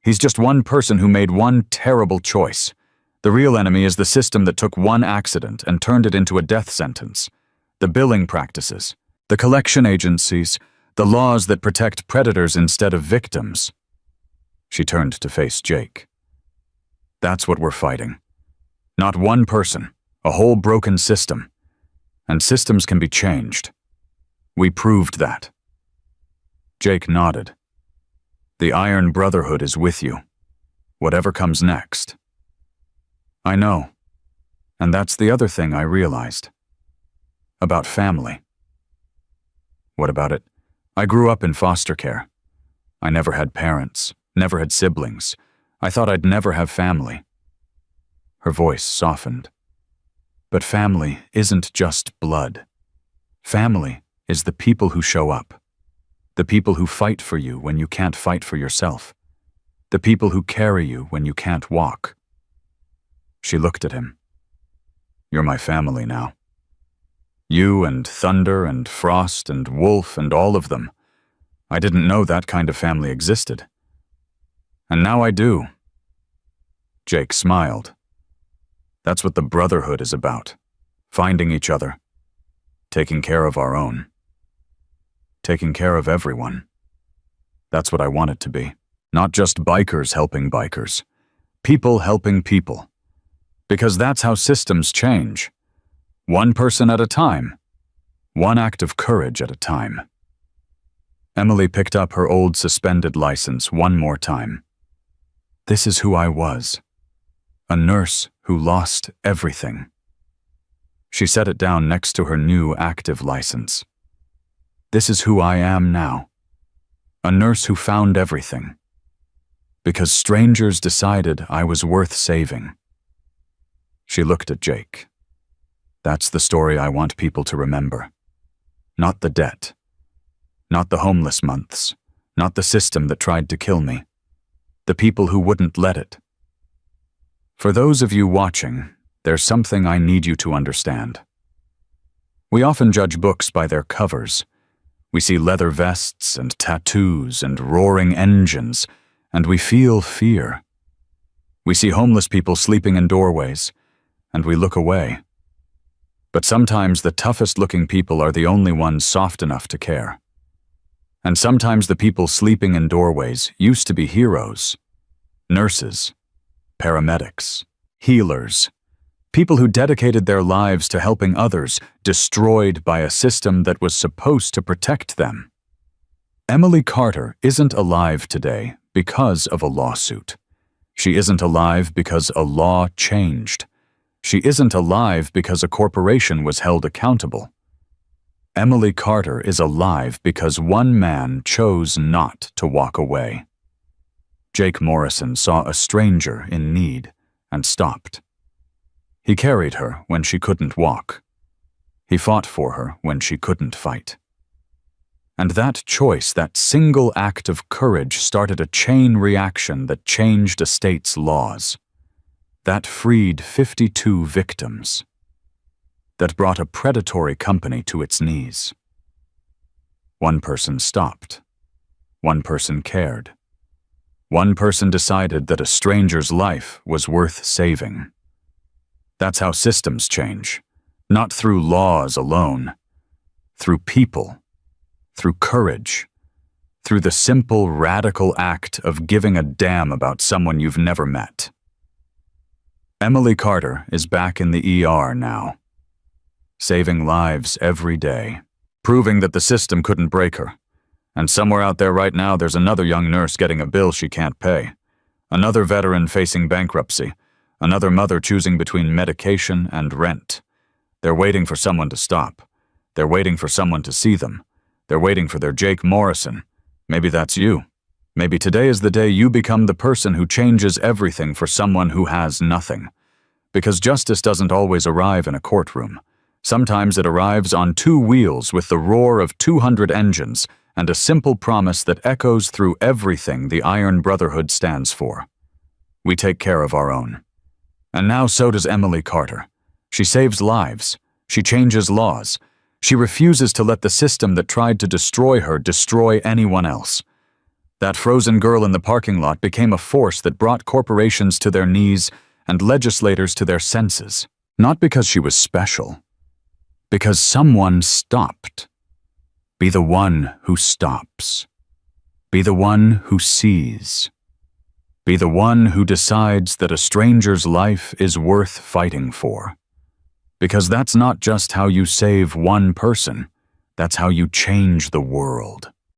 He's just one person who made one terrible choice. The real enemy is the system that took one accident and turned it into a death sentence. The billing practices, the collection agencies, the laws that protect predators instead of victims. She turned to face Jake. That's what we're fighting. Not one person, a whole broken system. And systems can be changed. We proved that. Jake nodded. The Iron Brotherhood is with you, whatever comes next. I know. And that's the other thing I realized. About family. What about it? I grew up in foster care. I never had parents, never had siblings. I thought I'd never have family. Her voice softened. But family isn't just blood. Family is the people who show up. The people who fight for you when you can't fight for yourself. The people who carry you when you can't walk. She looked at him. You're my family now. You and Thunder and Frost and Wolf and all of them. I didn't know that kind of family existed. And now I do. Jake smiled. That's what the Brotherhood is about. Finding each other. Taking care of our own. Taking care of everyone. That's what I want it to be. Not just bikers helping bikers. People helping people. Because that's how systems change. One person at a time. One act of courage at a time. Emily picked up her old suspended license one more time. This is who I was. A nurse who lost everything. She set it down next to her new active license. This is who I am now. A nurse who found everything. Because strangers decided I was worth saving. She looked at Jake. That's the story I want people to remember. Not the debt. Not the homeless months. Not the system that tried to kill me. The people who wouldn't let it. For those of you watching, there's something I need you to understand. We often judge books by their covers. We see leather vests and tattoos and roaring engines, and we feel fear. We see homeless people sleeping in doorways, and we look away. But sometimes the toughest-looking people are the only ones soft enough to care. And sometimes the people sleeping in doorways used to be heroes. Nurses, paramedics, healers, people who dedicated their lives to helping others, destroyed by a system that was supposed to protect them. Emily Carter isn't alive today because of a lawsuit. She isn't alive because a law changed. She isn't alive because a corporation was held accountable. Emily Carter is alive because one man chose not to walk away. Jake Morrison saw a stranger in need and stopped. He carried her when she couldn't walk. He fought for her when she couldn't fight. And that choice, that single act of courage, started a chain reaction that changed a state's laws. That freed 52 victims. That brought a predatory company to its knees. One person stopped. One person cared. One person decided that a stranger's life was worth saving. That's how systems change, not through laws alone, through people, through courage, through the simple, radical act of giving a damn about someone you've never met. Emily Carter is back in the ER now, saving lives every day, proving that the system couldn't break her. And somewhere out there right now, there's another young nurse getting a bill she can't pay, another veteran facing bankruptcy, another mother choosing between medication and rent. They're waiting for someone to stop. They're waiting for someone to see them. They're waiting for their Jake Morrison. Maybe that's you. Maybe today is the day you become the person who changes everything for someone who has nothing. Because justice doesn't always arrive in a courtroom. Sometimes it arrives on two wheels with the roar of 200 engines and a simple promise that echoes through everything the Iron Brotherhood stands for. We take care of our own. And now so does Emily Carter. She saves lives. She changes laws. She refuses to let the system that tried to destroy her destroy anyone else. That frozen girl in the parking lot became a force that brought corporations to their knees and legislators to their senses. Not because she was special. Because someone stopped. Be the one who stops. Be the one who sees. Be the one who decides that a stranger's life is worth fighting for. Because that's not just how you save one person, that's how you change the world.